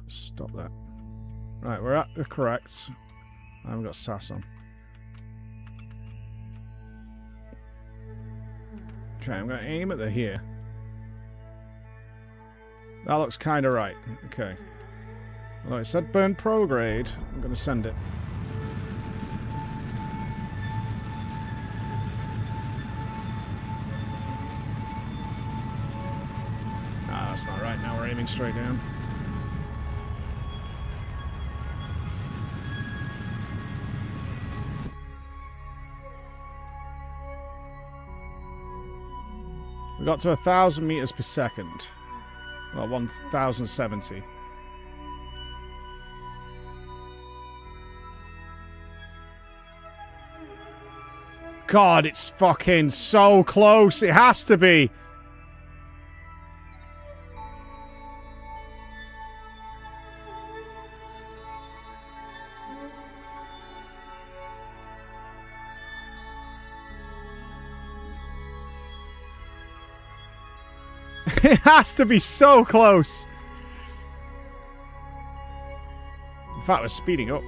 Stop that. Right, we're at the correct. I haven't got SAS on. Okay, I'm going to aim at the here. That looks kind of right. Okay. Although it said burn prograde, I'm going to send it. Ah, that's not right. Now we're aiming straight down. We got to 1,000 meters per second. Well, 1,070. God, it's fucking so close. It has to be. It has to be so close. In fact, we're speeding up.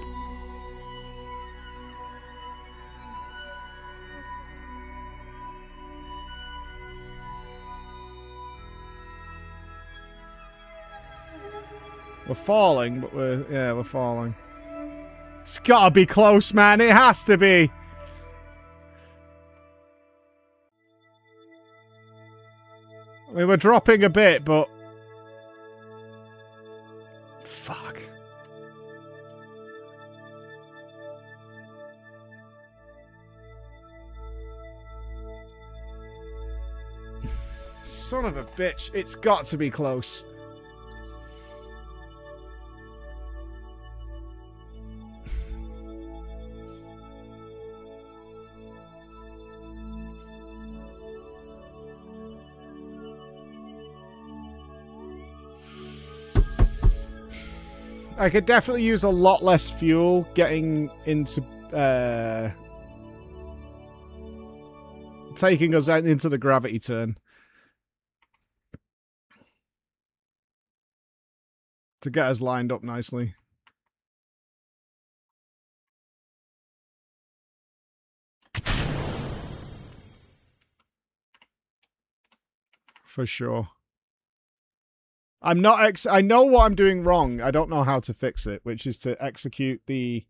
We're falling, but we're falling. It's gotta be close, man. It has to be. I mean, we're dropping a bit, but... Fuck. Son of a bitch. It's got to be close. I could definitely use a lot less fuel getting into taking us out into the gravity turn to get us lined up nicely. For sure. I'm not I know what I'm doing wrong. I don't know how to fix it, which is to execute the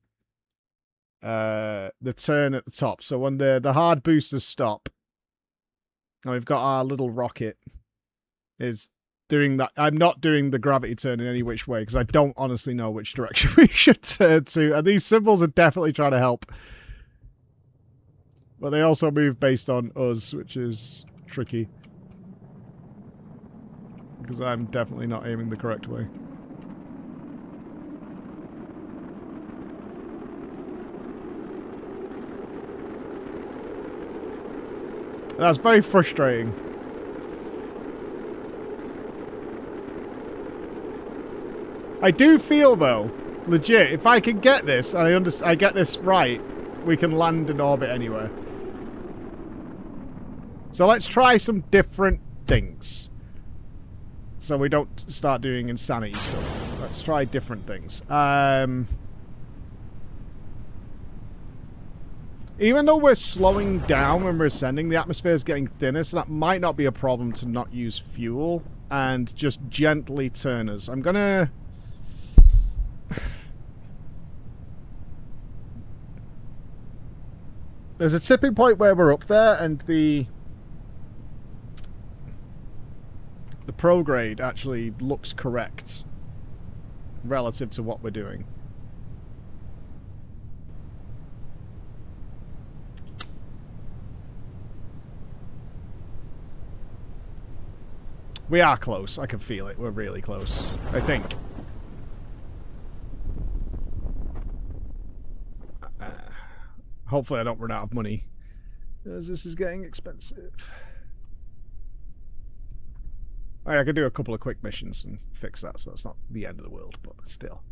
turn at the top. So when the hard boosters stop, and we've got our little rocket is doing that. I'm not doing the gravity turn in any which way because I don't honestly know which direction we should turn to. And these symbols are definitely trying to help. But they also move based on us, which is tricky. Because I'm definitely not aiming the correct way. That's very frustrating. I do feel, though, legit, if I can get this, and I get this right, we can land in orbit anywhere. So let's try some different things. So we don't start doing insanity stuff. Let's try different things. Even though we're slowing down when we're ascending, the atmosphere is getting thinner, so that might not be a problem to not use fuel and just gently turn us. I'm gonna... There's a tipping point where we're up there and the prograde actually looks correct relative to what we're doing. We are close. I can feel it. We're really close. I think. Hopefully I don't run out of money, as this is getting expensive. I could do a couple of quick missions and fix that, so it's not the end of the world, but still.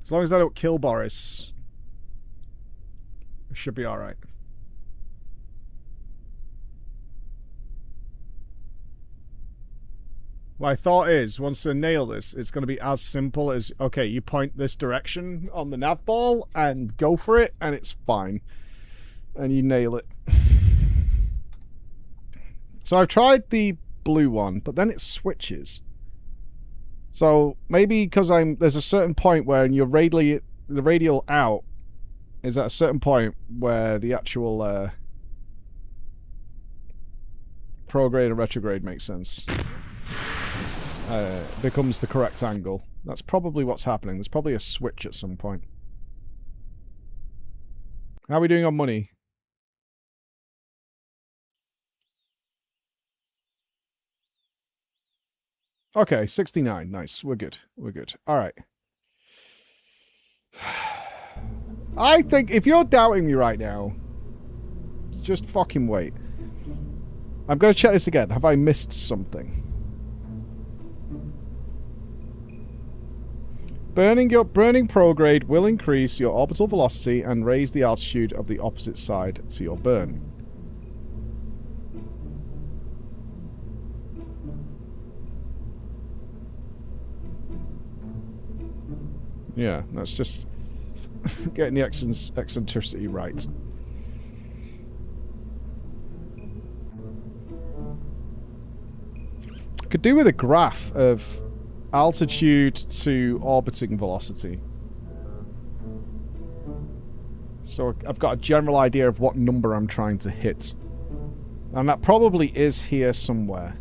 As long as I don't kill Boris, it should be alright. My thought is, once I nail this, it's going to be as simple as, okay, you point this direction on the nav ball and go for it, and it's fine. And you nail it. So I've tried the blue one, but then it switches. So maybe because there's a certain point where the radial out is at a certain point where the actual prograde and retrograde makes sense. Becomes the correct angle. That's probably what's happening. There's probably a switch at some point. How are we doing on money? Okay, 69. Nice. We're good. We're good. All right. I think if you're doubting me right now, just fucking wait. I'm going to check this again. Have I missed something? Burning prograde will increase your orbital velocity and raise the altitude of the opposite side to your burn. Yeah, that's just getting the eccentricity right. Could do with a graph of altitude to orbiting velocity. So I've got a general idea of what number I'm trying to hit. And that probably is here somewhere.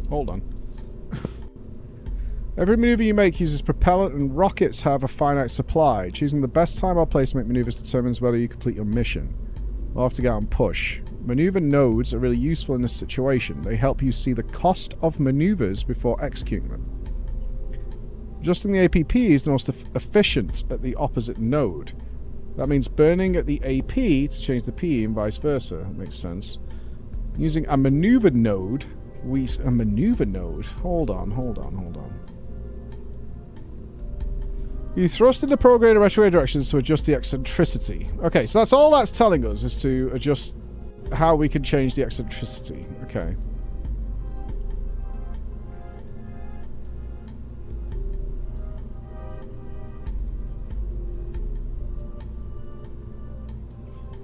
Hold on. Every maneuver you make uses propellant, and rockets have a finite supply. Choosing the best time or place to make maneuvers determines whether you complete your mission. We'll have to get out and push. Maneuver nodes are really useful in this situation. They help you see the cost of maneuvers before executing them. Adjusting the APP is the most efficient at the opposite node. That means burning at the AP to change the PE and vice versa. That makes sense. Using a maneuver node... A maneuver node? Hold on. You thrust in the prograde and retrograde directions to adjust the eccentricity. Okay, so that's all that's telling us, is to adjust how we can change the eccentricity. Okay.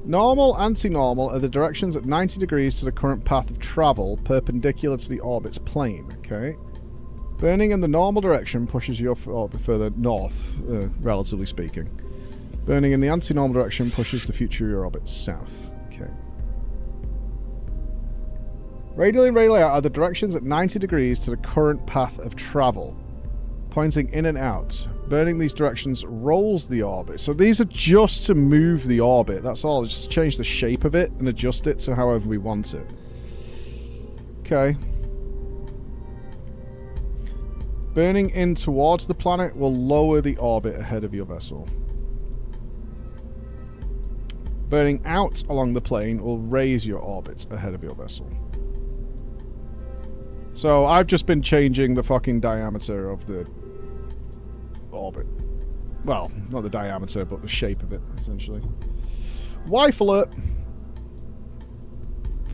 Normal, anti-normal are the directions at 90 degrees to the current path of travel, perpendicular to the orbit's plane. Okay. Burning in the normal direction pushes your orbit further north, relatively speaking. Burning in the anti-normal direction pushes the future of your orbit south. Okay. Radial and radial out are the directions at 90 degrees to the current path of travel, pointing in and out. Burning these directions rolls the orbit. So these are just to move the orbit. That's all. Just change the shape of it and adjust it to however we want it. Okay. Burning in towards the planet will lower the orbit ahead of your vessel. Burning out along the plane will raise your orbit ahead of your vessel. So I've just been changing the fucking diameter of the orbit. Well, not the diameter, but the shape of it, essentially. Wife alert!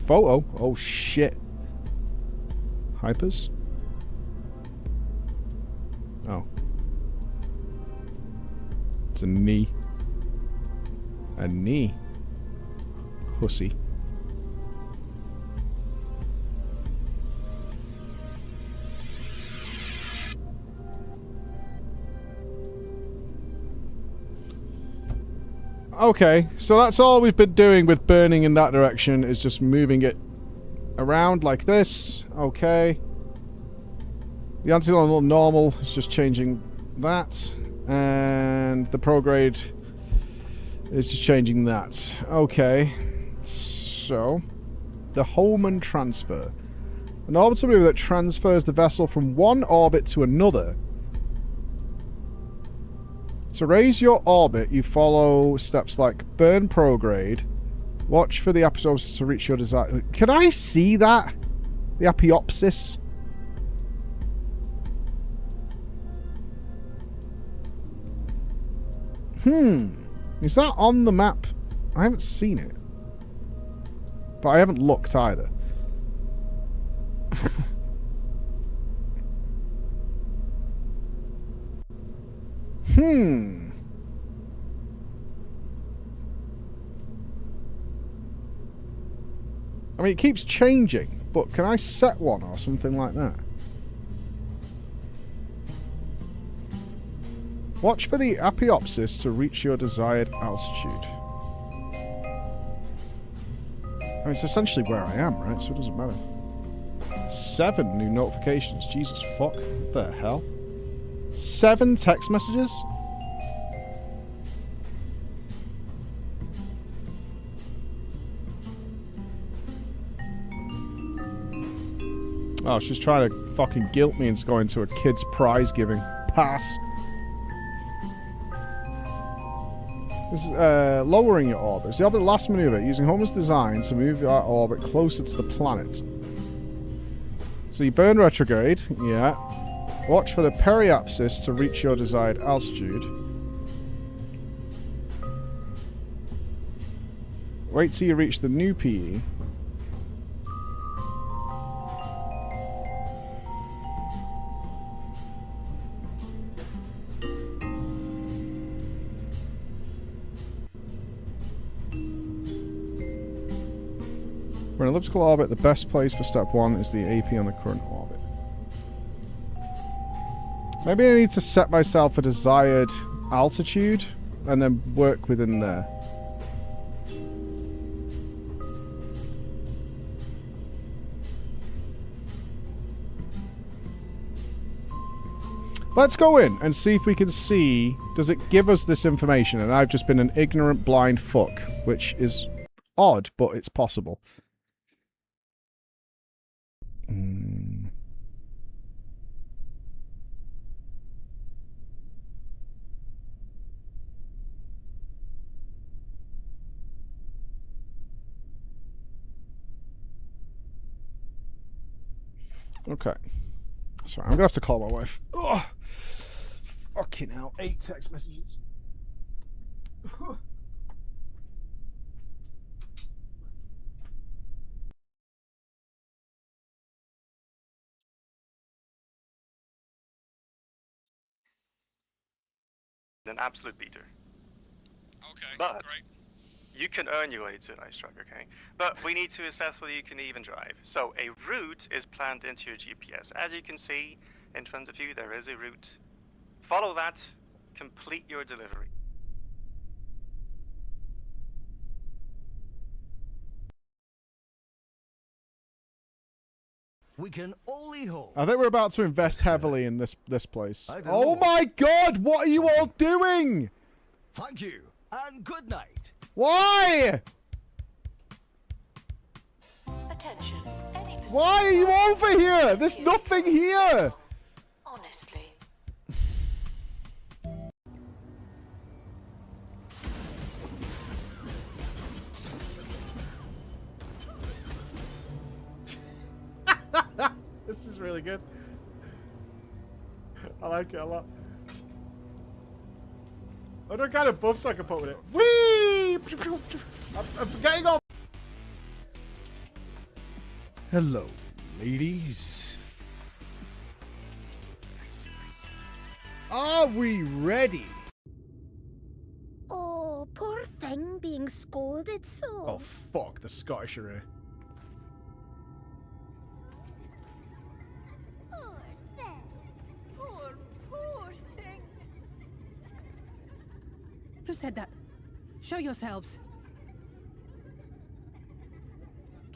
Photo? Oh shit. Hypers? Oh. It's a knee. A knee. Hussy. Okay, so that's all we've been doing with burning in that direction, is just moving it around like this. Okay. The anti-normal is just changing that. And the prograde is just changing that. Okay. So, the Hohmann transfer. An orbital maneuver that transfers the vessel from one orbit to another. To raise your orbit, you follow steps like burn prograde, watch for the apoapsis to reach your desired... Can I see that? The apoapsis? Is that on the map? I haven't seen it. But I haven't looked either. I mean, it keeps changing, but can I set one or something like that? Watch for the apoapsis to reach your desired altitude. I mean, it's essentially where I am, right? So it doesn't matter. 7 new notifications. Jesus fuck. What the hell? 7 text messages? Oh, she's trying to fucking guilt me into going to a kid's prize giving. Pass. This is lowering your orbit. It's the orbit last maneuver, using Hohmann's design to move your orbit closer to the planet. So you burn retrograde, yeah. Watch for the periapsis to reach your desired altitude. Wait till you reach the new PE. For an elliptical orbit, the best place for step 1 is the AP on the current orbit. Maybe I need to set myself a desired altitude and then work within there. Let's go in and see if we can see, does it give us this information? And I've just been an ignorant blind fuck, which is odd, but it's possible. Okay. Sorry, I'm gonna have to call my wife. Ugh. Fucking hell, 8 text messages. An absolute beater. Okay, but great. You can earn your way to a nice truck, okay? But we need to assess whether you can even drive. So a route is planned into your GPS. As you can see in front of you, there is a route. Follow that, complete your delivery. We can only hope. I think we're about to invest heavily in this place. I don't Oh know. my god, what are you all doing? Thank you, and good night. Why? Attention. Any Why are you over here? There's nothing here. Honestly. This is really good. I like it a lot. I don't kind of buffs I can put with it. Whee! I'm forgetting all. Hello, ladies. Are we ready? Oh, poor thing being scolded so. Oh, fuck, the Scottish are here. Poor thing. Poor thing. Who said that? Show yourselves.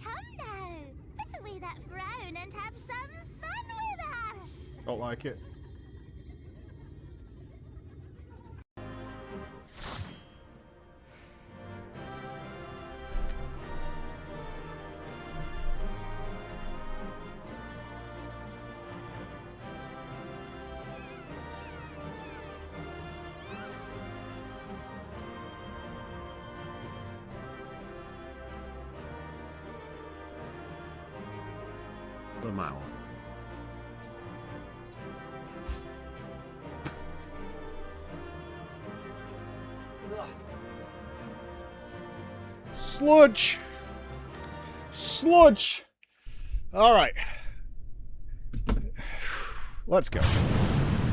Come now. Put away that frown and have some fun with us. Don't like it. The Mao. Sludge! Sludge! Alright. Let's go.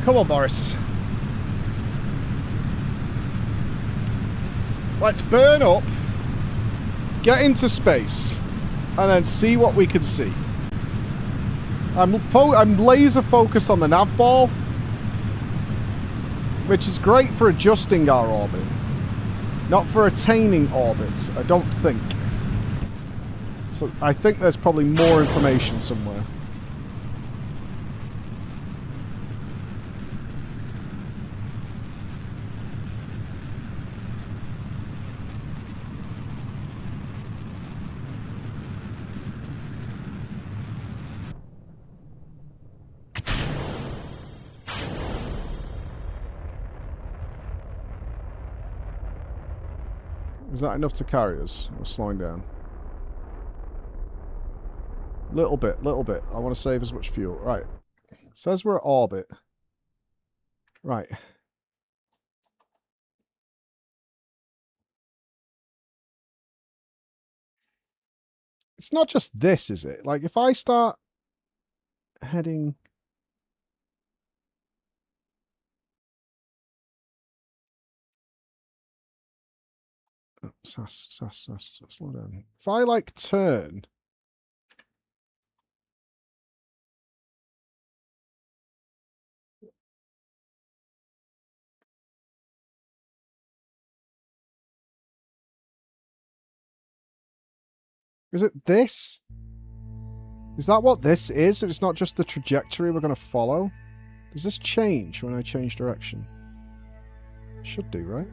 Come on, Boris. Let's burn up, get into space, and then see what we can see. I'm laser focused on the nav ball, which is great for adjusting our orbit. Not for attaining orbits, I don't think. So I think there's probably more information somewhere. Is that enough to carry us? We're slowing down. Little bit, little bit. I want to save as much fuel. Right. It says we're at orbit. Right. It's not just this, is it? Like, if I start heading... Oh, sass, slow down. If I, like, turn... Is it this? Is that what this is? It's not just the trajectory we're going to follow? Does this change when I change direction? It should do, right?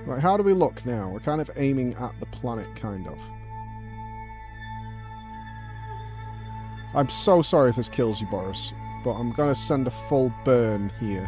Right, how do we look now? We're kind of aiming at the planet, kind of. I'm so sorry if this kills you, Boris, but I'm going to send a full burn here.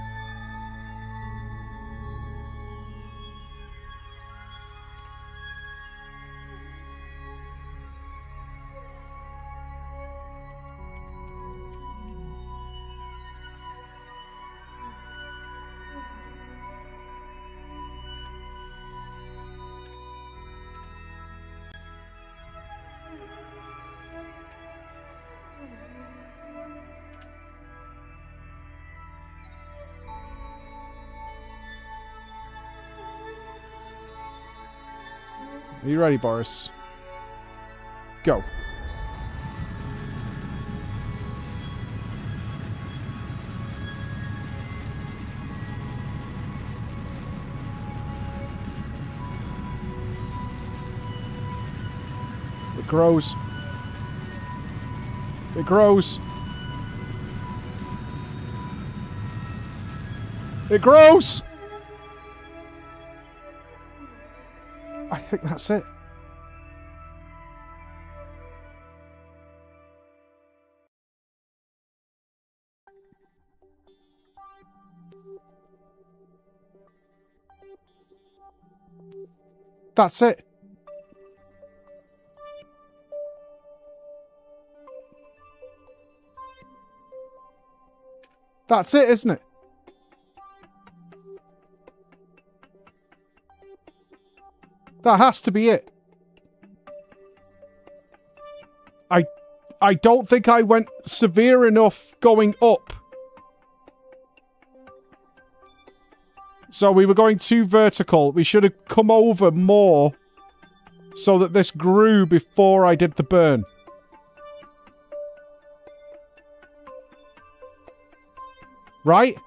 Are you ready, Boris? Go. It grows. It grows. It grows! I think that's it. That's it. That's it, isn't it? That has to be it. I don't think I went severe enough going up. So we were going too vertical. We should have come over more so that this grew before I did the burn. Right?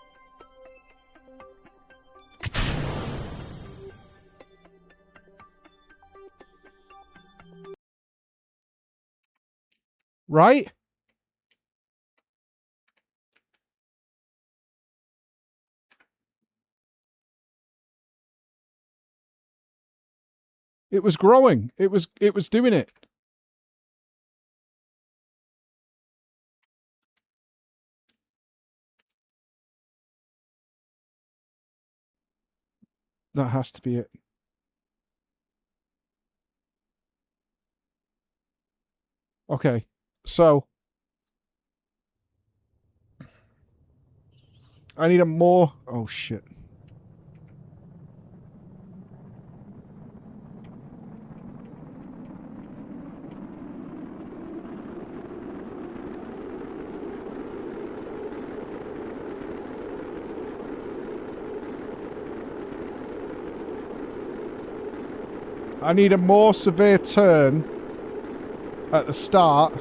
Right? It was growing. It was doing it. That has to be it. Okay. So I need a more... Oh, shit. I need a more severe turn at the start.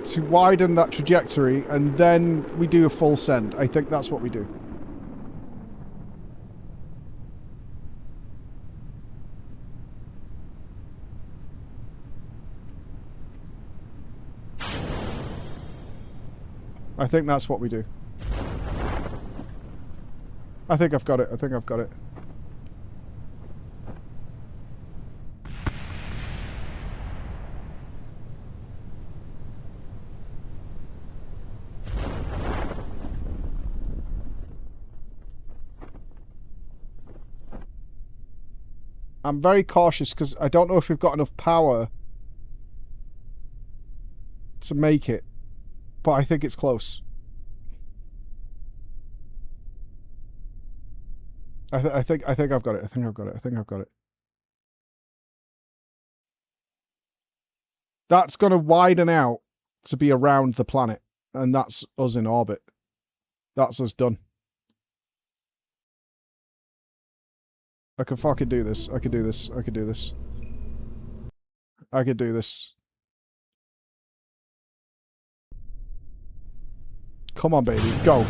To widen that trajectory, and then we do a full send. I think that's what we do. I think that's what we do. I think I've got it. I think I've got it. I'm very cautious because I don't know if we've got enough power to make it, but I think it's close. I think I've got it. I think I've got it. I think I've got it. That's going to widen out to be around the planet, and that's us in orbit. That's us done. I can fucking do this. I can do this. I can do this. I can do this. Come on, baby. Go.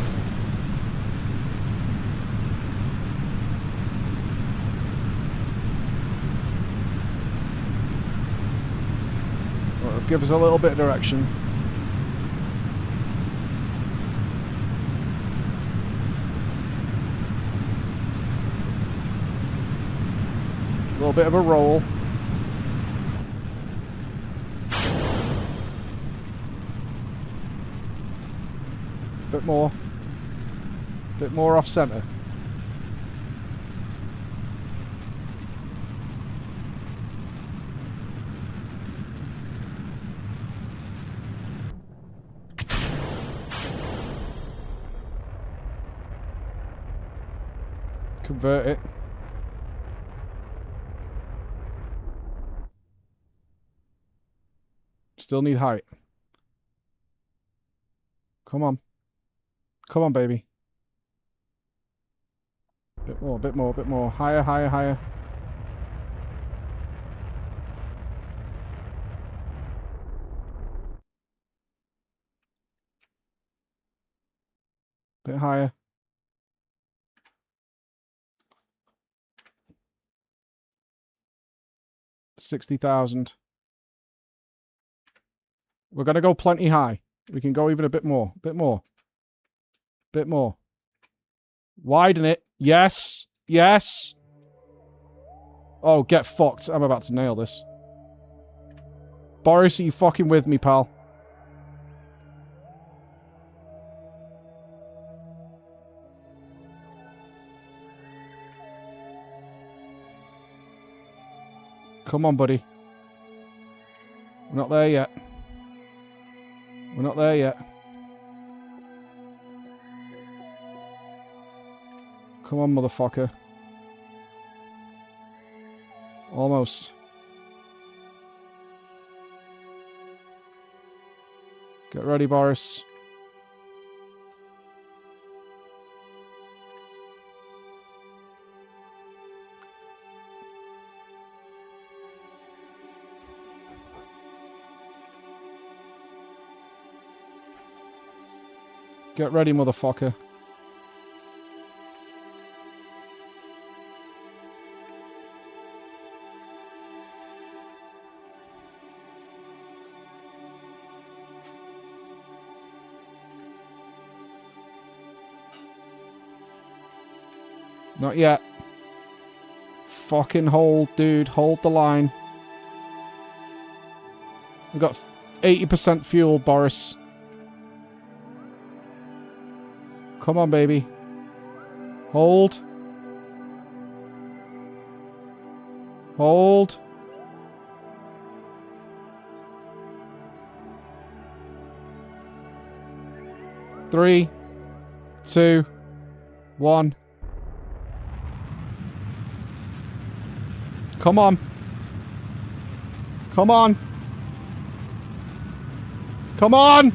Well, give us a little bit of direction. A little bit of a roll. Bit more. Bit more off center. Convert it. Still need height. Come on. Come on, baby. Bit more, bit more, bit more. Higher, higher, higher. Bit higher. $60,000. We're gonna go plenty high. We can go even a bit more. Bit more. Bit more. Widen it. Yes. Yes. Oh, get fucked. I'm about to nail this. Boris, are you fucking with me, pal? Come on, buddy. We're not there yet. We're not there yet. Come on, motherfucker. Almost. Get ready, Boris. Get ready, motherfucker. Not yet. Fucking hold, dude. Hold the line. We've got 80% fuel, Boris. Come on, baby. Hold. Hold. Three, 2, 1. Come on. Come on. Come on.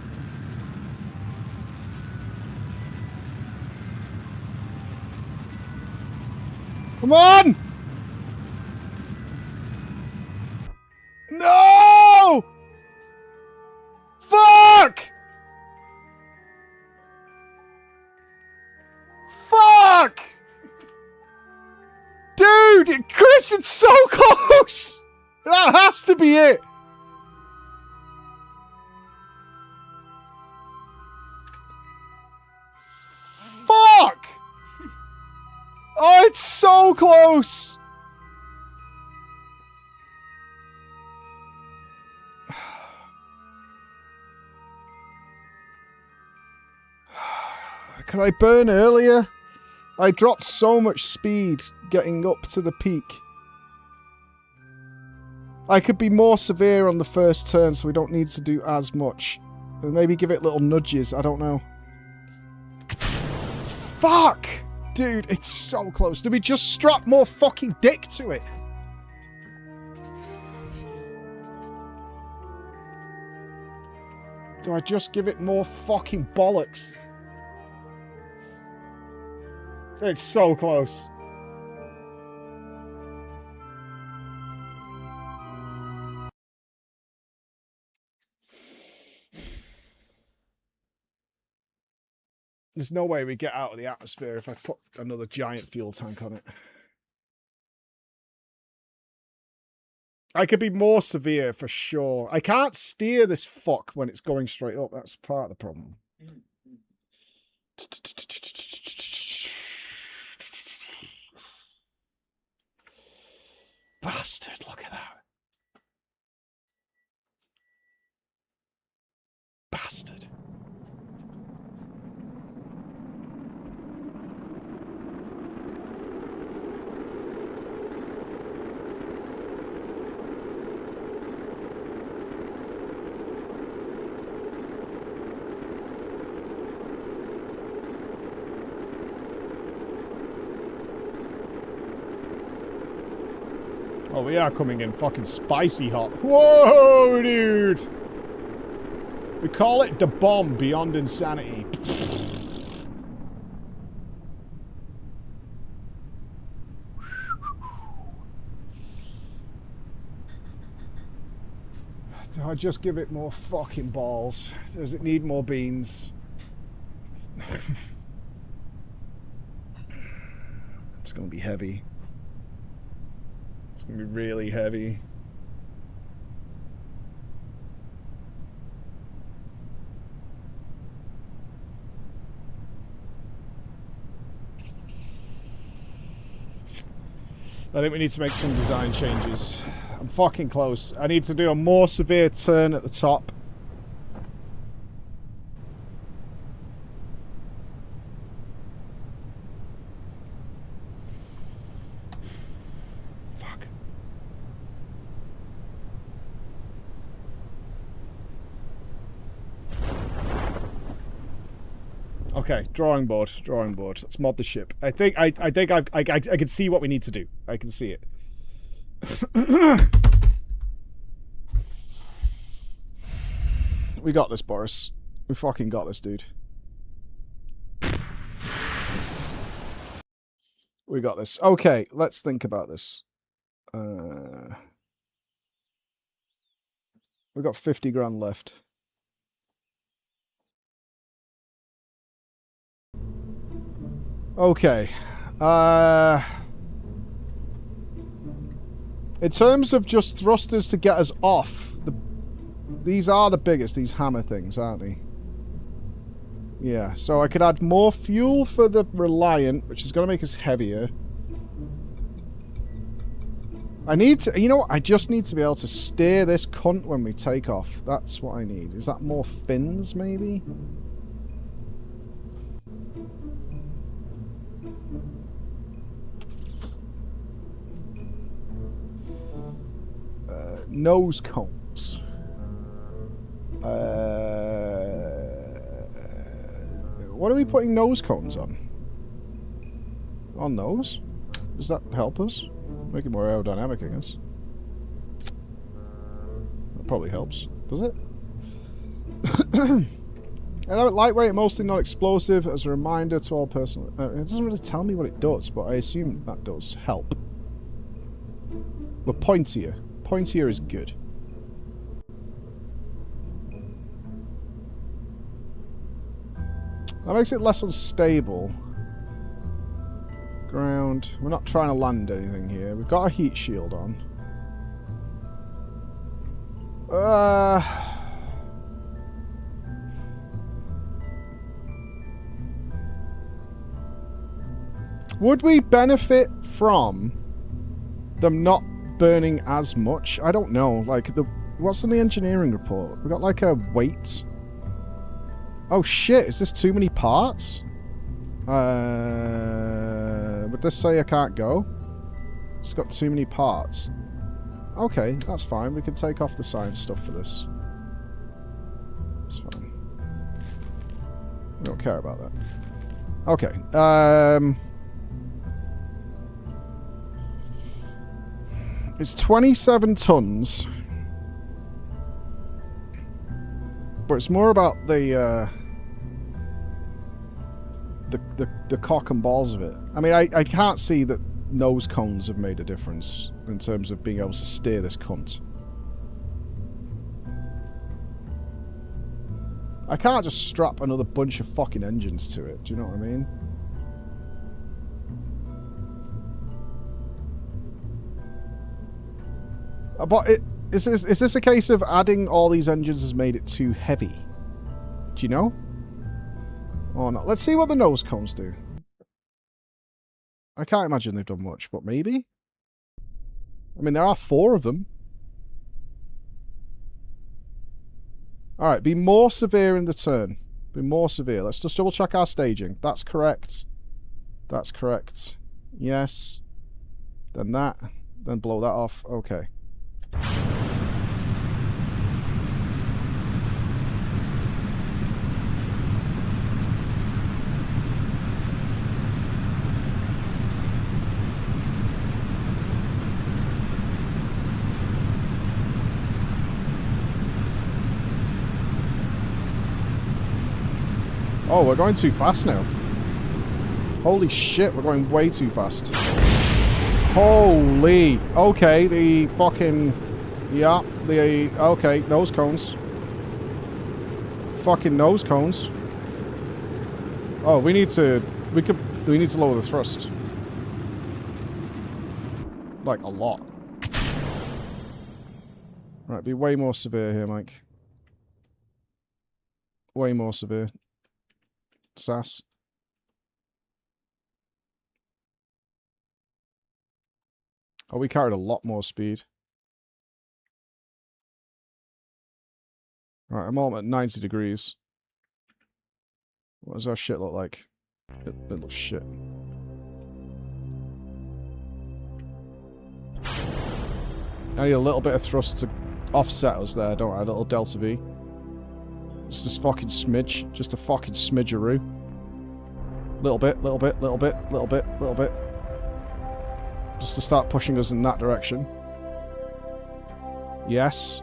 Come on! No! Fuck! Fuck! Dude, Chris, it's so close! That has to be it! Fuck! Oh, it's so close! Can I burn earlier? I dropped so much speed getting up to the peak. I could be more severe on the first turn so we don't need to do as much. And maybe give it little nudges, I don't know. Fuck! Dude, it's so close. Did we just strap more fucking dick to it? Do I just give it more fucking bollocks? It's so close. There's no way we get out of the atmosphere if I put another giant fuel tank on it. I could be more severe for sure. I can't steer this fuck when it's going straight up. That's part of the problem. Bastard, look at that. Bastard. Oh, we are coming in fucking spicy hot. Whoa, dude! We call it the bomb beyond insanity. I just give it more fucking balls? Does it need more beans? It's gonna be heavy. It's gonna be really heavy. I think we need to make some design changes. I'm fucking close. I need to do a more severe turn at the top. Fuck. Okay, drawing board. Let's mod the ship. I think I can see what we need to do. I can see it. We got this, Boris. We fucking got this, dude. We got this. Okay, let's think about this. We've got 50 grand left. Okay. In terms of just thrusters to get us off, these are the biggest, these hammer things, aren't they? Yeah, so I could add more fuel for the Reliant, which is going to make us heavier. I need to, you know what, I just need to be able to steer this cunt when we take off. That's what I need. Is that more fins, maybe? Nose cones. What are we putting nose cones on? On those? Does that help us? Make it more aerodynamic, I guess. That probably helps. Does it? Lightweight, mostly non-explosive. As a reminder to all personal... it doesn't really tell me what it does, but I assume that does help. But pointier. Pointier is good. That makes it less unstable. Ground. We're not trying to land anything here. We've got a heat shield on. Would we benefit from them not burning as much? I don't know. Like, what's in the engineering report? We got like a weight. Oh shit, is this too many parts? Would this say I can't go? It's got too many parts. Okay, that's fine. We can take off the science stuff for this. That's fine. We don't care about that. Okay. It's 27 tons. But it's more about the cock and balls of it. I mean, I can't see that nose cones have made a difference in terms of being able to steer this cunt. I can't just strap another bunch of fucking engines to it. Do you know what I mean? But is this a case of adding all these engines has made it too heavy? Do you know? Or not? Let's see what the nose cones do. I can't imagine they've done much, but maybe? I mean, there are 4 of them. Alright, be more severe in the turn. Be more severe. Let's just double check our staging. That's correct. That's correct. Yes. Then that. Then blow that off. Okay. Oh, we're going too fast now. Holy shit, we're going way too fast. Holy. Okay, the fucking... Yeah, the... Okay, nose cones. Fucking nose cones. Oh, we need to... We need to lower the thrust. Like, a lot. Right, be way more severe here, Mike. Way more severe. Sass. Oh, we carried a lot more speed. Right, I'm all at 90 degrees. What does our shit look like? It looks shit. I need a little bit of thrust to offset us there, don't I? A little delta V. Just this fucking smidge. Just a fucking smidgeroo. Little bit, little bit, little bit, little bit, little bit. Just to start pushing us in that direction. Yes.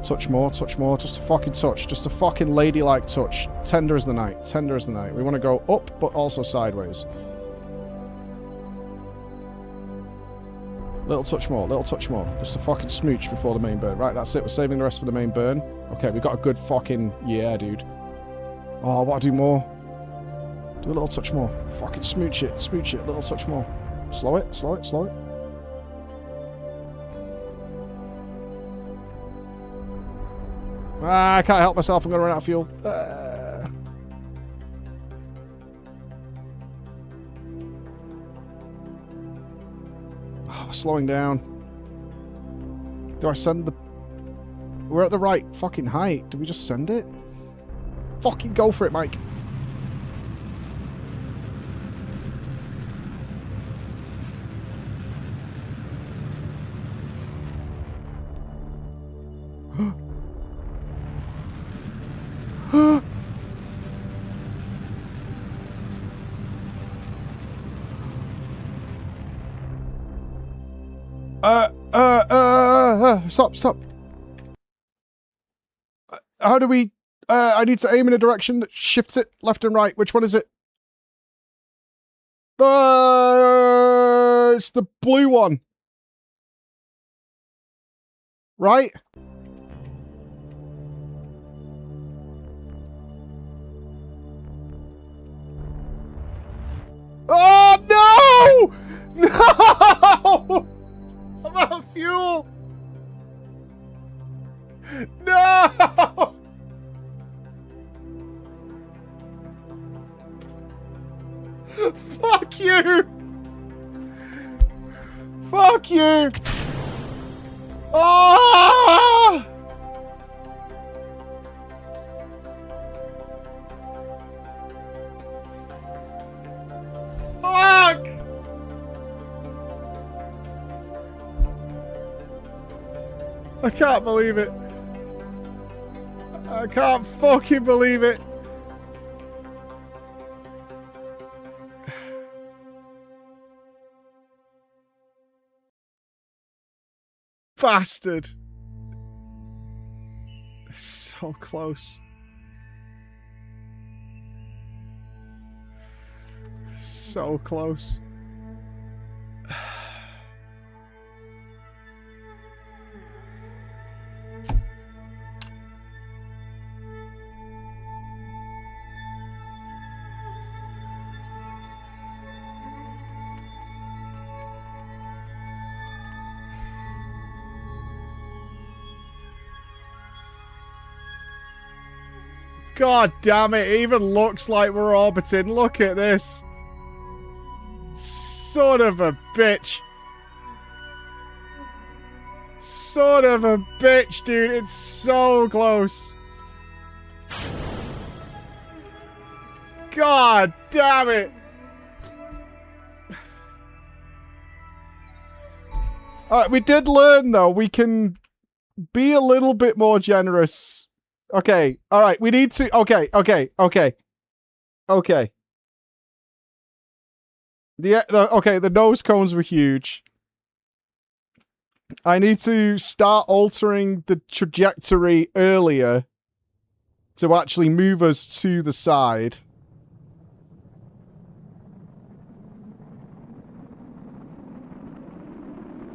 Touch more, just a fucking touch. Just a fucking ladylike touch. Tender as the night, tender as the night. We want to go up, but also sideways. Little touch more, little touch more. Just a fucking smooch before the main burn. Right, that's it. We're saving the rest for the main burn. Okay, we got a good fucking... Yeah, dude. Oh, I want to do more. Do a little touch more. Fucking smooch it, little touch more. Slow it, slow it, slow it. Ah, I can't help myself. I'm going to run out of fuel. Oh, slowing down. Do I send the... We're at the right fucking height. Do we just send it? Fucking go for it, Mike. Stop. How do we... I need to aim in a direction that shifts it left and right. Which one is it? It's the blue one. Right? Oh, no! No! I'm out of fuel! No! Fuck you! Fuck you! Oh! Fuck! I can't believe it. I can't fucking believe it. Bastard. So close. So close. God damn it, it even looks like we're orbiting. Look at this. Son of a bitch. Son of a bitch, dude. It's so close. God damn it. Alright, we did learn, though. We can be a little bit more generous. Okay, alright, we need to... Okay. The nose cones were huge. I need to start altering the trajectory earlier to actually move us to the side.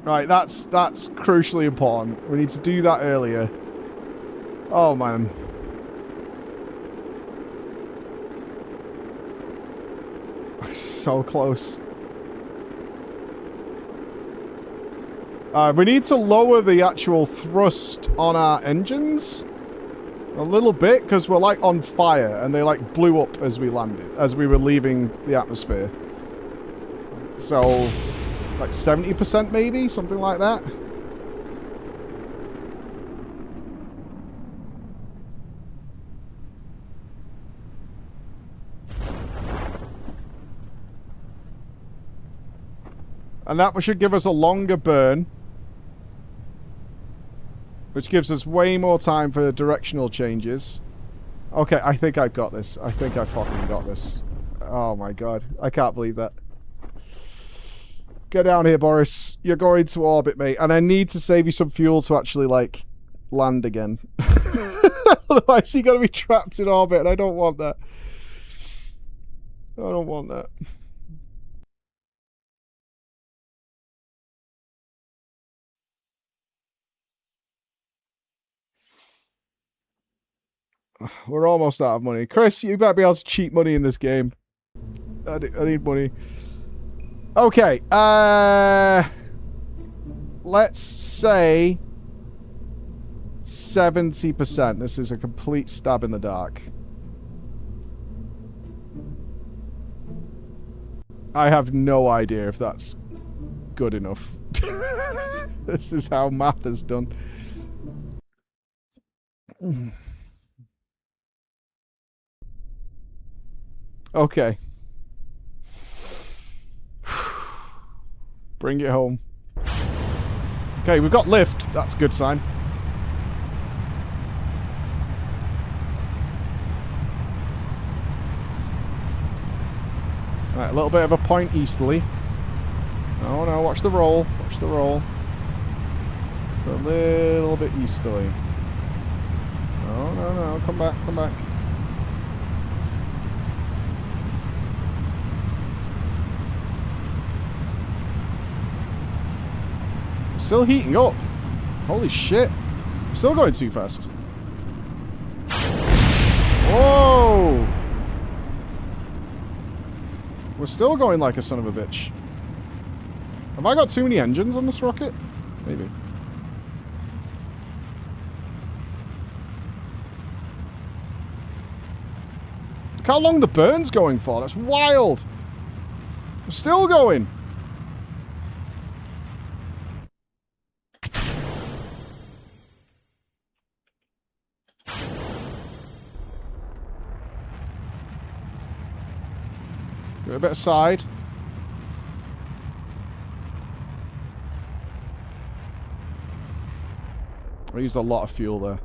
Right, that's crucially important. We need to do that earlier. Oh, man. So close. We need to lower the actual thrust on our engines a little bit, because we're like on fire, and they like blew up as we landed, as we were leaving the atmosphere. So, like 70% maybe, something like that. And that should give us a longer burn, which gives us way more time for directional changes. Okay, I think I've got this. I think I fucking got this. Oh my god. I can't believe that. Get down here, Boris. You're going to orbit, mate. And I need to save you some fuel to actually, like, land again. Otherwise, you're going to be trapped in orbit, and I don't want that. I don't want that. We're almost out of money. Chris, you better be able to cheat money in this game. I need money. Okay, let's say 70%. This is a complete stab in the dark. I have no idea if that's good enough. This is how math is done. Okay. Bring it home. Okay, we've got lift. That's a good sign. Alright, a little bit of a point easterly. Oh no, watch the roll. Watch the roll. Just a little bit easterly. Oh no, no, come back, come back. Still heating up. Holy shit. I'm still going too fast. Whoa! We're still going like a son of a bitch. Have I got too many engines on this rocket? Maybe. Look how long the burn's going for. That's wild. We're still going. Give it a bit of side. I used a lot of fuel there.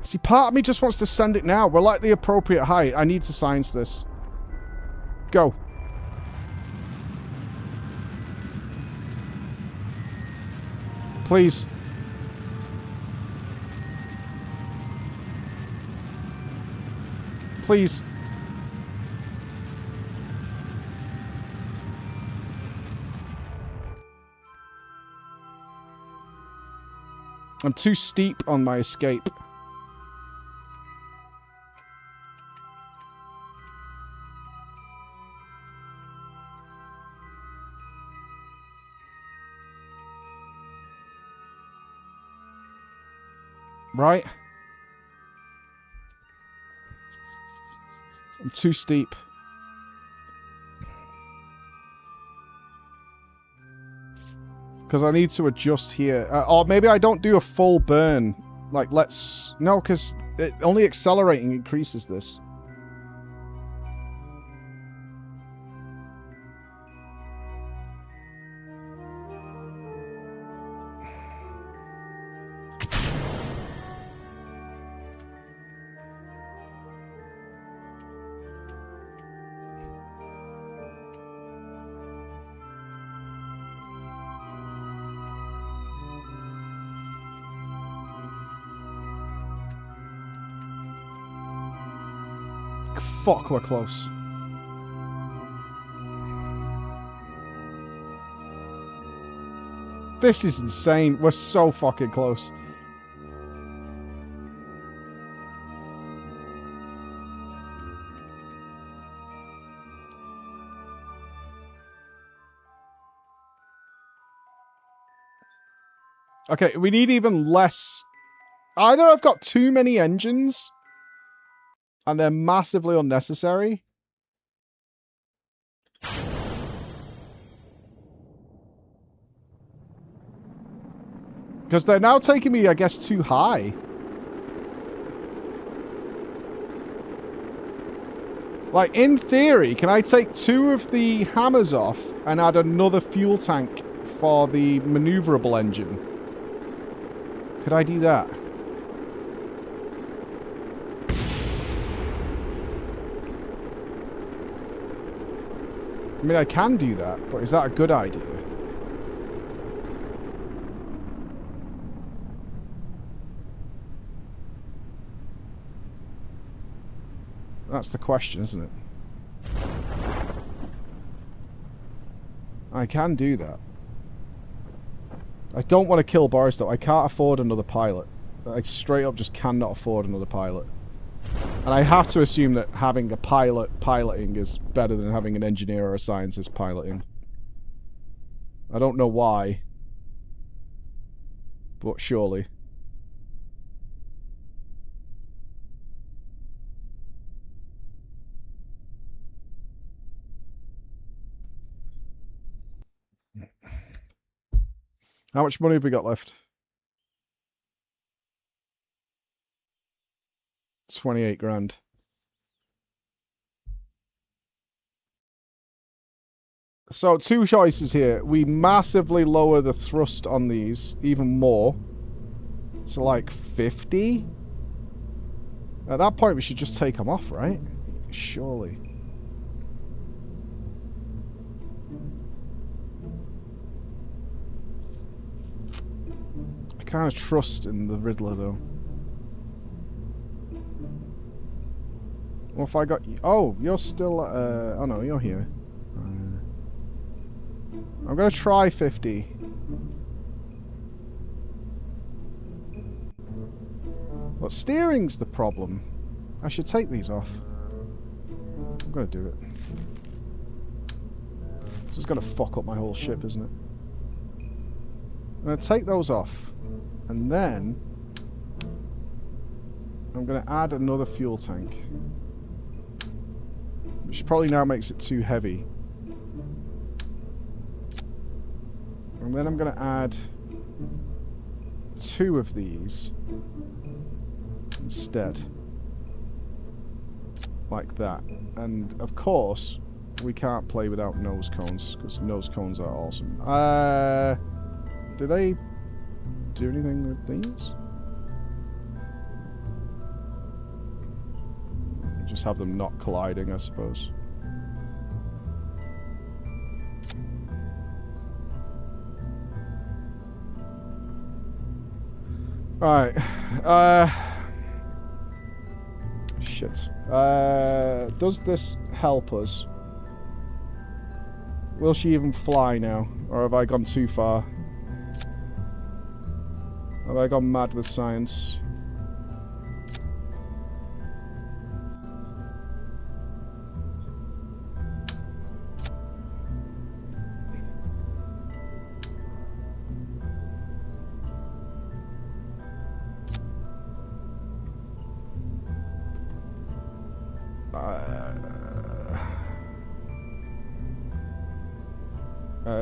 See, part of me just wants to send it now. We're like the appropriate height. I need to science this. Go. Please. Please. I'm too steep on my escape. Right? I'm too steep. Because I need to adjust here. Or maybe I don't do a full burn. Like, let's... No, because only accelerating increases this. Fuck, we're close. This is insane. We're so fucking close. Okay, we need even less. Either I've got too many engines and they're massively unnecessary. Because they're now taking me, I guess, too high. Like, in theory, can I take 2 of the hammers off and add another fuel tank for the maneuverable engine? Could I do that? I mean, I can do that, but is that a good idea? That's the question, isn't it? I can do that. I don't want to kill Boris, though. I can't afford another pilot. I straight up just cannot afford another pilot. And I have to assume that having a pilot piloting is better than having an engineer or a scientist piloting. I don't know why. But surely. How much money have we got left? 28 grand. So, 2 choices here. We massively lower the thrust on these, even more. To like 50? At that point, we should just take them off, right? Surely. I kind of trust in the Riddler, though. What if I got you? Oh, you're still... oh no, you're here. I'm going to try 50. But steering's the problem. I should take these off. I'm going to do it. This is going to fuck up my whole ship, isn't it? I'm going to take those off. And then... I'm going to add another fuel tank. Which probably now makes it too heavy. And then I'm going to add 2 of these instead. Like that. And of course, we can't play without nose cones, because nose cones are awesome. Do they do anything with these? Just have them not colliding, I suppose. Right. Shit. Does this help us? Will she even fly now? Or have I gone too far? Have I gone mad with science?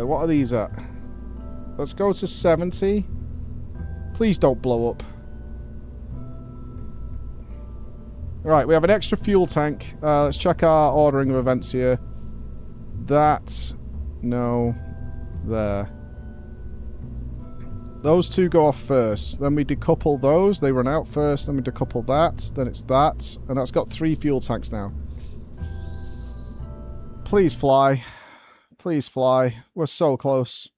What are these at? Let's go to 70. Please don't blow up. Right, we have an extra fuel tank. Let's check our ordering of events here. That. No. There. Those 2 go off first. Then we decouple those. They run out first. Then we decouple that. Then it's that. And that's got 3 fuel tanks now. Please fly. Please fly. We're so close.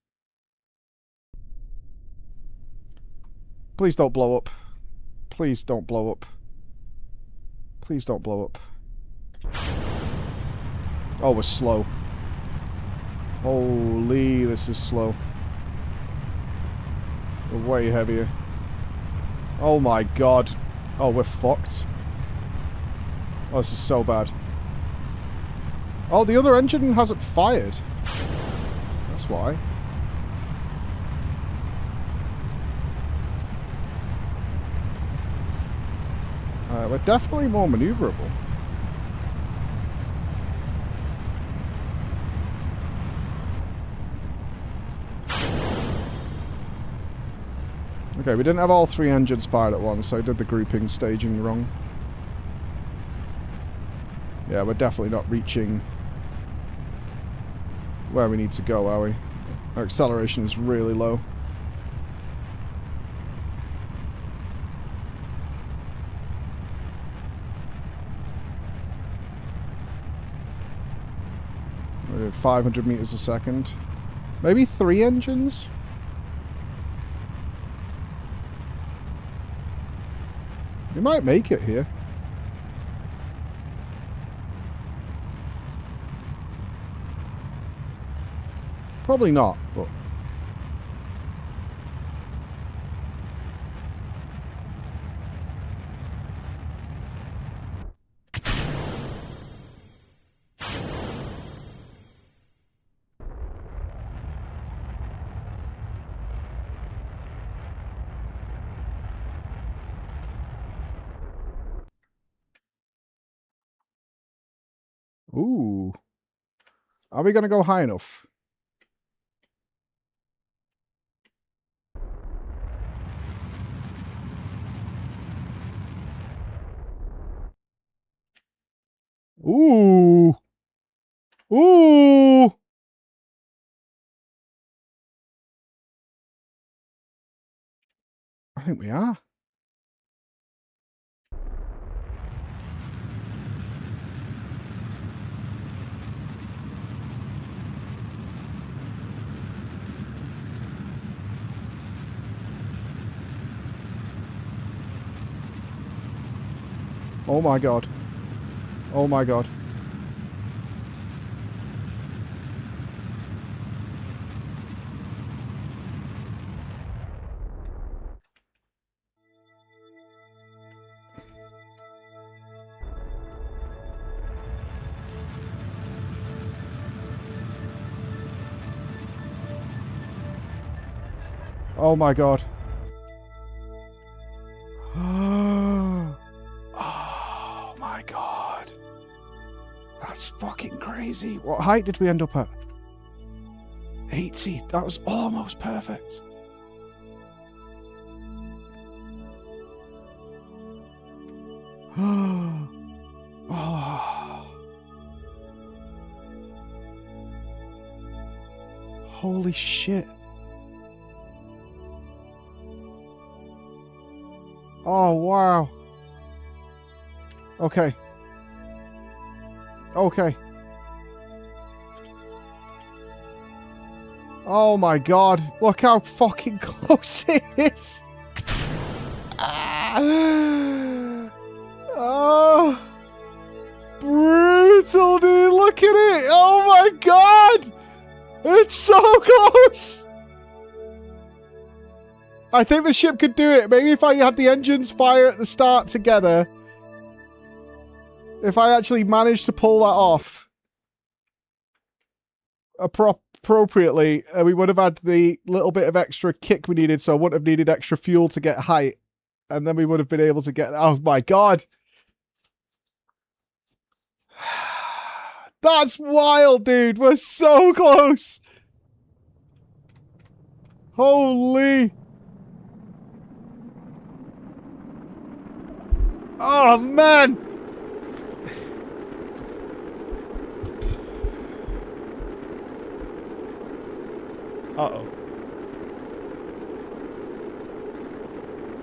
Please don't blow up. Please don't blow up. Please don't blow up. Oh, we're slow. Holy, this is slow. We're way heavier. Oh my god. Oh, we're fucked. Oh, this is so bad. Oh, the other engine hasn't fired. That's why. We're definitely more maneuverable. Okay, we didn't have all 3 engines fired at once, so I did the grouping staging wrong. Yeah, we're definitely not reaching where we need to go, are we? Our acceleration is really low. We're at 500 meters a second. Maybe 3 engines? We might make it here. Probably not, but... Ooh. Are we going to go high enough? Ooh. Ooh. I think we are. Oh my god. Oh my god. Oh my god. Oh my god. That's fucking crazy. What height did we end up at? 80. That was almost perfect. Oh. Holy shit. Oh, wow. Okay. Okay. Oh my god. Look how fucking close it is. Oh. Brutal, dude. Look at it. Oh my god. It's so close. I think the ship could do it. Maybe if I had the engines fire at the start together. If I actually managed to pull that off appropriately, we would have had the little bit of extra kick we needed, so I wouldn't have needed extra fuel to get height. And then we would have been able to get... Oh my god! That's wild, dude! We're so close! Holy... Oh, man! Uh-oh.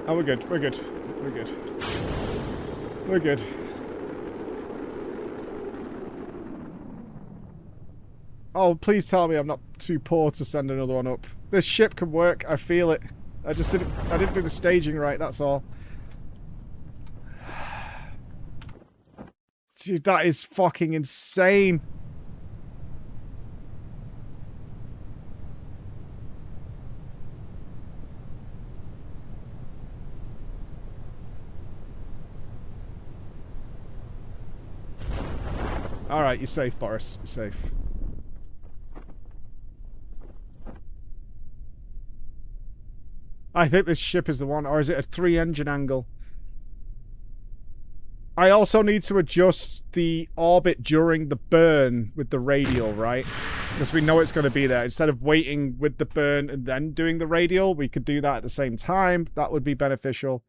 Oh, we're good. We're good. We're good. We're good. Oh, please tell me I'm not too poor to send another one up. This ship can work. I feel it. I didn't do the staging right, that's all. Dude, that is fucking insane. Alright, you're safe, Boris. You're safe. I think this ship is the one, or is it a 3-engine angle? I also need to adjust the orbit during the burn with the radial, right? Because we know it's going to be there. Instead of waiting with the burn and then doing the radial, we could do that at the same time. That would be beneficial.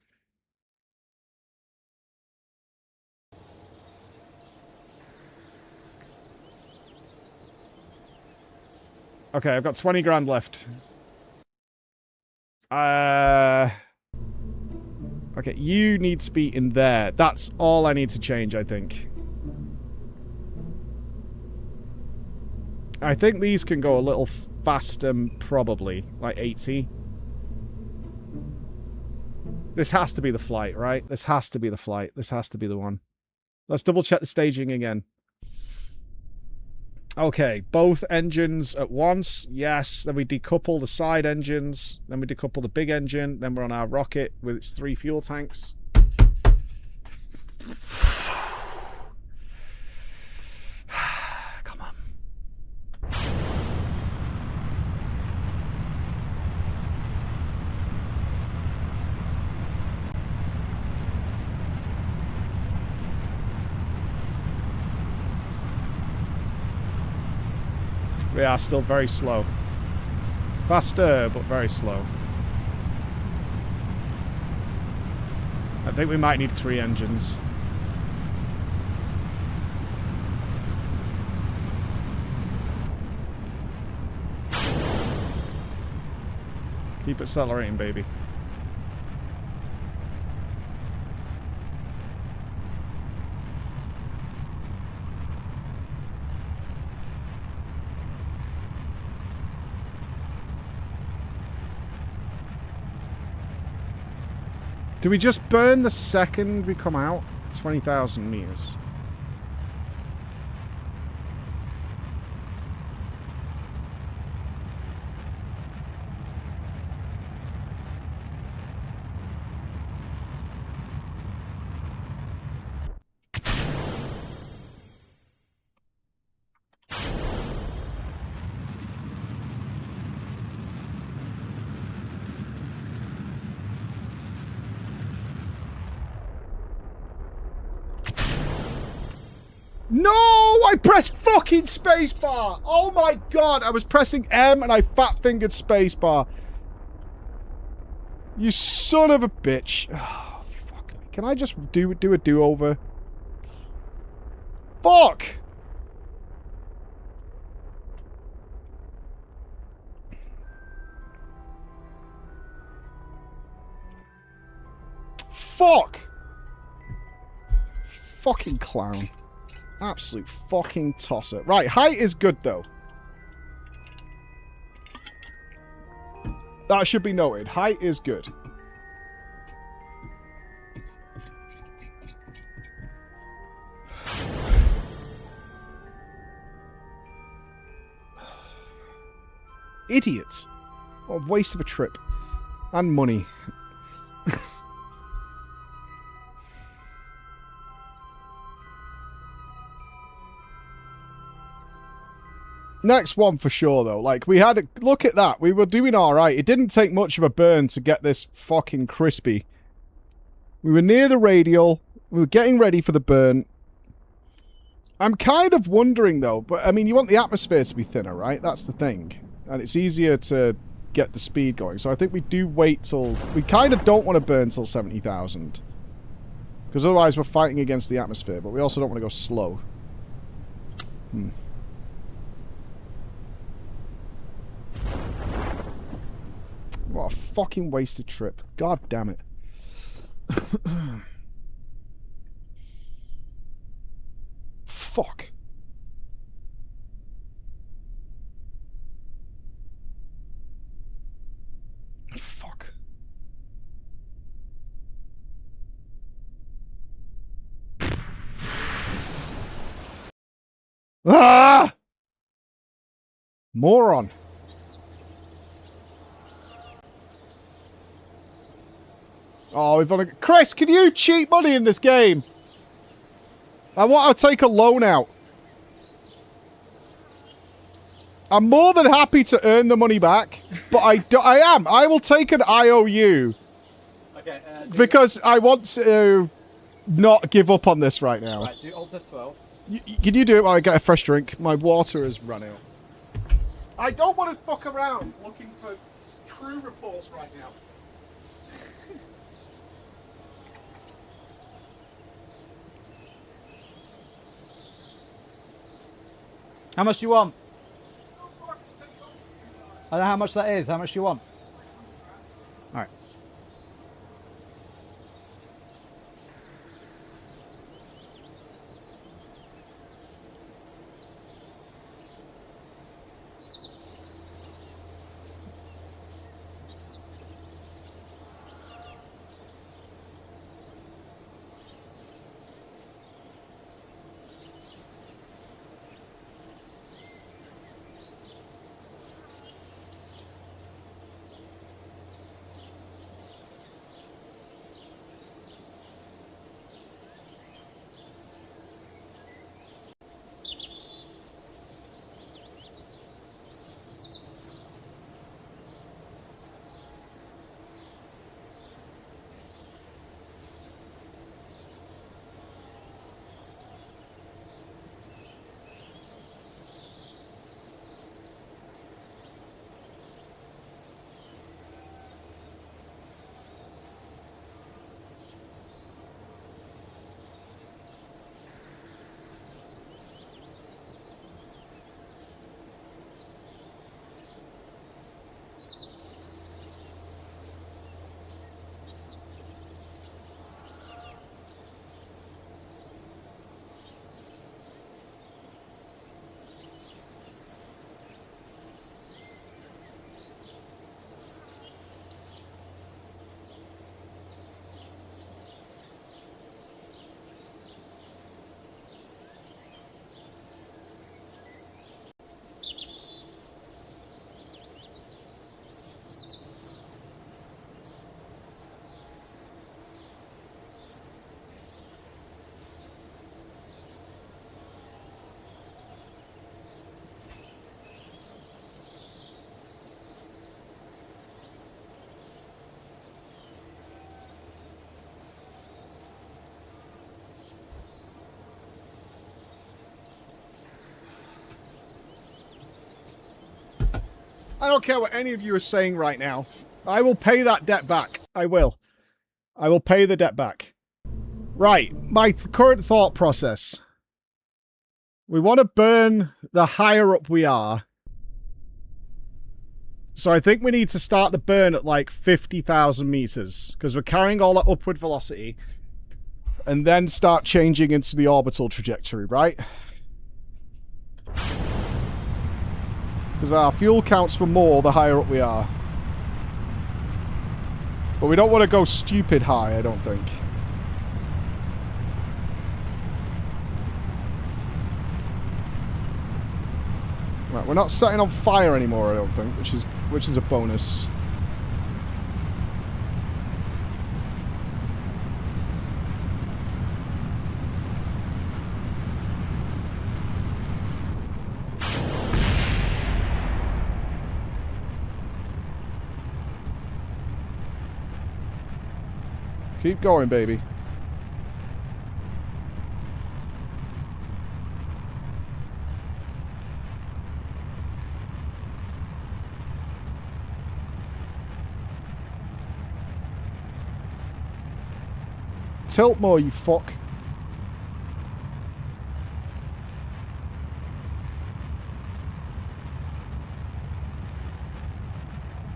Okay, I've got 20 grand left. Okay, you need to be in there. That's all I need to change, I think. I think these can go a little faster, probably. Like 80. This has to be the flight, right? This has to be the flight. This has to be the one. Let's double check the staging again. Okay, both engines at once. Yes. Then we decouple the side engines. Then we decouple the big engine. Then we're on our rocket with its 3 fuel tanks. Come on. We are still very slow. Faster, but very slow. I think we might need 3 engines. Keep accelerating, baby. Do we just burn the second we come out? 20,000 meters. No! I pressed fucking spacebar! Oh my god! I was pressing M and I fat-fingered spacebar. You son of a bitch. Oh, fuck me. Can I just do a do-over? Fuck! Fuck! Fucking clown. Absolute fucking tosser. Right, height is good, though. That should be noted. Height is good. Idiot. What a waste of a trip. And money. Next one for sure, though. Like, we had... Look at that. We were doing alright. It didn't take much of a burn to get this fucking crispy. We were near the radial. We were getting ready for the burn. I'm kind of wondering, though. But, I mean, you want the atmosphere to be thinner, right? That's the thing. And it's easier to get the speed going. So I think we do wait till... We kind of don't want to burn till 70,000. Because otherwise we're fighting against the atmosphere. But we also don't want to go slow. What a fucking wasted trip. God damn it. Fuck. Fuck. Ah! Moron. Oh, we've only... Chris, can you cheat money in this game? I want to take a loan out. I'm more than happy to earn the money back, but I will take an IOU. Okay. Because I want to not give up on this right now. Right, do Alt F12. Can you do it while I get a fresh drink? My water has run out. I don't want to fuck around looking for crew reports right now. How much do you want? I don't know how much that is. How much do you want? Alright. I don't care what any of you are saying right now. I will pay that debt back. I will. I will pay the debt back. Right, my current thought process. We want to burn the higher up we are. So I think we need to start the burn at like 50,000 meters. Because we're carrying all that upward velocity. And then start changing into the orbital trajectory, right? Because our fuel counts for more the higher up we are. But we don't want to go stupid high, I don't think. Right, we're not setting on fire anymore, I don't think, which is a bonus. Keep going, baby. Tilt more, you fuck.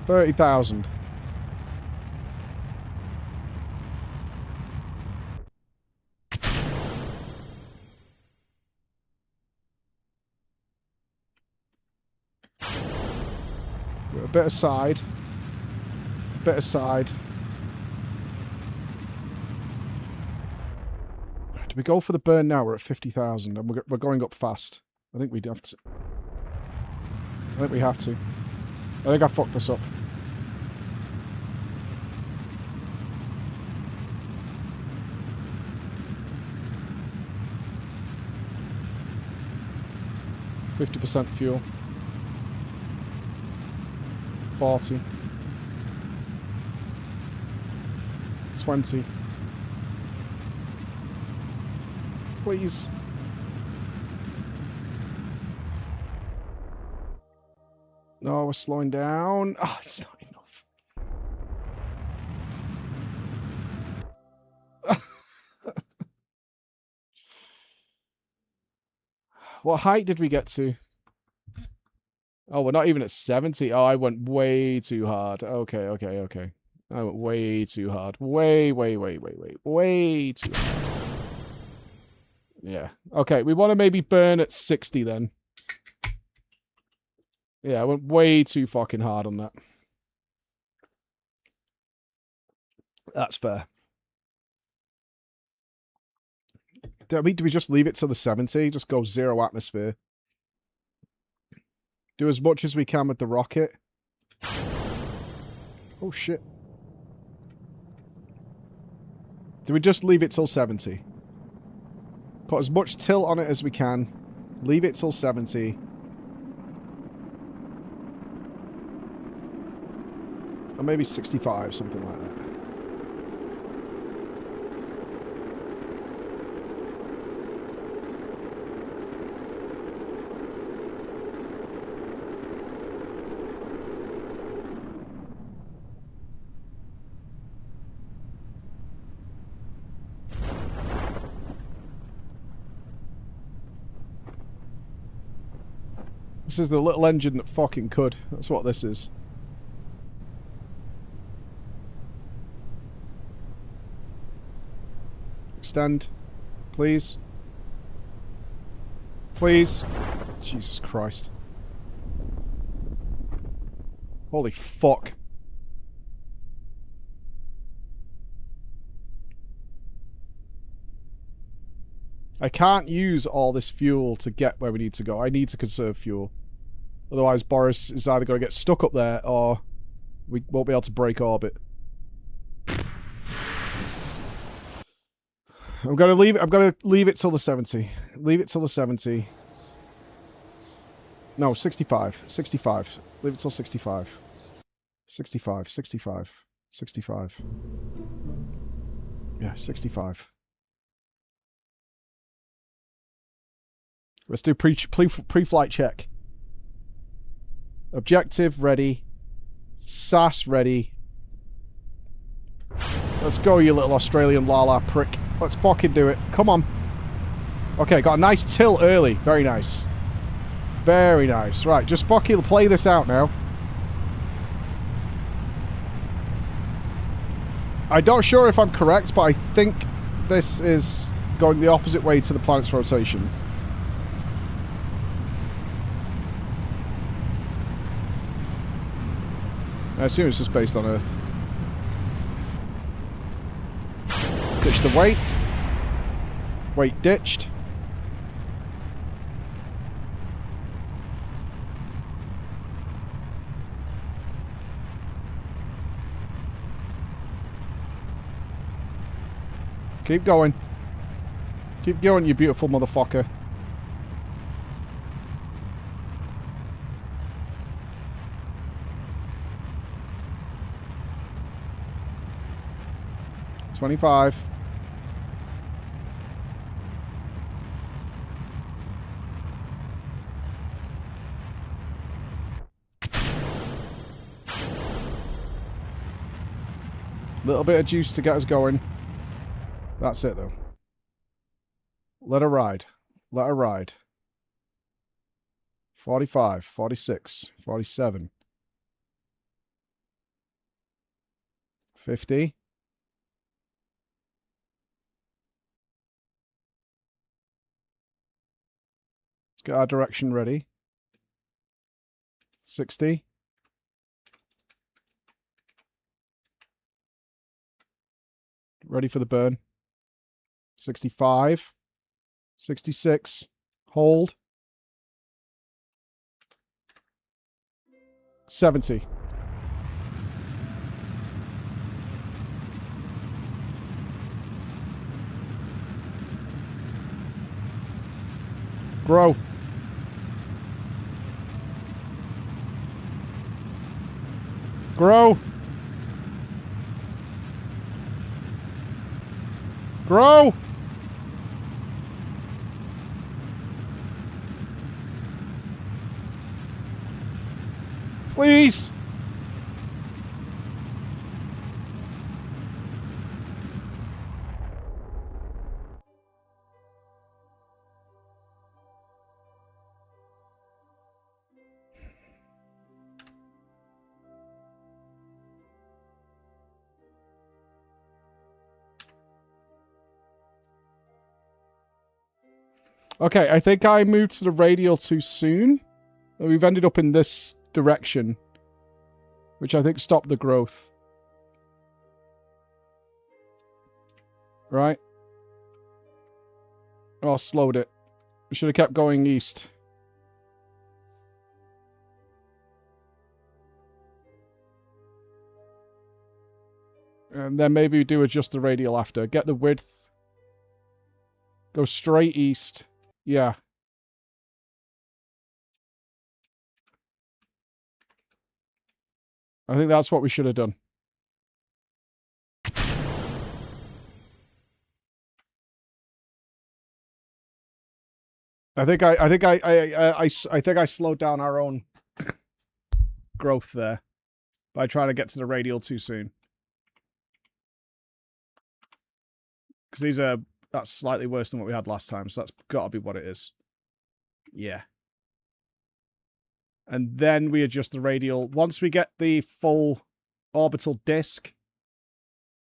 $30,000. A bit aside. Bit aside. Do we go for the burn now? We're at 50,000 and we're going up fast. I think we'd have to. I think we have to. I think I fucked this up. %50 fuel. 40. 20. Please. No, we're slowing down. Oh, it's not enough. What height did we get to? Oh, we're not even at 70. Oh, I went way too hard. Okay. I went way too hard. Way too hard. Yeah. Okay, we want to maybe burn at 60 then. Yeah, I went way too fucking hard on that. That's fair. Do we just leave it to the 70? Just go 0 atmosphere. Do as much as we can with the rocket. Oh, shit. Do we just leave it till 70? Put as much tilt on it as we can. Leave it till 70. Or maybe 65, something like that. This is the little engine that fucking could. That's what this is. Extend. Please. Please. Jesus Christ. Holy fuck. I can't use all this fuel to get where we need to go. I need to conserve fuel. Otherwise, Boris is either going to get stuck up there or we won't be able to break orbit. I'm going to leave it till the 70. Leave it till the 70. No, 65. 65. Leave it till 65. 65. 65. 65. Yeah, 65. Let's do pre-flight check. Objective ready. SAS ready. Let's go, you little Australian lala prick. Let's fucking do it. Come on. Okay, got a nice tilt early. Very nice. Very nice. Right, just fucking play this out now. I'm not sure if I'm correct, but I think this is going the opposite way to the planet's rotation. I assume it's just based on Earth. Ditch the weight. Weight ditched. Keep going. Keep going, you beautiful motherfucker. $25. Little bit of juice to get us going. That's it, though. Let her ride. Let her ride. 45, 46, 47. 50. Let's get our direction ready. 60. Ready for the burn. 65. 66. Hold. 70. Grow. Grow. Grow. Please. Okay, I think I moved to the radial too soon. We've ended up in this direction, which I think stopped the growth. Right? Oh, slowed it. We should have kept going east. And then maybe we do adjust the radial after. Get the width. Go straight east. Yeah. I think that's what we should have done. I think I slowed down our own growth there by trying to get to the radial too soon. Because that's slightly worse than what we had last time, so that's got to be what it is. Yeah. And then we adjust the radial. Once we get the full orbital disk,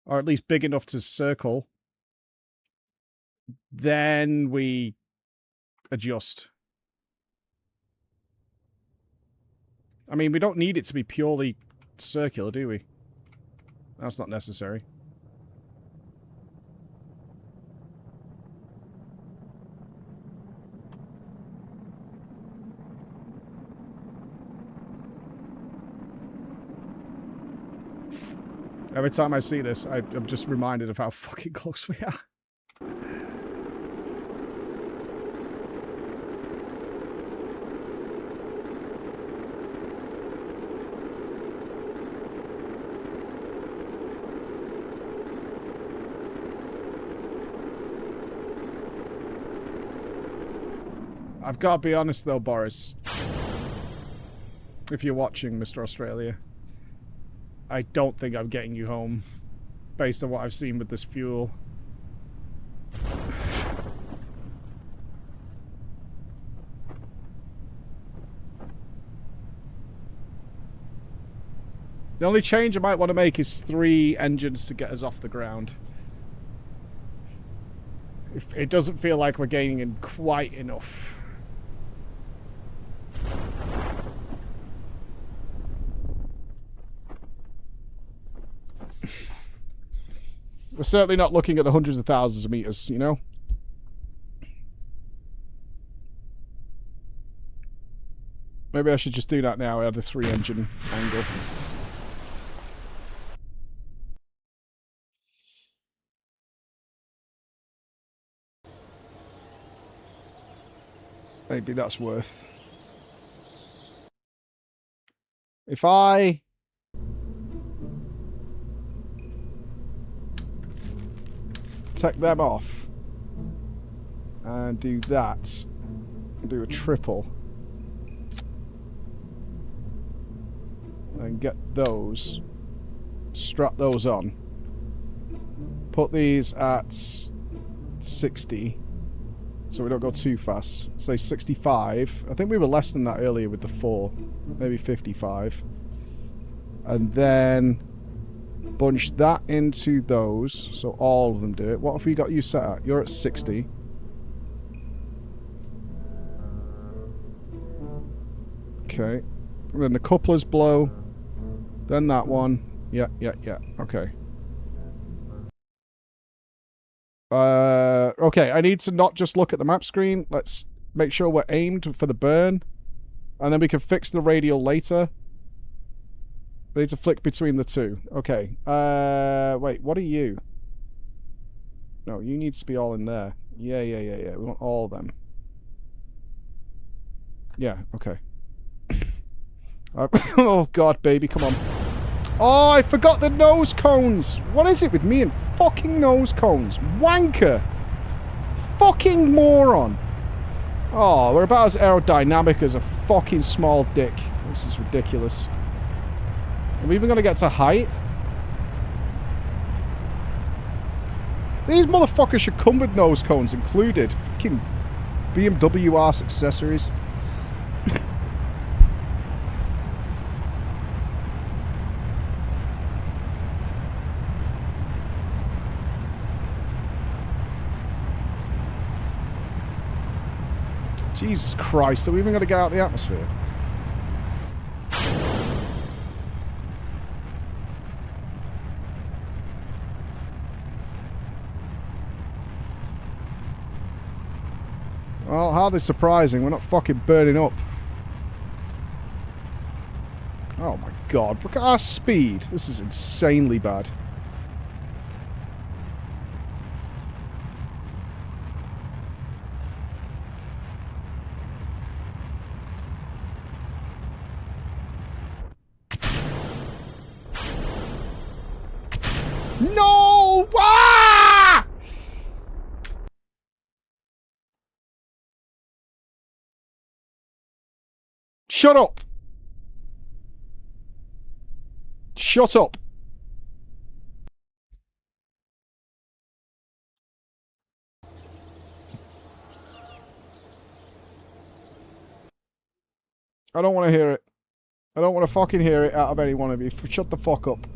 or at least big enough to circle, then we adjust. I mean, we don't need it to be purely circular, do we? That's not necessary. Every time I see this, I'm just reminded of how fucking close we are. I've got to be honest though, Boris. If you're watching, Mr. Australia, I don't think I'm getting you home, based on what I've seen with this fuel. The only change I might want to make is 3 engines to get us off the ground. If it doesn't feel like we're gaining in quite enough. We're certainly not looking at the hundreds of thousands of meters, you know? Maybe I should just do that now, add a 3-engine angle. Maybe that's worth. If I take them off and do that, do a triple, and get those, strap those on, put these at 60 so we don't go too fast, say 65. I think we were less than that earlier with the 4, maybe 55, and then bunch that into those, so all of them do it. What have we got you set at? You're at 60. Okay. And then the couplers blow. Then that one. Yeah. Okay. Okay, I need to not just look at the map screen. Let's make sure we're aimed for the burn. And then we can fix the radial later. We need to flick between the two. Okay. Wait, what are you? No, you need to be all in there. Yeah. We want all of them. Yeah, okay. Oh, God, baby, come on. Oh, I forgot the nose cones. What is it with me and fucking nose cones? Wanker. Fucking moron. Oh, we're about as aerodynamic as a fucking small dick. This is ridiculous. Are we even going to get to height? These motherfuckers should come with nose cones included. Fucking BMW arse accessories. Jesus Christ, are we even going to get out of the atmosphere? Well, hardly surprising. We're not fucking burning up. Oh my god, look at our speed. This is insanely bad. No! Ah! Shut up! Shut up! I don't want to hear it. I don't want to fucking hear it out of any one of you. Shut the fuck up.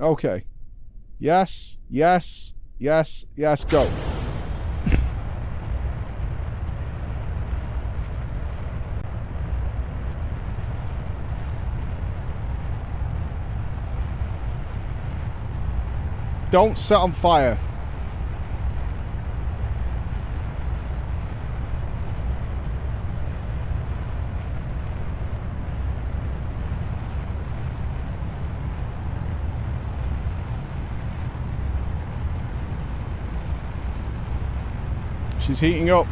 Okay. Yes, yes, yes, yes, go. Don't set on fire. She's heating up.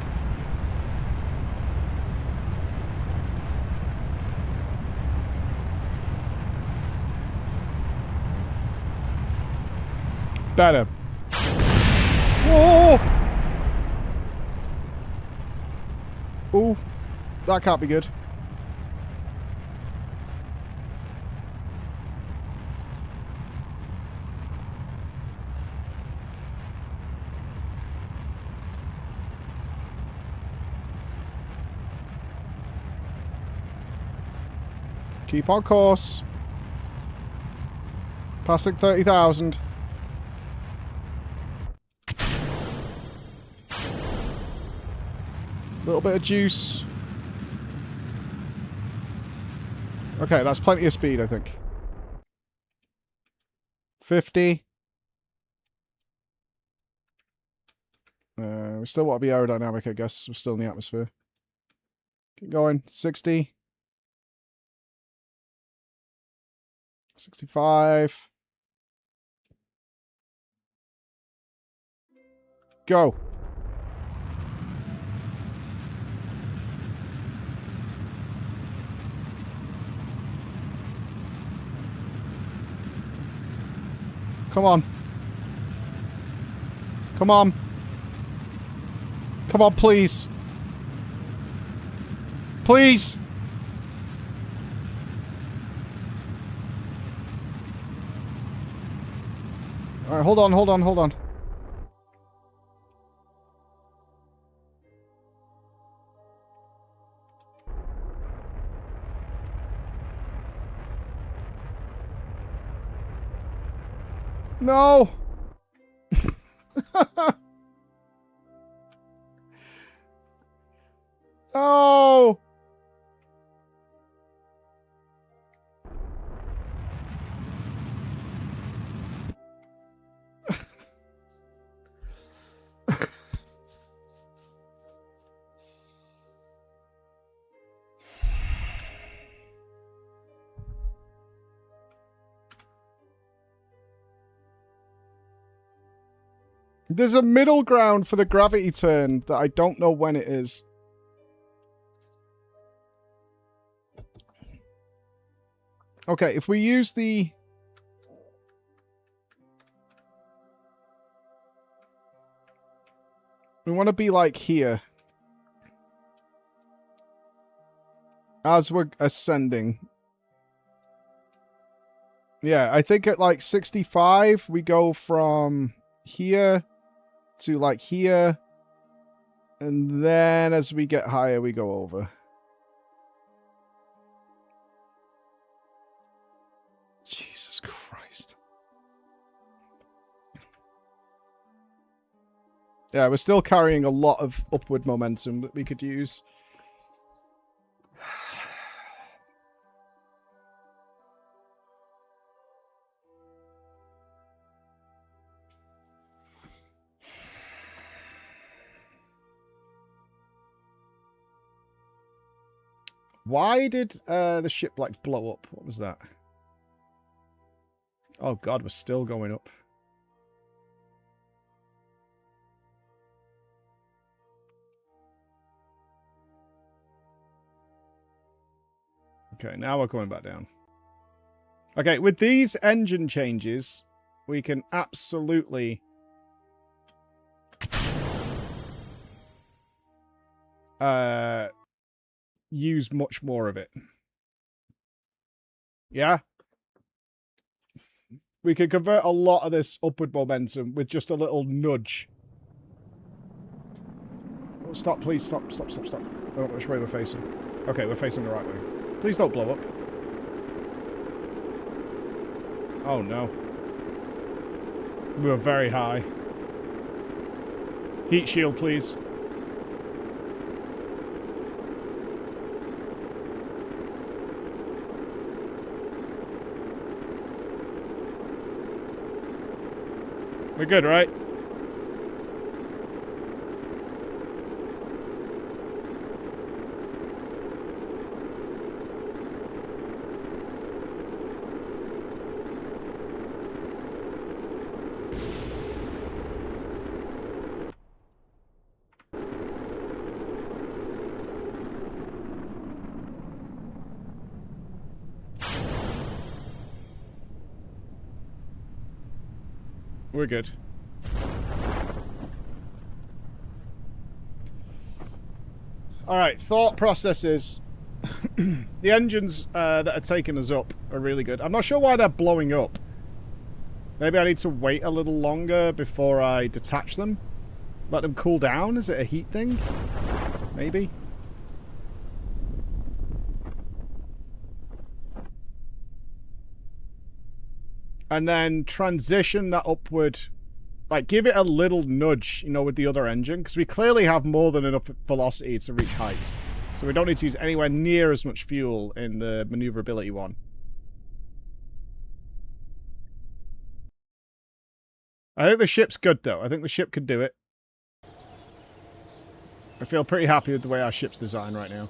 Better. Whoa! Ooh, that can't be good. Keep on course. Passing 30,000. Little bit of juice. Okay, that's plenty of speed, I think. 50. We still want to be aerodynamic, I guess. We're still in the atmosphere. Keep going. 60. 65. Go. Come on. Come on. Come on, please. Please. All right, hold on, hold on, hold on. No. No. There's a middle ground for the gravity turn that I don't know when it is. Okay, if we use the... We want to be like here. As we're ascending. Yeah, I think at like 65, we go from here to like here. And then as we get higher, we go over. Jesus Christ. Yeah, we're still carrying a lot of upward momentum that we could use. Why did the ship like blow up? What was that? Oh god, we're still going up. Okay, now we're going back down. Okay, with these engine changes, we can absolutely use much more of it. Yeah? We can convert a lot of this upward momentum with just a little nudge. Oh, stop, please. Stop. Oh, which way we're facing? Okay, we're facing the right way. Please don't blow up. Oh, no. We were very high. Heat shield, please. We're good, right? We're good. Alright, thought processes. The engines that are taking us up are really good. I'm not sure why they're blowing up. Maybe I need to wait a little longer before I detach them. Let them cool down? Is it a heat thing? Maybe. And then transition that upward. Like, give it a little nudge, you know, with the other engine. Because we clearly have more than enough velocity to reach height. So we don't need to use anywhere near as much fuel in the maneuverability one. I think the ship's good, though. I think the ship could do it. I feel pretty happy with the way our ship's designed right now.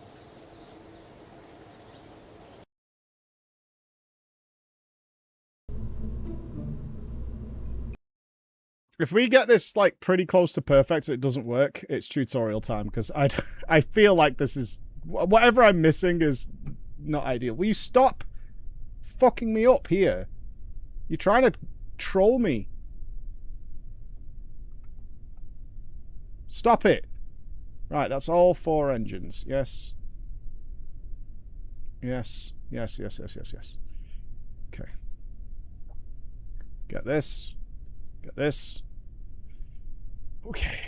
If we get this, like, pretty close to perfect and it doesn't work, it's tutorial time, because I feel like this is... Whatever I'm missing is not ideal. Will you stop fucking me up here? You're trying to troll me. Stop it. Right, that's all 4 engines. Yes. Yes. Yes, yes, yes, yes, yes. Okay. Get this. Get this. Okay.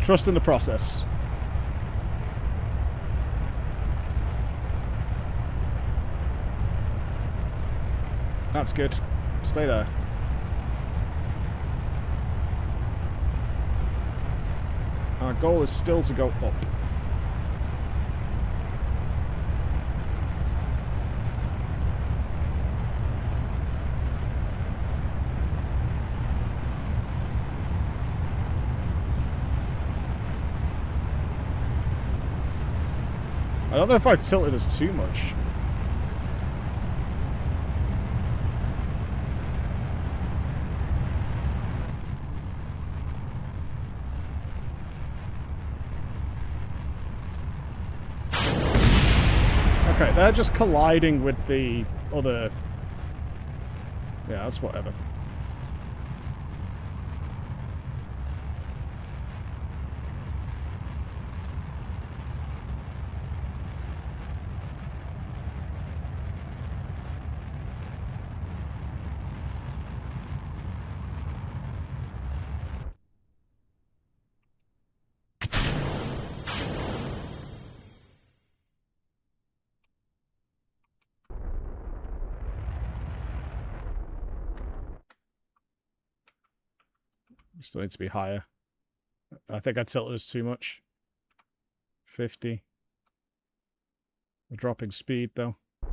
Trust in the process. That's good. Stay there. Our goal is still to go up. I don't know if I've tilted us too much. Okay, they're just colliding with the other... Yeah, that's whatever. Still needs to be higher. I think I tilted us too much. 50. We're dropping speed though. Right,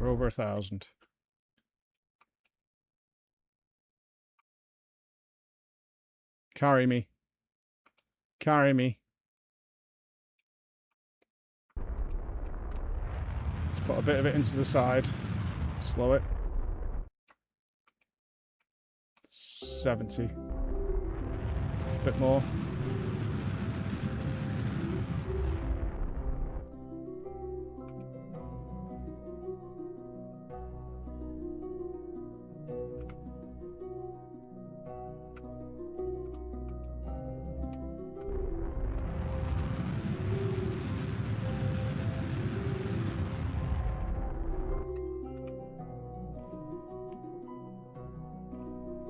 we're over 1,000. Carry me. Carry me. Let's put a bit of it into the side. Slow it. 70. A bit more.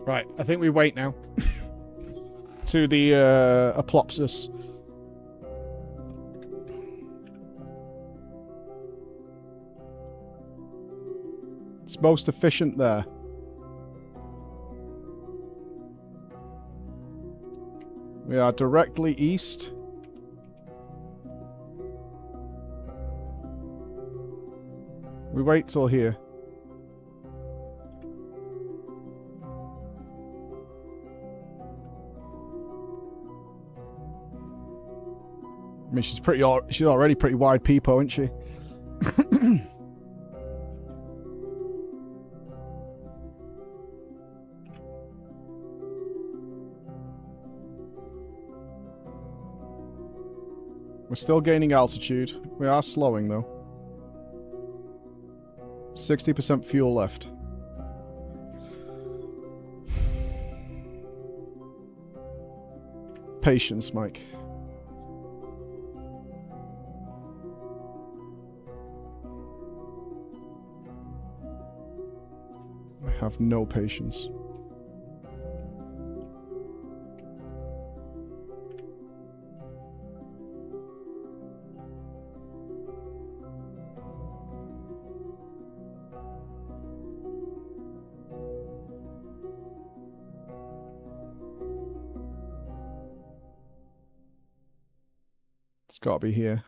Right, I think we wait now. To the Aplopsis. It's most efficient there. We are directly east. We wait till here. I mean, she's already pretty wide peepo, isn't she? We're still gaining altitude. We are slowing though. 60% fuel left. Patience, Mike. I have no patience. It's got to be here.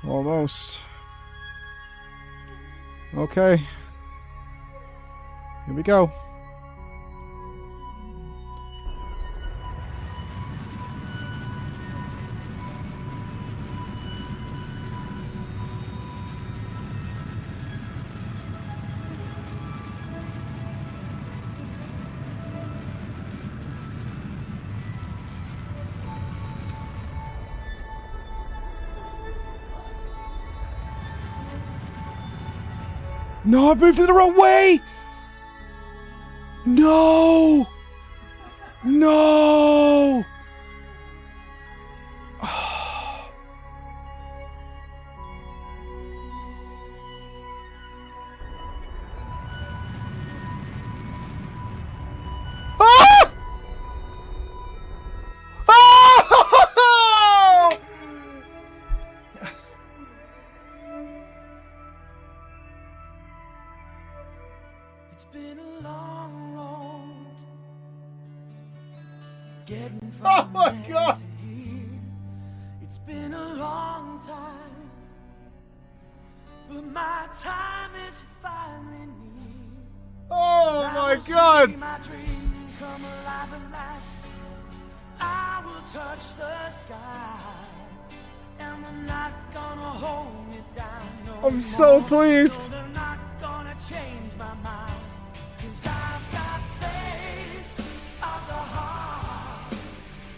Almost. Okay. Here we go. No, I've moved it the wrong way! No! No! Ah! Ah! It's been a long road Oh my god! It's been a long time, but my time is finally near. Oh my god! My dream come alive at last. I will touch the sky, and they're not gonna hold me down. No I'm so more. pleased. No, they're not gonna change my mind. 'Cause I've got faith of the heart.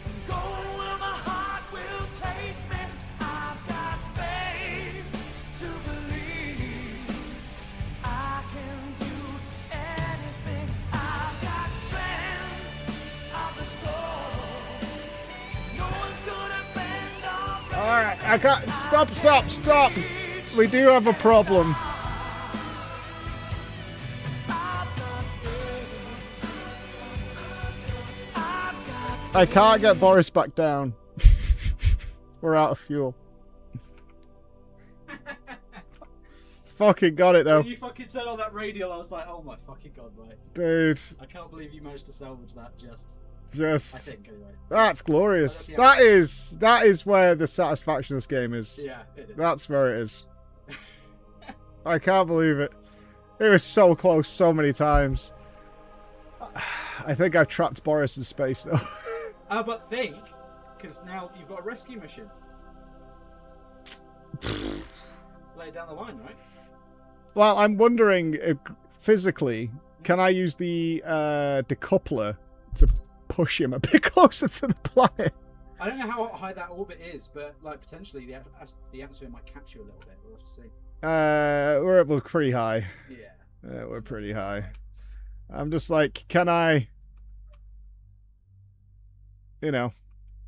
I'm going where my heart will take me. I've got faith to believe I can do anything. I've got strength of the soul. No one's gonna bend or break. Alright, I can't. Stop. We do have a problem. I can't get Boris back down. We're out of fuel. Fucking got it though. When you fucking turned on that radio, I was like, oh my fucking god, right. Dude. I can't believe you managed to salvage that just. I think, anyway. That's glorious. Yeah. That is where the satisfaction of this game is. Yeah, it is. That's where it is. I can't believe it. It was so close so many times. I think I've trapped Boris in space though. But think, because now you've got a rescue mission. Lay it down the line, right? Well, I'm wondering if, physically, can I use the decoupler to push him a bit closer to the planet? I don't know how high that orbit is, but like potentially the atmosphere might catch you a little bit. We'll have to see. We're pretty high. Yeah. We're pretty high. I'm just like, can I... You know,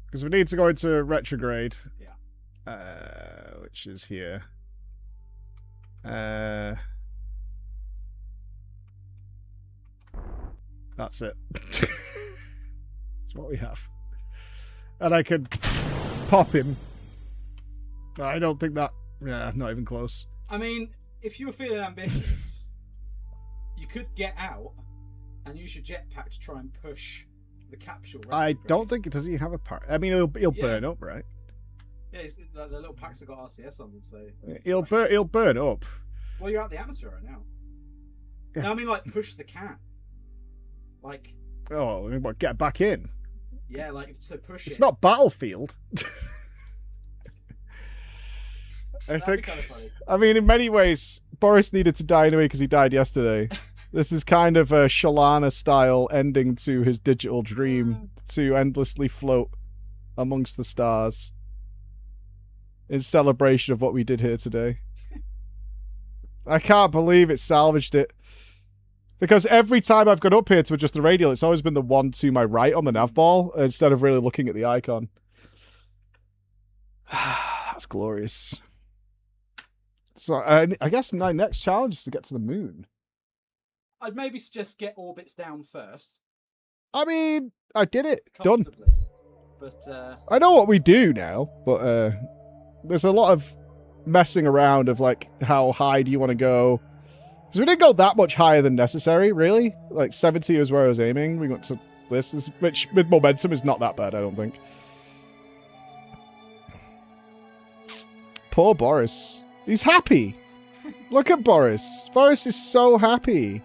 because we need to go into retrograde. Yeah. Which is here. That's it. That's what we have. And I could pop him. But I don't think that... Yeah, not even close. I mean, if you were feeling ambitious, you could get out and use your jetpack to try and push the capsule. I don't think... Does he have a part? I mean, he'll burn up, right? Yeah, the little packs have got RCS on them, so... He'll burn up. Well, you're out the atmosphere right now. Yeah. No, I mean, like, push the can. Like... Oh, what, get back in? Yeah, like, so push it. It's not Battlefield. I That'd think... be kind of funny. I mean, in many ways, Boris needed to die anyway because he died yesterday. This is kind of a Shalana-style ending to his digital dream to endlessly float amongst the stars in celebration of what we did here today. I can't believe it salvaged it. Because every time I've gone up here to adjust the radial, it's always been the one to my right on the nav ball instead of really looking at the icon. That's glorious. So I guess my next challenge is to get to the moon. I'd maybe suggest get orbits down first. I mean, I did it. Done. But, I know what we do now, but there's a lot of messing around of like, how high do you want to go? Because we didn't go that much higher than necessary, really. Like 70 is where I was aiming. We got to this, which with momentum is not that bad, I don't think. Poor Boris. He's happy. Look at Boris. Boris is so happy.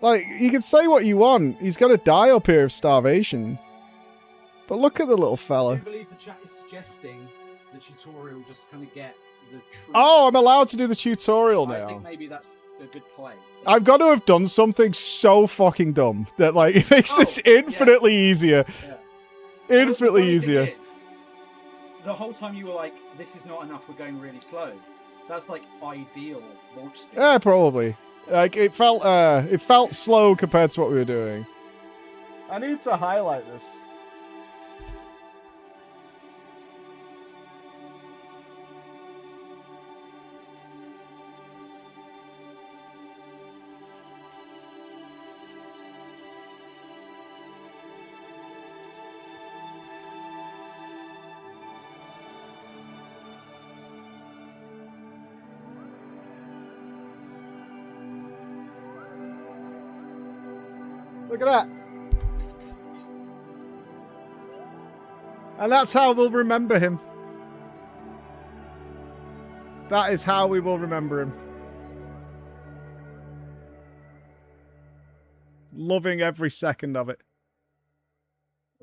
Like, you can say what you want. He's going to die up here of starvation. But look at the little fella. I believe the chat is suggesting the tutorial just to kind of get the true... Oh, I'm allowed to do the tutorial now. I think maybe that's a good play. So... I've got to have done something so fucking dumb that, like, it makes this infinitely easier. Yeah. Infinitely The easier. thing is, the whole time you were like, this is not enough, we're going really slow. That's like ideal launch speed. Yeah, probably. Like, it felt slow compared to what we were doing. I need to highlight this. Look at that. And that's how we'll remember him. That is how we will remember him. Loving every second of it.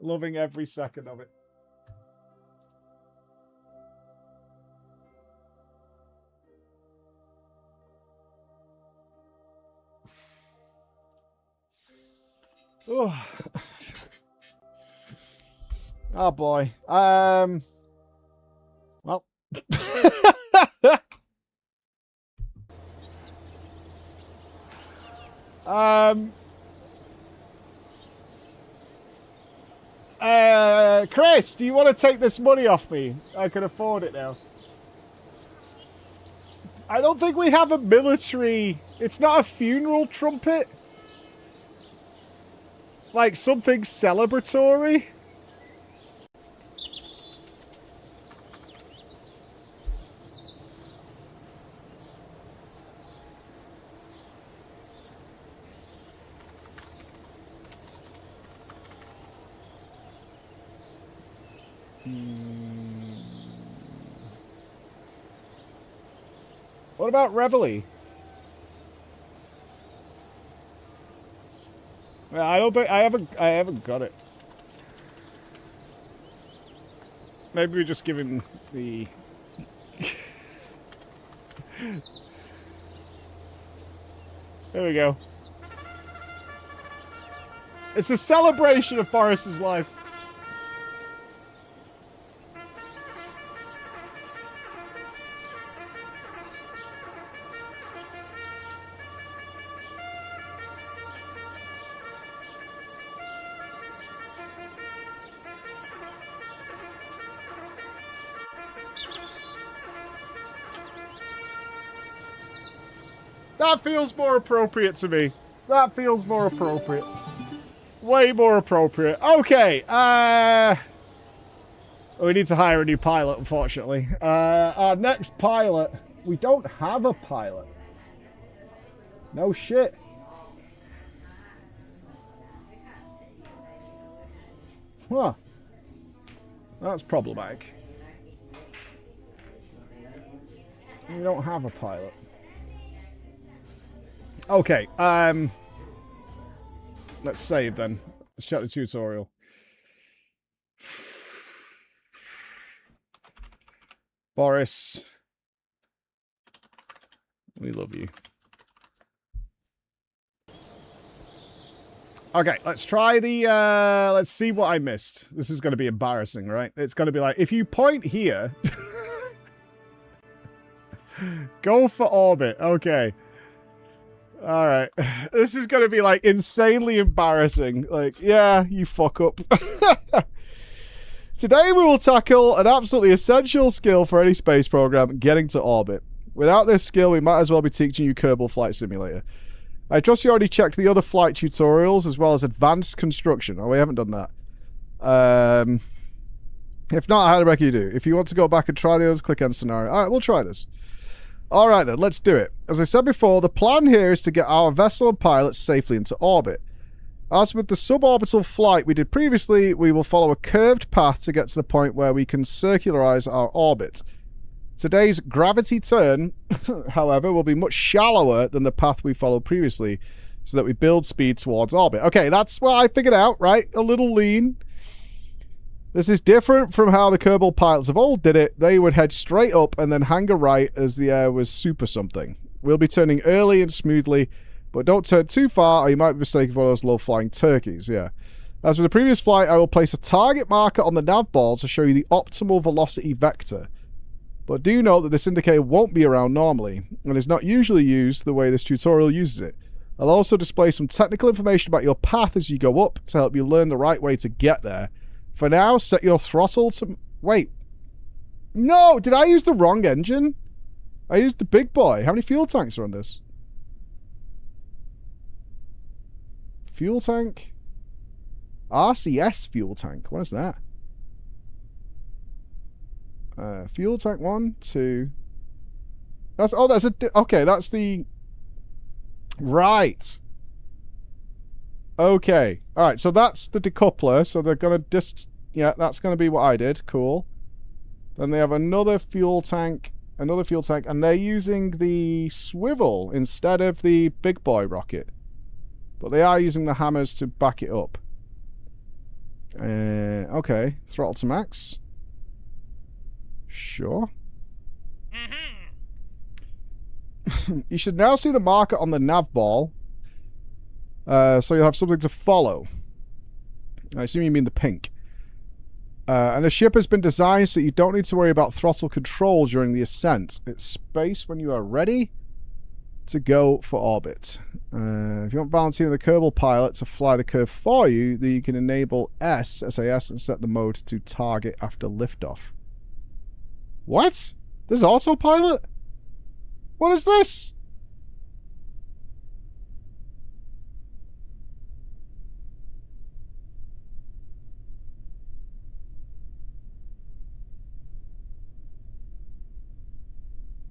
Loving every second of it. Oh. Oh boy. Well. Chris, do you want to take this money off me? I can afford it now. I don't think we have a military... It's not a funeral trumpet. Like something celebratory. What about Reveille? I don't think I haven't got it. Maybe we just give him the There we go. It's a celebration of Boris's life. That feels more appropriate to me. That feels more appropriate. Way more appropriate. Okay. We need to hire a new pilot, unfortunately. Our next pilot. We don't have a pilot. No shit. Huh. That's problematic. We don't have a pilot. Okay, let's save then. Let's check the tutorial. Boris, we love you. Okay, let's try the, let's see what I missed. This is going to be embarrassing, right? It's going to be like, if you point here, go for orbit. Okay. All right, this is going to be like insanely embarrassing. Like, yeah, you fuck up. Today we will tackle an absolutely essential skill for any space program, getting to orbit. Without this skill, we might as well be teaching you Kerbal Flight Simulator. I trust you already checked the other flight tutorials as well as advanced construction. Oh, we haven't done that. If not, I highly recommend you do. If you want to go back and try the others, click on scenario. All right, we'll try this. Alright then, let's do it. As I said before, the plan here is to get our vessel and pilots safely into orbit. As with the suborbital flight we did previously, we will follow a curved path to get to the point where we can circularize our orbit. Today's gravity turn, however, will be much shallower than the path we followed previously, so that we build speed towards orbit. Okay, that's what I figured out, right? A little lean. This is different from how the Kerbal pilots of old did it. They would head straight up and then hang a right as the air was super something. We'll be turning early and smoothly, but don't turn too far or you might be mistaken for one of those low-flying turkeys, yeah. As with the previous flight, I will place a target marker on the nav ball to show you the optimal velocity vector. But do note that this indicator won't be around normally, and is not usually used the way this tutorial uses it. I'll also display some technical information about your path as you go up to help you learn the right way to get there. For now, set your throttle to... Wait. No! Did I use the wrong engine? I used the big boy. How many fuel tanks are on this? Fuel tank? RCS fuel tank. What is that? Fuel tank 1, 2... That's... Oh, that's a... Okay, that's the... Right. Okay. All right. So that's the decoupler. So they're gonna yeah, that's gonna be what I did. Cool. Then they have another fuel tank, and they're using the swivel instead of the big boy rocket. But they are using the hammers to back it up. Okay. Throttle to max. Sure. You should now see the marker on the nav ball. So you'll have something to follow. I assume you mean the pink. And the ship has been designed so that you don't need to worry about throttle control during the ascent. It's space when you are ready to go for orbit. If you want Valentine the Kerbal pilot to fly the curve for you, then you can enable SAS, and set the mode to target after liftoff. What? There's autopilot? What is this?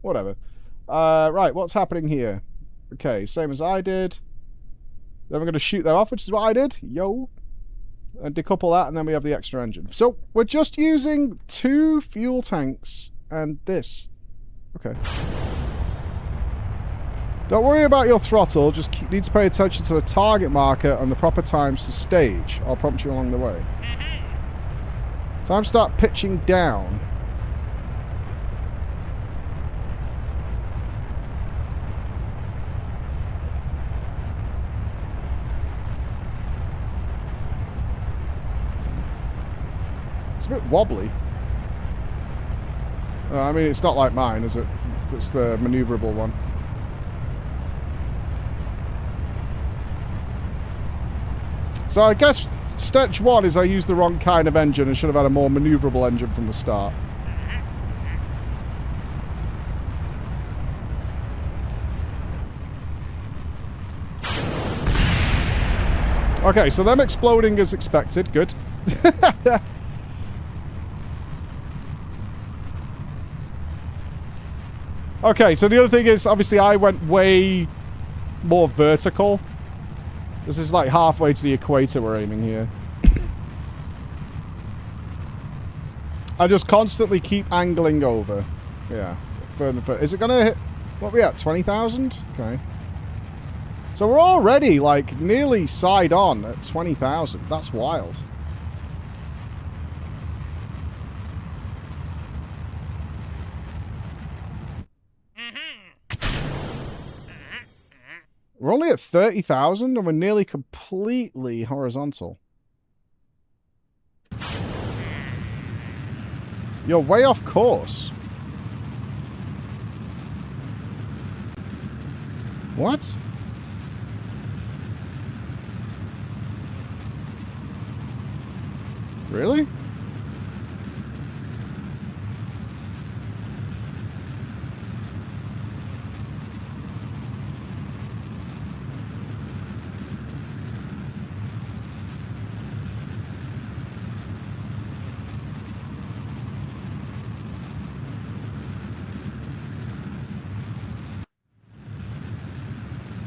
Whatever. Right, what's happening here? Okay, same as I did. Then we're going to shoot that off, which is what I did. Yo. And decouple that, and then we have the extra engine. So, we're just using 2 fuel tanks and this. Okay. Don't worry about your throttle, just need to pay attention to the target marker and the proper times to stage. I'll prompt you along the way. Time to start pitching down. It's a bit wobbly. I mean, it's not like mine, is it? It's the maneuverable one. So I guess stage 1 is I used the wrong kind of engine and should have had a more maneuverable engine from the start. Okay, so them exploding as expected. Good. Okay, so the other thing is, obviously I went way more vertical. This is like halfway to the equator we're aiming here. I just constantly keep angling over. Yeah, further and further. Is it gonna hit, what are we at, 20,000? Okay. So we're already, like, nearly side on at 20,000. That's wild. We're only at 30,000 and we're nearly completely horizontal. You're way off course. What? Really?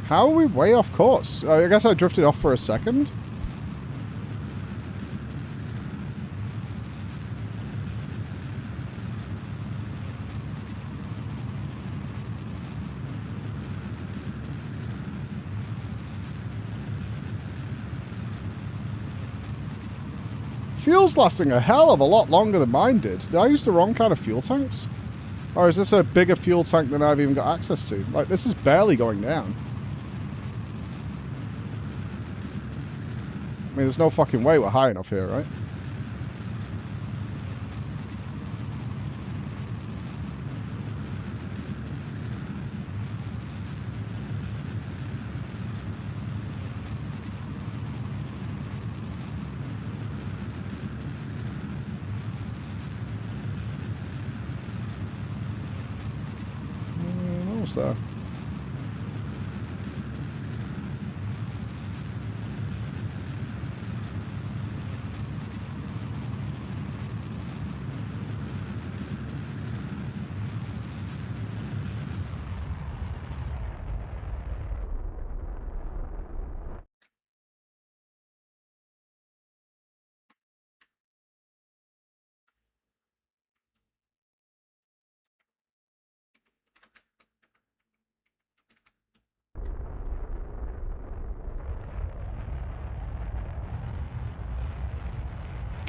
How are we way off course? I guess I drifted off for a second. Fuel's lasting a hell of a lot longer than mine did. Did I use the wrong kind of fuel tanks? Or is this a bigger fuel tank than I've even got access to? Like, this is barely going down. I mean, there's no fucking way we're high enough here, right? Almost there.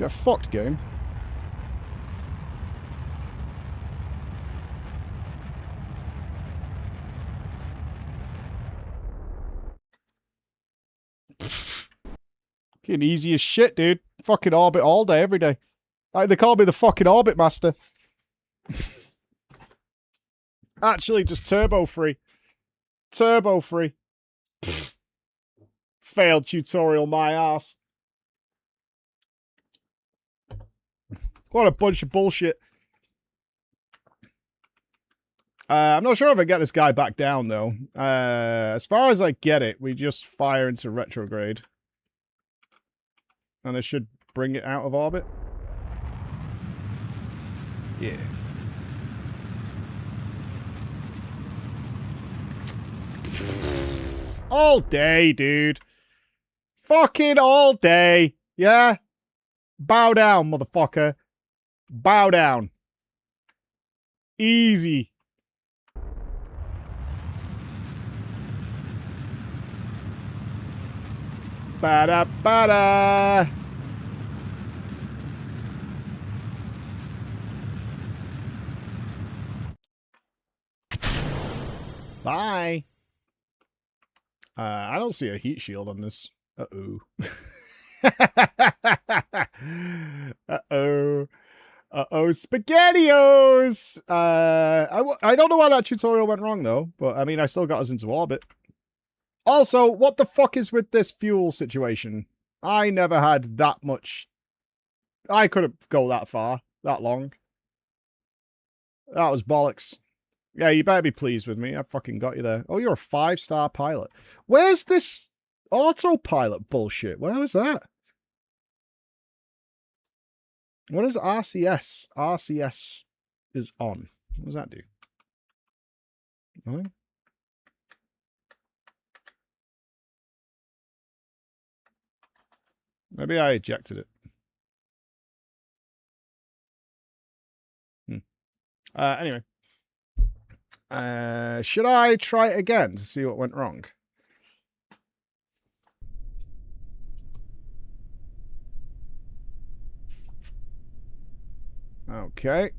Get fucked, game. Fucking easy as shit, dude. Fucking orbit all day, every day. Like, they call me the fucking orbit master. Actually, just turbo free. Turbo free. Failed tutorial, my ass. What a bunch of bullshit. I'm not sure if I get this guy back down, though. As far as I get it, we just fire into retrograde. And it should bring it out of orbit. Yeah. All day, dude. Fucking all day. Yeah? Bow down, motherfucker. Bow down. Easy. Ba-da-ba-da. Bye. I don't see a heat shield on this. Uh-oh. Uh-oh. Uh-oh, SpaghettiOs! I don't know why that tutorial went wrong, though. But, I mean, I still got us into orbit. Also, what the fuck is with this fuel situation? I never had that much. I couldn't go that far, that long. That was bollocks. Yeah, you better be pleased with me. I fucking got you there. Oh, you're a 5-star pilot. Where's this autopilot bullshit? Where was that? What is RCS? RCS is on. What does that do? Nothing? Maybe I ejected it. Anyway. Should I try it again to see what went wrong? Okay.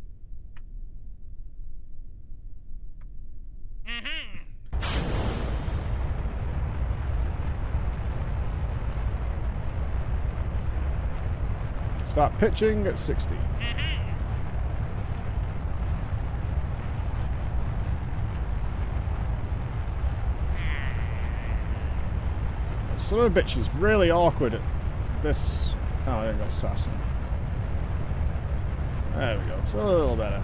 Start pitching at 60. Son of a bitch is really awkward at this. Oh, I got assassin. There we go. It's a little better.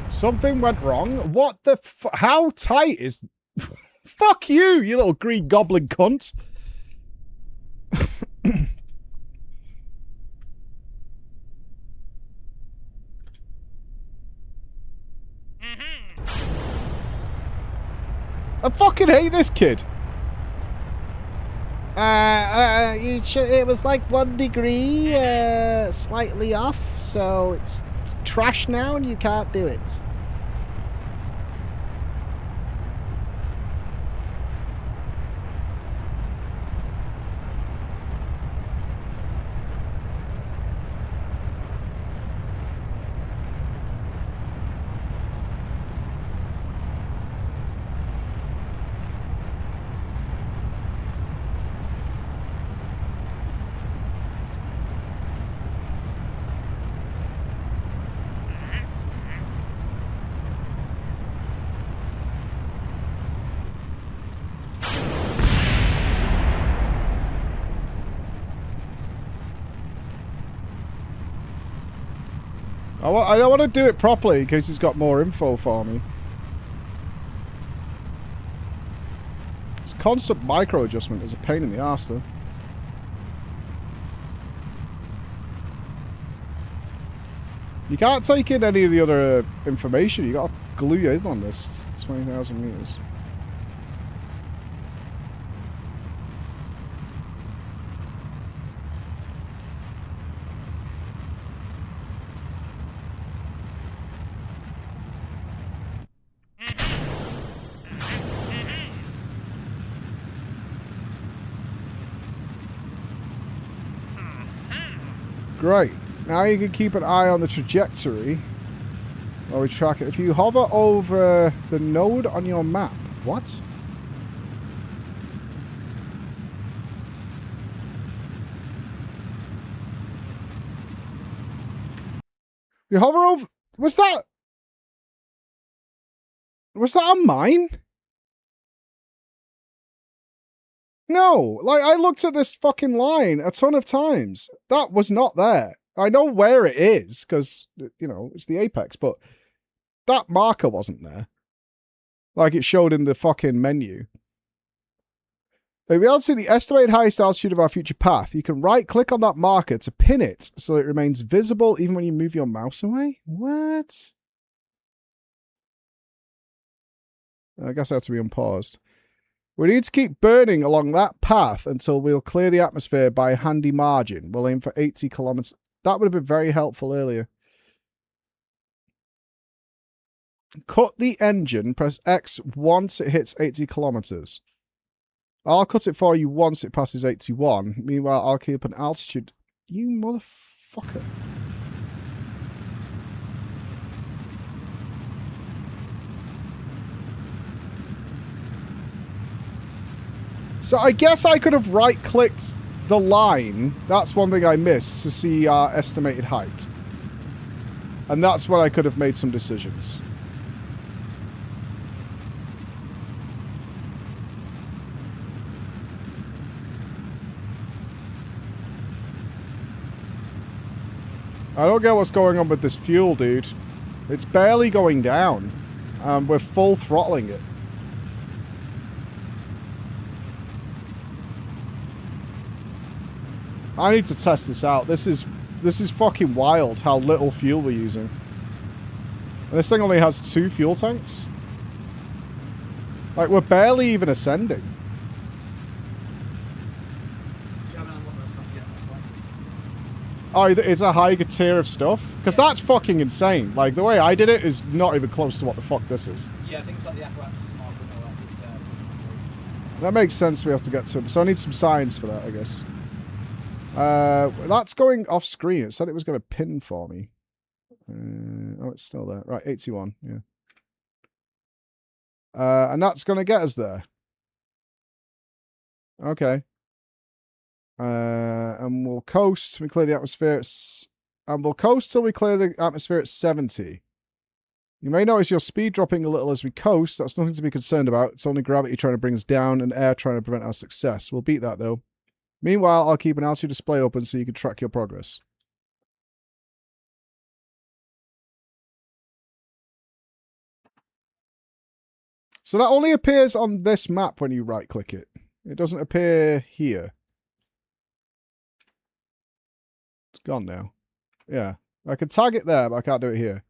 Something went wrong? What the how tight is... Fuck you, you little green goblin cunt. I fucking hate this kid. It was like 1 degree, slightly off, so it's trash now and you can't do it. I don't want to do it properly in case he's got more info for me. This constant micro adjustment is a pain in the arse, though. You can't take in any of the other information. You got to glue your head on this. 20,000 meters. Great. Now you can keep an eye on the trajectory while we track it. If you hover over the node on your map... What? You hover over... Was that on mine? No, like, I looked at this fucking line a ton of times. That was not there. I know where it is, because, you know, it's the apex, but that marker wasn't there. Like it showed in the fucking menu. If we also see the estimated highest altitude of our future path, you can right-click on that marker to pin it so it remains visible even when you move your mouse away? What? I guess I have to be unpaused. We need to keep burning along that path until we'll clear the atmosphere by a handy margin. We'll aim for 80 kilometers. That would have been very helpful earlier. Cut the engine. Press X once it hits 80 kilometers. I'll cut it for you once it passes 81. Meanwhile, I'll keep an altitude. You motherfucker. So I guess I could have right-clicked the line. That's one thing I missed, to see our estimated height. And that's when I could have made some decisions. I don't get what's going on with this fuel, dude. It's barely going down. We're full throttling it. I need to test this out. This is fucking wild how little fuel we're using. And this thing only has 2 fuel tanks. Like, we're barely even ascending. Oh, it's a higher tier of stuff? Because that's fucking insane. Like, the way I did it is not even close to what the fuck this is. Yeah, things like the apparatus mark and all that is... That makes sense we have to get to it. So I need some signs for that, I guess. That's going off screen. It said it was going to pin for me. Oh, it's still there. Right, 81, yeah. And that's going to get us there. Okay. And we'll coast. We clear the atmosphere. And we'll coast till we clear the atmosphere at 70. You may notice your speed dropping a little as we coast. That's nothing to be concerned about. It's only gravity trying to bring us down and air trying to prevent our success. We'll beat that, though. Meanwhile, I'll keep an altitude display open so you can track your progress. So that only appears on this map when you right-click it. It doesn't appear here. It's gone now. Yeah. I can tag it there, but I can't do it here.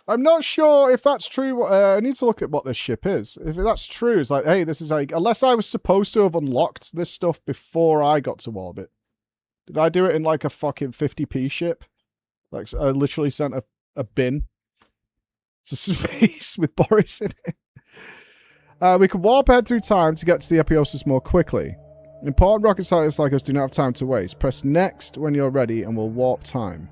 I'm not sure if that's true. I need to look at what this ship is. If that's true, it's like, hey, this is like... Unless I was supposed to have unlocked this stuff before I got to orbit. Did I do it in like a fucking 50p ship? Like, I literally sent a bin to space with Boris in it. We can warp ahead through time to get to the Epiosis more quickly. Important rocket scientists like us do not have time to waste. Press next when you're ready and we'll warp time.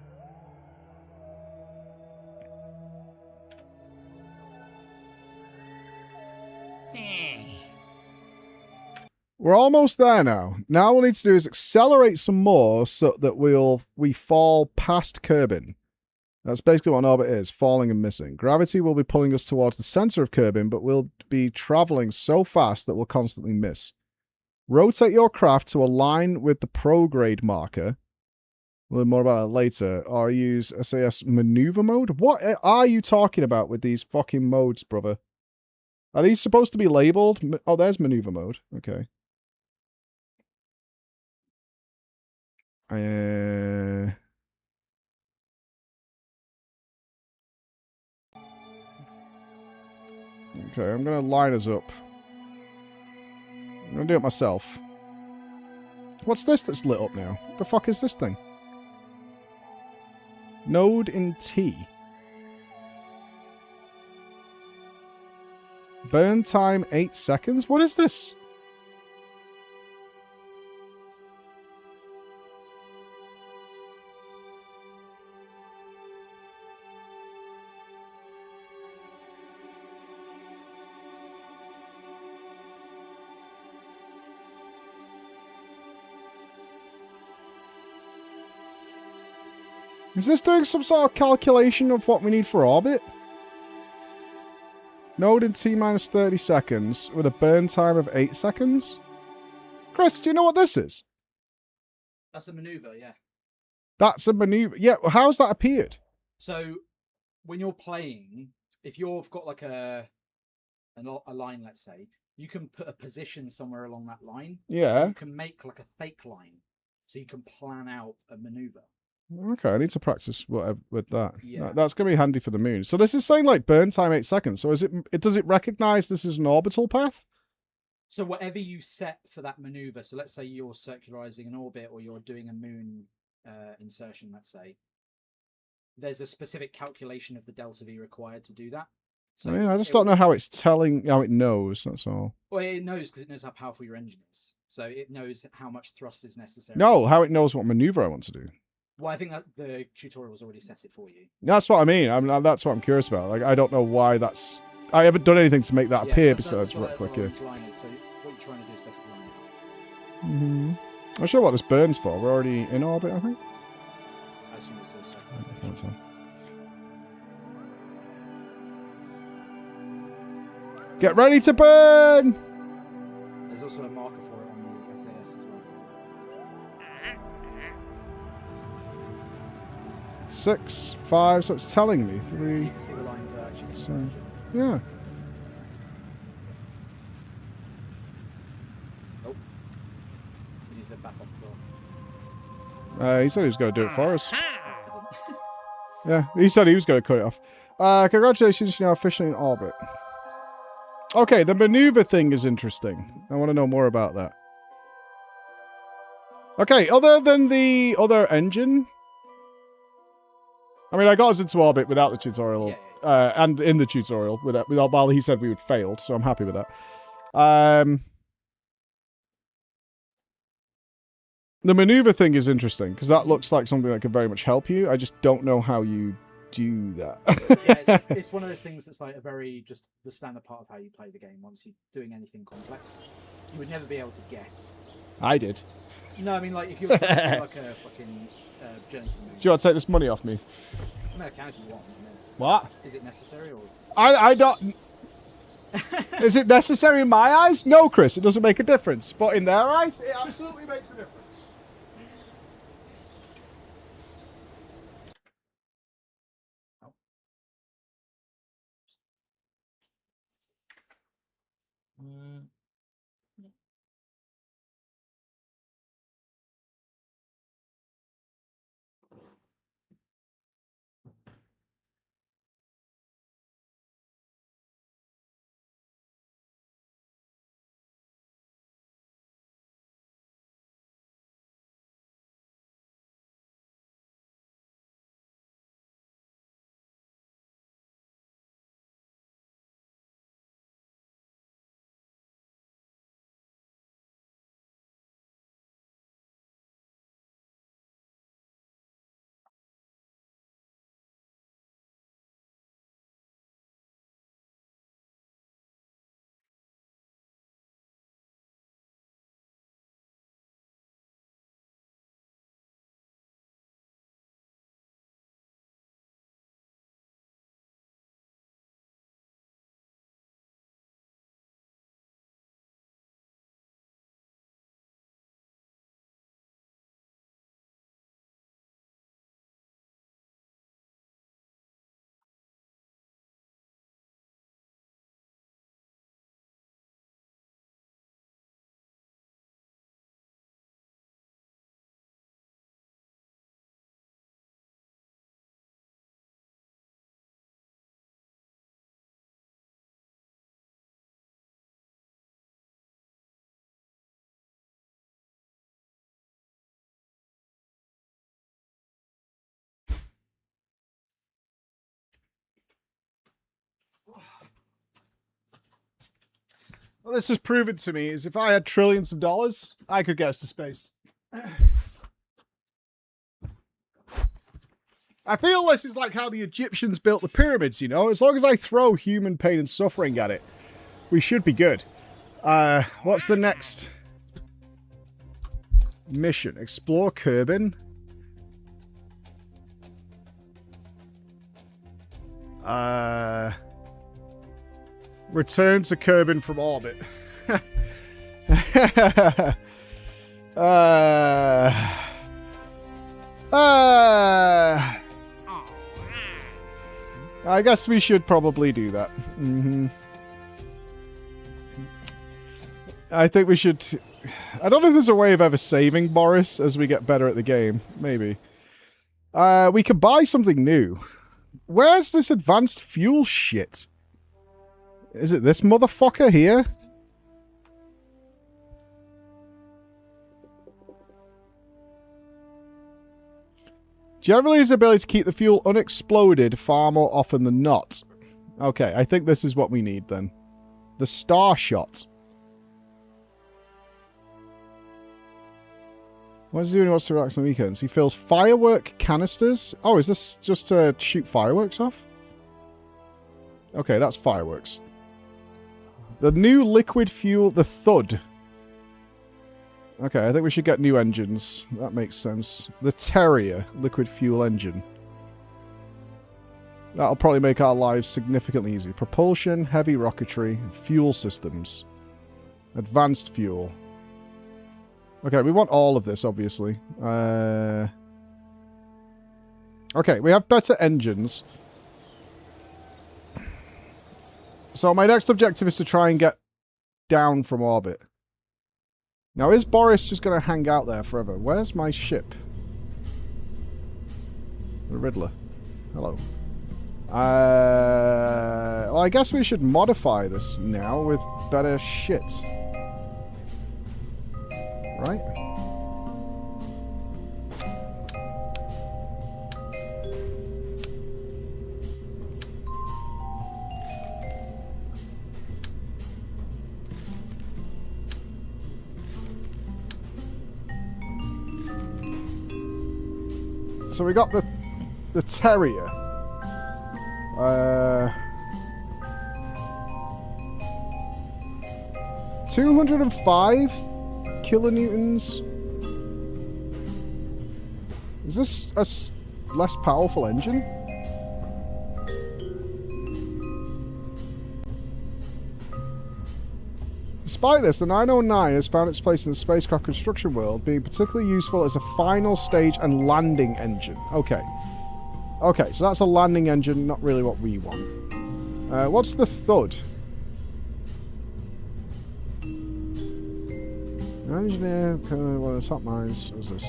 We're almost there now. Now all we need to do is accelerate some more so that we fall past Kerbin. That's basically what an orbit is, falling and missing. Gravity will be pulling us towards the center of Kerbin, but we'll be traveling so fast that we'll constantly miss. Rotate your craft to align with the prograde marker. We'll learn more about that later. Or use SAS maneuver mode? What are you talking about with these fucking modes, brother? Are these supposed to be labeled? Oh, there's maneuver mode. Okay. Okay, I'm going to line us up. I'm going to do it myself. What's this that's lit up now? What the fuck is this thing? Node in T. Burn time 8 seconds? What is this? Is this doing some sort of calculation of what we need for orbit? Node in T-minus 30 seconds with a burn time of 8 seconds? Chris, do you know what this is? That's a maneuver, yeah. That's a maneuver. Yeah, how's that appeared? So when you're playing, if you've got like a line, let's say, you can put a position somewhere along that line. Yeah. You can make like a fake line, so you can plan out a maneuver. Okay, I need to practice whatever with that. Yeah. That's going to be handy for the moon. So this is saying like burn time 8 seconds. So is it does it recognize this is an orbital path? So whatever you set for that maneuver, so let's say you're circularizing an orbit or you're doing a moon insertion, let's say, there's a specific calculation of the delta V required to do that. So yeah, I just don't know how it's telling, how it knows, that's all. Well, it knows because it knows how powerful your engine is. So it knows how much thrust is necessary. No, how it knows what maneuver I want to do. Well, I think that the tutorial's already set it for you. That's what I mean. That's what I'm curious about. Like, I don't know why that's... I haven't done anything to make that appear besides right click here. So what you're trying to do is basically line it up. I'm not sure what this burns for. We're already in orbit, I think. I assume it's a I can't tell. Get ready to burn! There's also a marker for it on the SAS as well. 6, 5, so it's telling me 3. You can see the lines are actually So, yeah. Oh. You need to back off the floor. He said he was going to do it for us. Yeah, he said he was going to cut it off. Congratulations, you're now officially in orbit. Okay, the maneuver thing is interesting. I want to know more about that. Okay, other than the other engine... I mean, I got us into orbit without the tutorial, and in the tutorial, while he said we would failed, so I'm happy with that. The maneuver thing is interesting, because that looks like something that could very much help you. I just don't know how you do that. Yeah, it's one of those things that's like a very, just the standard part of how you play the game. Once you're doing anything complex, you would never be able to guess. I did. No, I mean, like, if you were trying to do like a fucking journey to the moon. Do you want to take this money off me? I mean, I can if you want. I mean, What? is it necessary or? I don't... Is it necessary in my eyes? No, Chris, it doesn't make a difference. But in their eyes, it absolutely makes a difference. What this has proven to me is if I had trillions of dollars, I could get us to space. I feel this is like how the Egyptians built the pyramids, you know? As long as I throw human pain and suffering at it, we should be good. What's the next mission? Explore Kerbin. Return to Kerbin from orbit. I guess we should probably do that. I think we should... I don't know if there's a way of ever saving Boris as we get better at the game. Maybe. We could buy something new. Where's this advanced fuel shit? Is it this motherfucker here? Generally, his ability to keep the fuel unexploded far more often than not. Okay, I think this is what we need then. The Star Shot. What does he do when he wants to relax on weekends? He fills firework canisters. Oh, is this just to shoot fireworks off? Okay, that's fireworks. The new liquid fuel, the Thud. Okay, I think we should get new engines. That makes sense. The Terrier liquid fuel engine. That'll probably make our lives significantly easier. Propulsion, heavy rocketry, fuel systems. Advanced fuel. Okay, we want all of this, obviously. Okay, we have better engines. So my next objective is to try and get down from orbit. Now, is Boris just going to hang out there forever? Where's my ship? The Riddler. Hello. Well, I guess we should modify this now with better shit. Right? So we got the Terrier. 205 kilonewtons. Is this a less powerful engine? Despite this, the 909 has found its place in the spacecraft construction world, being particularly useful as a final stage and landing engine. Okay. Okay, so that's a landing engine, not really what we want. What's the Thud? Engineer, one of the top mines. What's this?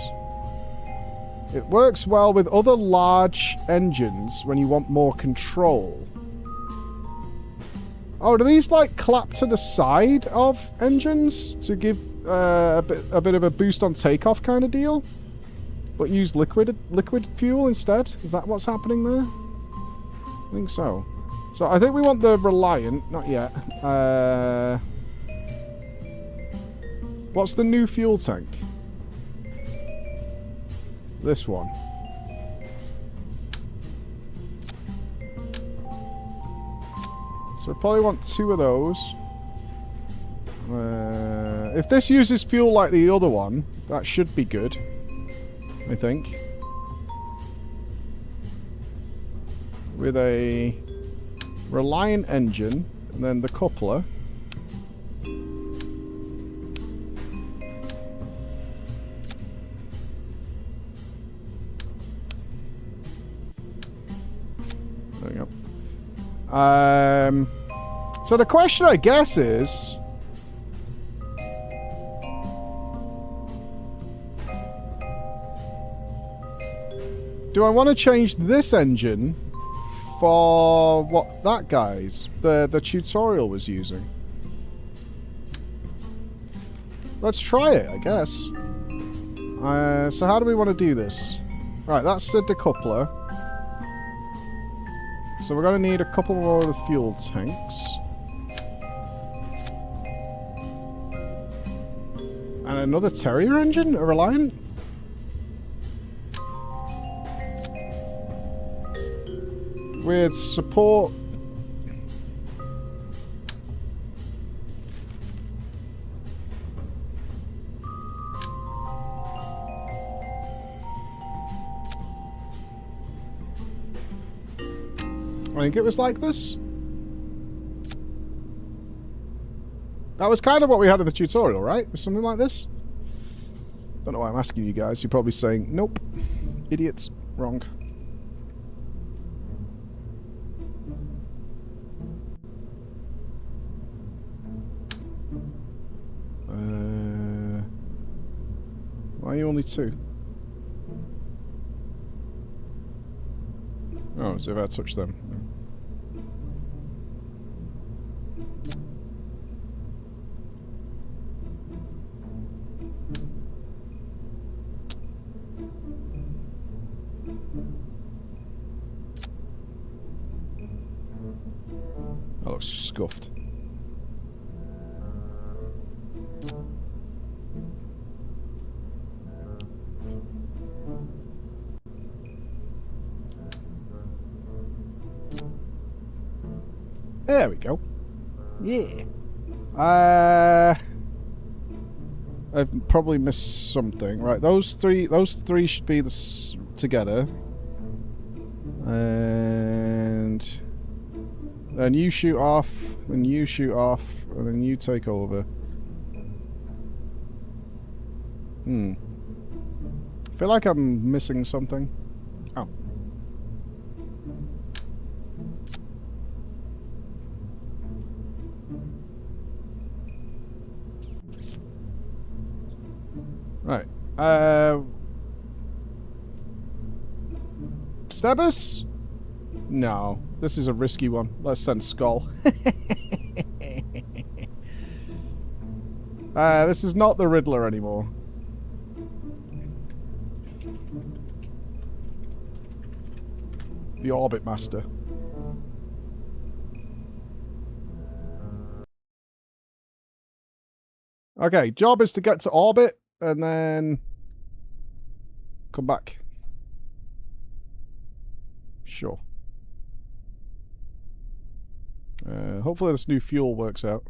It works well with other large engines when you want more control. Oh, do these like clap to the side of engines to give a bit of a boost on takeoff kind of deal? But use liquid fuel instead? Is that what's happening there? I think so. So I think we want the Reliant, not yet. What's the new fuel tank? This one. So we probably want 2 of those. If this uses fuel like the other one, that should be good. I think. With a Reliant engine, and then the coupler. There we go. So the question, I guess, is... do I want to change this engine for what that guy's, the tutorial was using? Let's try it, I guess. So how do we want to do this? Right, that's the decoupler. So we're going to need a couple more of the fuel tanks. Another Terrier engine? A Reliant? With support. I think it was like this. That was kind of what we had in the tutorial, right? Was something like this? Don't know why I'm asking you guys. You're probably saying, nope. Idiots. Wrong. Why are you only 2? Oh, as if I touched them. That looks scuffed. There we go. Yeah. I've probably missed something. Right, those three should be together. And then you shoot off, and you shoot off, and then you take over. I feel like I'm missing something. Oh. Right. Stebbus? No. This is a risky one. Let's send Skull. This is not the Riddler anymore. The Orbit Master. Okay, job is to get to orbit and then come back. Sure. Hopefully this new fuel works out.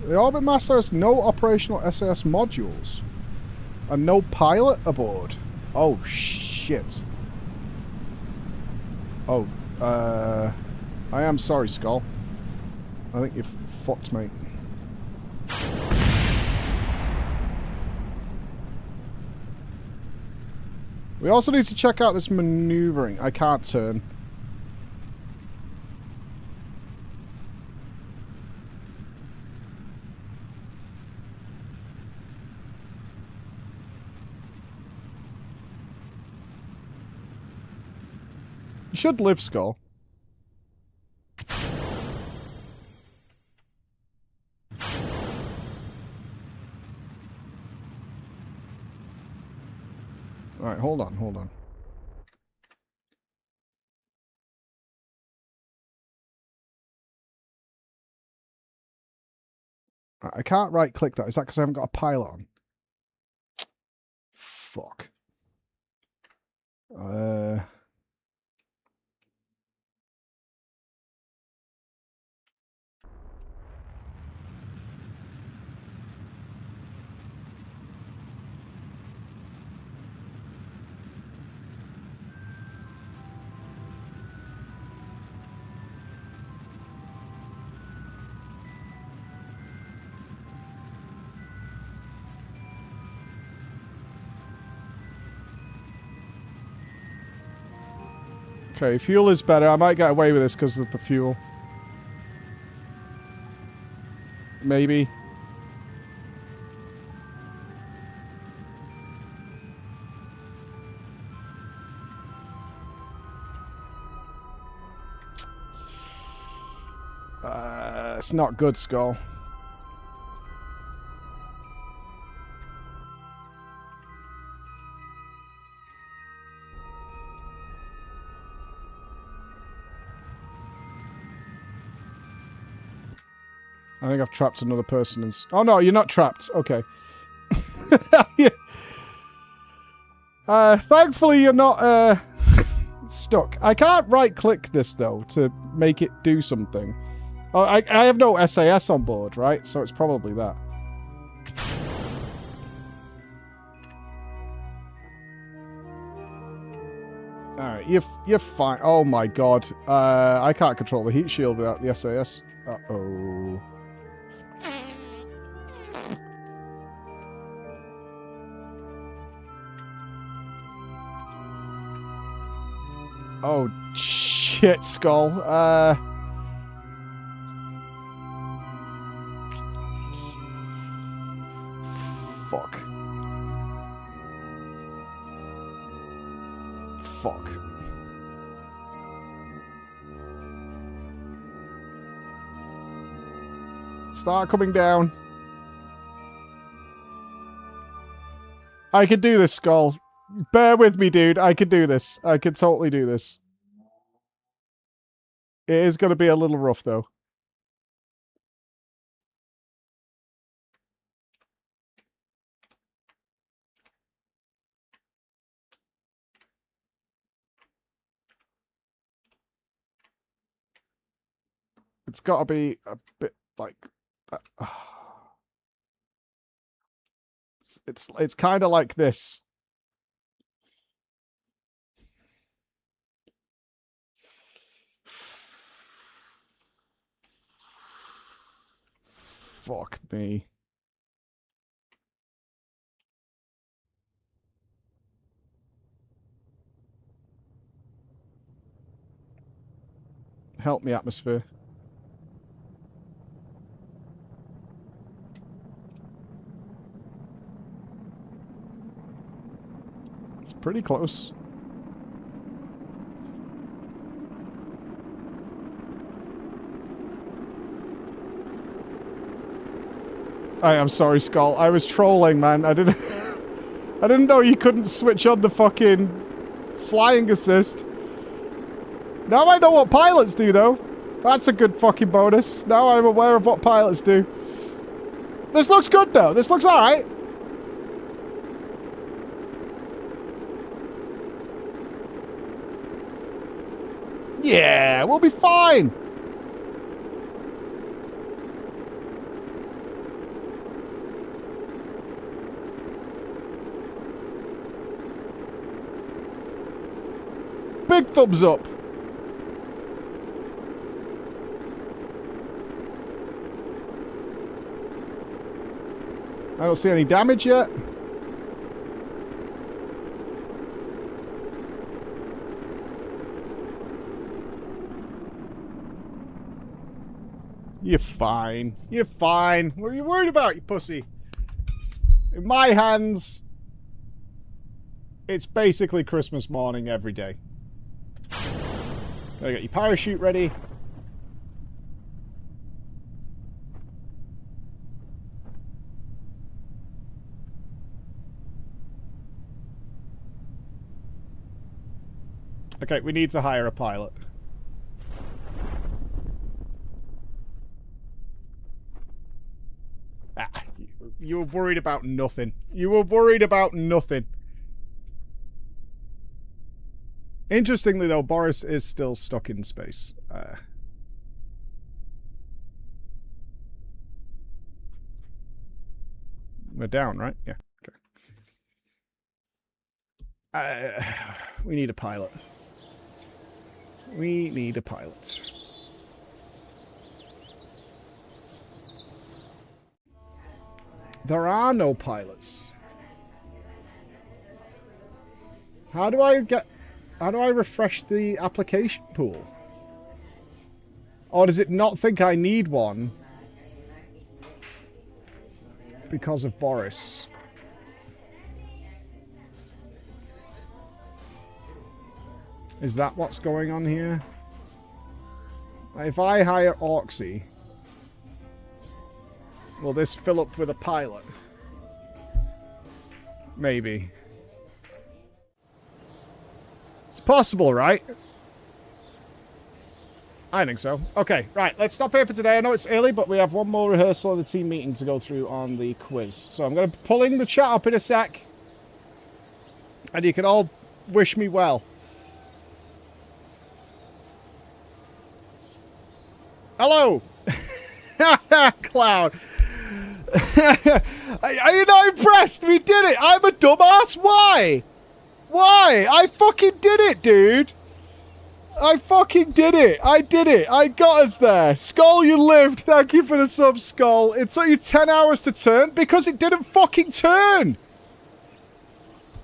The Orbit Master has no operational SAS modules. And no pilot aboard. Oh, shit. Oh, I am sorry, Skull. I think you've fucked, mate. We also need to check out this maneuvering. I can't turn. You should live, Skull. Alright, hold on, hold on. I can't right-click that. Is that because I haven't got a pilot on? Fuck. Okay, fuel is better. I might get away with this because of the fuel. Maybe. It's not good, Skull. think I've trapped another person. Oh no, you're not trapped. Okay. Thankfully you're not stuck. I can't right-click this though to make it do something. Oh, I have no SAS on board, right? So it's probably that. Alright, you're fine. Oh my god. I can't control the heat shield without the SAS. Uh-oh. Oh, shit, Skull. Fuck. Fuck. Start coming down. I can do this, Skull. Bear with me, dude. I can do this. I can totally do this. It is going to be a little rough, though. It's got to be a bit like... It's kind of like this. Fuck me. Help me, atmosphere. It's pretty close. I'm sorry, Skull. I was trolling, man. I didn't know you couldn't switch on the fucking flying assist. Now I know what pilots do, though. That's a good fucking bonus. Now I'm aware of what pilots do. This looks good, though. This looks alright. Yeah, we'll be fine. Big thumbs up. I don't see any damage yet. You're fine. You're fine. What are you worried about, you pussy? In my hands, it's basically Christmas morning every day. Gotta get your parachute ready. Okay, we need to hire a pilot. You were worried about nothing. You were worried about nothing. Interestingly, though, Boris is still stuck in space. We're down, right? Yeah. Okay. We need a pilot. We need a pilot. There are no pilots. How do I refresh the application pool? Or does it not think I need one because of Boris? Is that what's going on here? If I hire Orcsy, will this fill up with a pilot? Maybe. It's possible, right? I think so. Okay, right. Let's stop here for today. I know it's early, but we have one more rehearsal of the team meeting to go through on the quiz. So I'm going to pulling the chat up in a sec. And you can all wish me well. Hello! Cloud. Are you not impressed? We did it! I'm a dumbass! Why? Why? I fucking did it, dude! I fucking did it! I did it! I got us there! Skull, you lived! Thank you for the sub, Skull. It took you 10 hours to turn because it didn't fucking turn!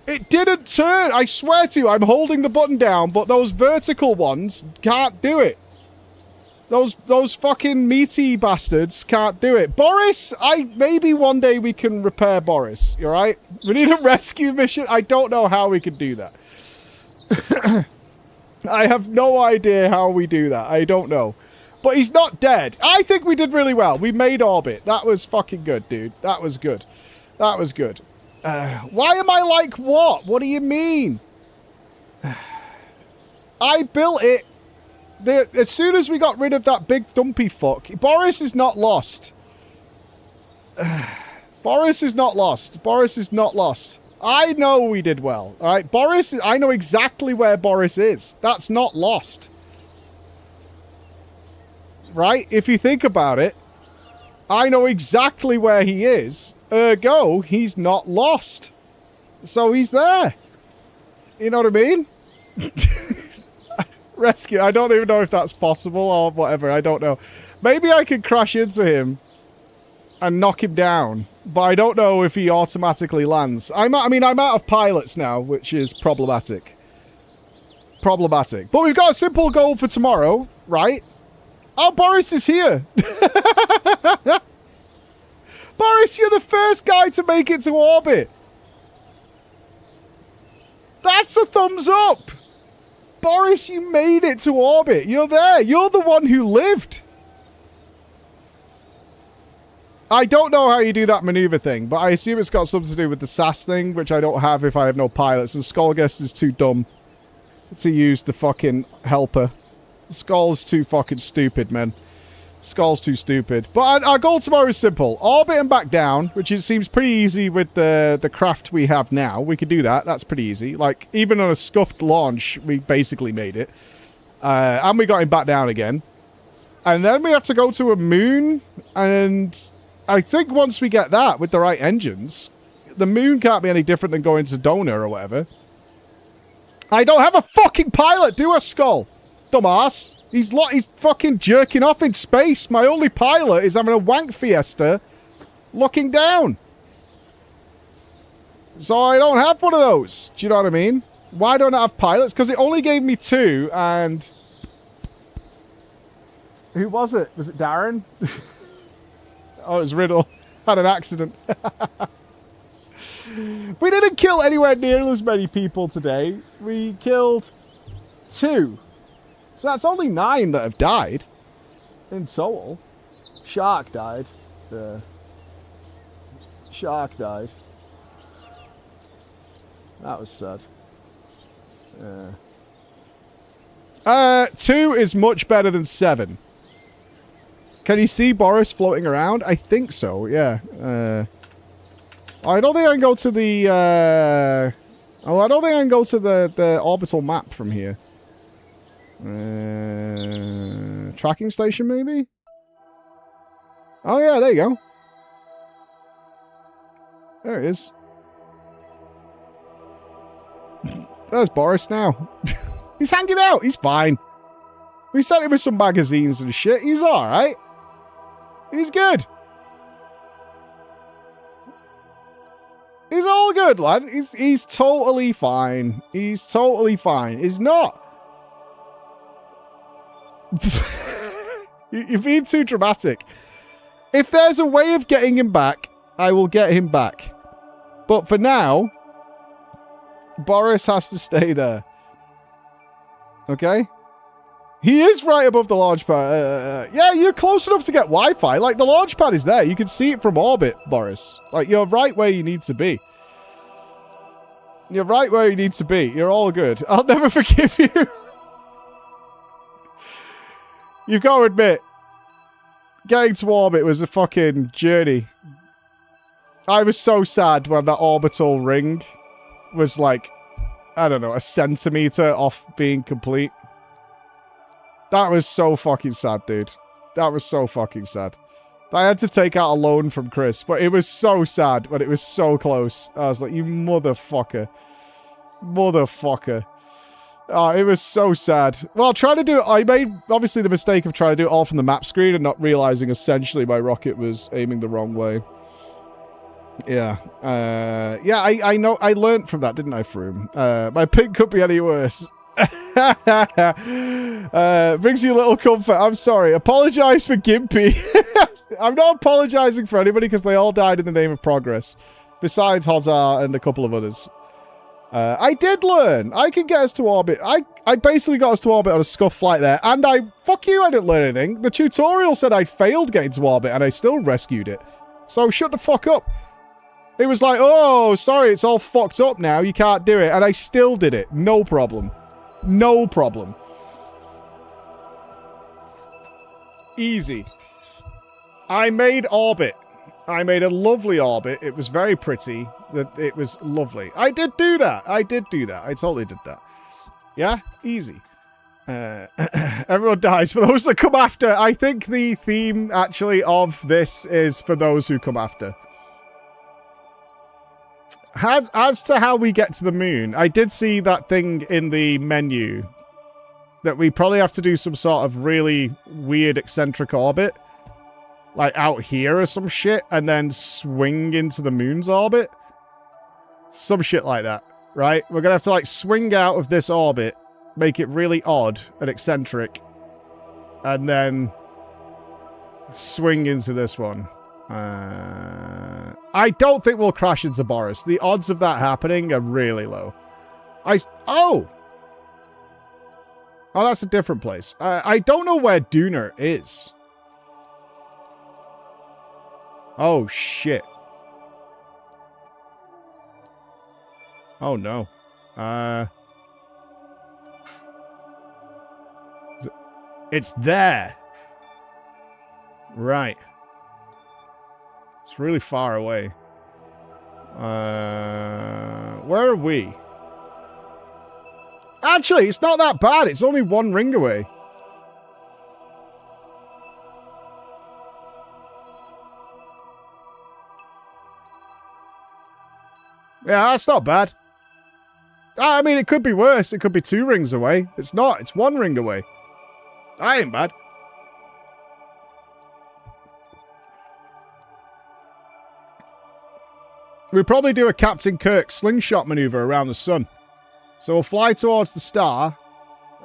It didn't turn! I swear to you, I'm holding the button down, but those vertical ones can't do it. Those fucking meaty bastards can't do it. Boris, maybe one day we can repair Boris, you alright? We need a rescue mission. I don't know how we could do that. I have no idea how we do that. I don't know. But he's not dead. I think we did really well. We made orbit. That was fucking good, dude. That was good. That was good. Why am I like what? What do you mean? I built it. As soon as we got rid of that big dumpy fuck, Boris is not lost. Boris is not lost. Boris is not lost. I know we did well. All right, Boris, I know exactly where Boris is. That's not lost. Right? If you think about it, I know exactly where he is. Ergo, he's not lost. So he's there. You know what I mean? Rescue. I don't even know if that's possible or whatever. I don't know. Maybe I could crash into him and knock him down, but I don't know if he automatically lands. I'm out of pilots now, which is problematic. Problematic. But we've got a simple goal for tomorrow, right? Oh, Boris is here. Boris, you're the first guy to make it to orbit. That's a thumbs up. Boris, you made it to orbit. You're there. You're the one who lived. I don't know how you do that maneuver thing, but I assume it's got something to do with the SAS thing, which I don't have if I have no pilots, and Skullguest is too dumb to use the fucking helper. Skull's too fucking stupid, man. Skull's too stupid. But our goal tomorrow is simple. Orbit and back down, which it seems pretty easy with the craft we have now. We could do that. That's pretty easy. Like, even on a scuffed launch, we basically made it. And we got him back down again. And then we have to go to a moon, and I think once we get that with the right engines, the moon can't be any different than going to Donor or whatever. I don't have a fucking pilot, do I, Skull? Dumbass. He's fucking jerking off in space. My only pilot is having a wank fiesta looking down. So I don't have one of those. Do you know what I mean? Why don't I have pilots? Because it only gave me 2, and... Who was it? Was it Darren? Oh, it was Riddle. Had an accident. We didn't kill anywhere near as many people today. We killed 2. So that's only 9 that have died in total. Shark died. Shark died. That was sad. 2 is much better than 7. Can you see Boris floating around? I think so, yeah. I don't think I can go to the... I don't think I can go to the orbital map from here. Tracking station, maybe? Oh, yeah, there you go. There it is. There's Boris now. He's hanging out. He's fine. We sent him with some magazines and shit. He's alright. He's good. He's all good, lad. He's totally fine. He's totally fine. He's not. You're being too dramatic. If there's a way of getting him back, I will get him back. But for now, Boris has to stay there. Okay? He is right above the launch pad. Yeah, you're close enough to get Wi-Fi. Like, the launch pad is there. You can see it from orbit, Boris. Like, you're right where you need to be. You're right where you need to be. You're all good. I'll never forgive you. You've got to admit, getting to orbit was a fucking journey. I was so sad when that orbital ring was like, I don't know, a centimeter off being complete. That was so fucking sad, dude. That was so fucking sad. I had to take out a loan from Chris, but it was so sad when it was so close. I was like, you motherfucker. Motherfucker. Oh, it was so sad. Well, trying to do it, I made, obviously, the mistake of trying to do it all from the map screen and not realizing, essentially, my rocket was aiming the wrong way. Yeah. Yeah, I know. I learned from that, didn't I, Froome? My pick could be any worse. Brings you a little comfort. I'm sorry. Apologize for Gimpy. I'm not apologizing for anybody because they all died in the name of progress. Besides Hozar and a couple of others. I did learn. I can get us to orbit. I basically got us to orbit on a scuff flight there. And fuck you, I didn't learn anything. The tutorial said I failed getting to orbit and I still rescued it. So shut the fuck up. It was like, oh, sorry, it's all fucked up now. You can't do it. And I still did it. No problem. No problem. Easy. I made orbit. I made a lovely orbit. It was very pretty. It was lovely. I did do that. I totally did that. Yeah? Easy. Everyone dies for those that come after. I think the theme, actually, of this is for those who come after. As to how we get to the moon, I did see that thing in the menu that we probably have to do some sort of really weird eccentric orbit. Like out here or some shit, and then swing into the moon's orbit. Some shit like that, right? We're gonna have to like swing out of this orbit, make it really odd and eccentric, and then swing into this one. I don't think we'll crash into Boris. The odds of that happening are really low. Oh, that's a different place. I don't know where Duna is. Oh, shit. Oh, no. It's there. Right. It's really far away. Where are we? Actually, it's not that bad. It's only one ring away. Yeah, that's not bad. I mean, it could be worse. It could be 2 rings away. It's not. It's 1 ring away. That ain't bad. We'll probably do a Captain Kirk slingshot maneuver around the sun. So we'll fly towards the star,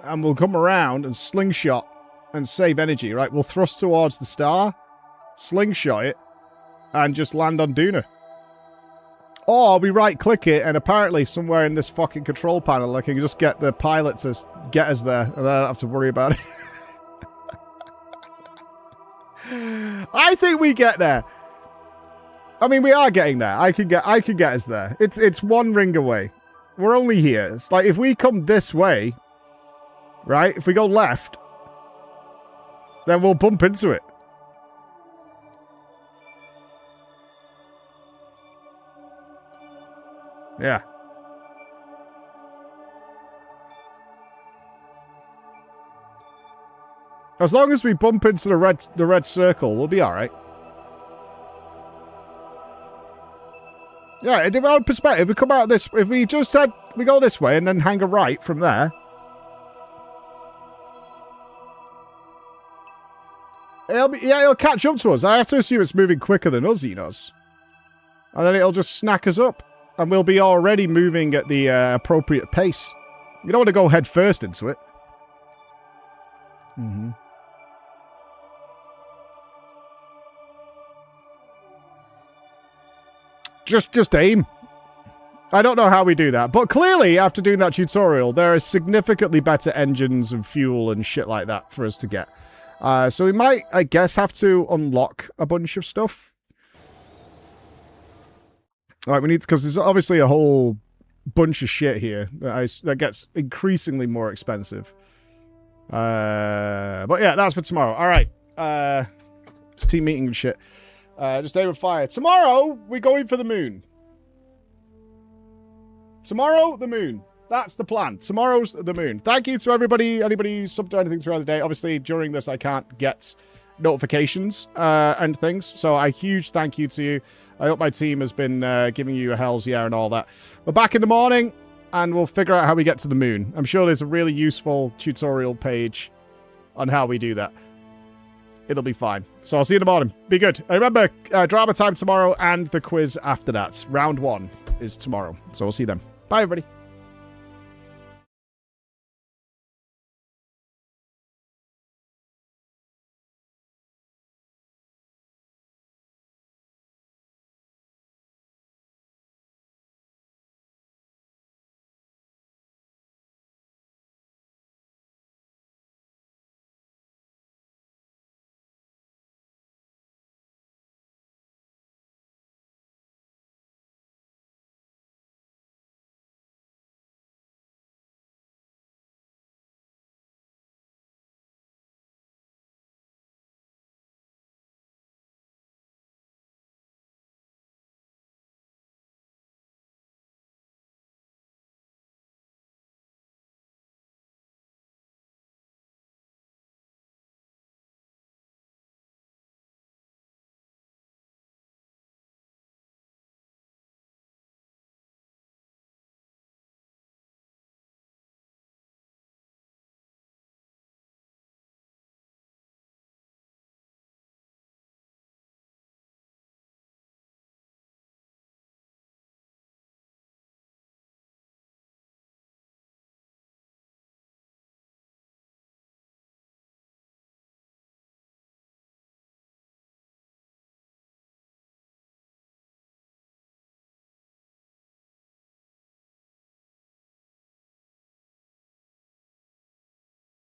and we'll come around and slingshot and save energy, right? We'll thrust towards the star, slingshot it, and just land on Duna. Or we right-click it, and apparently somewhere in this fucking control panel, I can just get the pilot to get us there, and then I don't have to worry about it. I think we get there. I mean, we are getting there. I can get us there. It's 1 ring away. We're only here. It's like if we come this way, right? If we go left, then we'll bump into it. Yeah. As long as we bump into the red circle, we'll be all right. Yeah, in our perspective, we come out this. If we just said we go this way and then hang a right from there, it'll catch up to us. I have to assume it's moving quicker than us, Enos, and then it'll just snack us up, and we'll be already moving at the appropriate pace. You don't want to go head first into it. Mm-hmm. Just aim. I don't know how we do that, but clearly after doing that tutorial, there are significantly better engines and fuel and shit like that for us to get. So we might, I guess, have to unlock a bunch of stuff. All right, we need to, because there's obviously a whole bunch of shit here that gets increasingly more expensive. But yeah, that's for tomorrow. All right. It's team meeting and shit. Just aim and fire. Tomorrow, we're going for the moon. Tomorrow, the moon. That's the plan. Tomorrow's the moon. Thank you to everybody, anybody who subbed or anything throughout the day. Obviously, during this, I can't get notifications and things. So a huge thank you to you. I hope my team has been giving you a hell's yeah and all that. We're back in the morning, and we'll figure out how we get to the moon. I'm sure there's a really useful tutorial page on how we do that. It'll be fine. So I'll see you in the morning. Be good. Remember, drama time tomorrow and the quiz after that. Round 1 is tomorrow. So we'll see you then. Bye, everybody.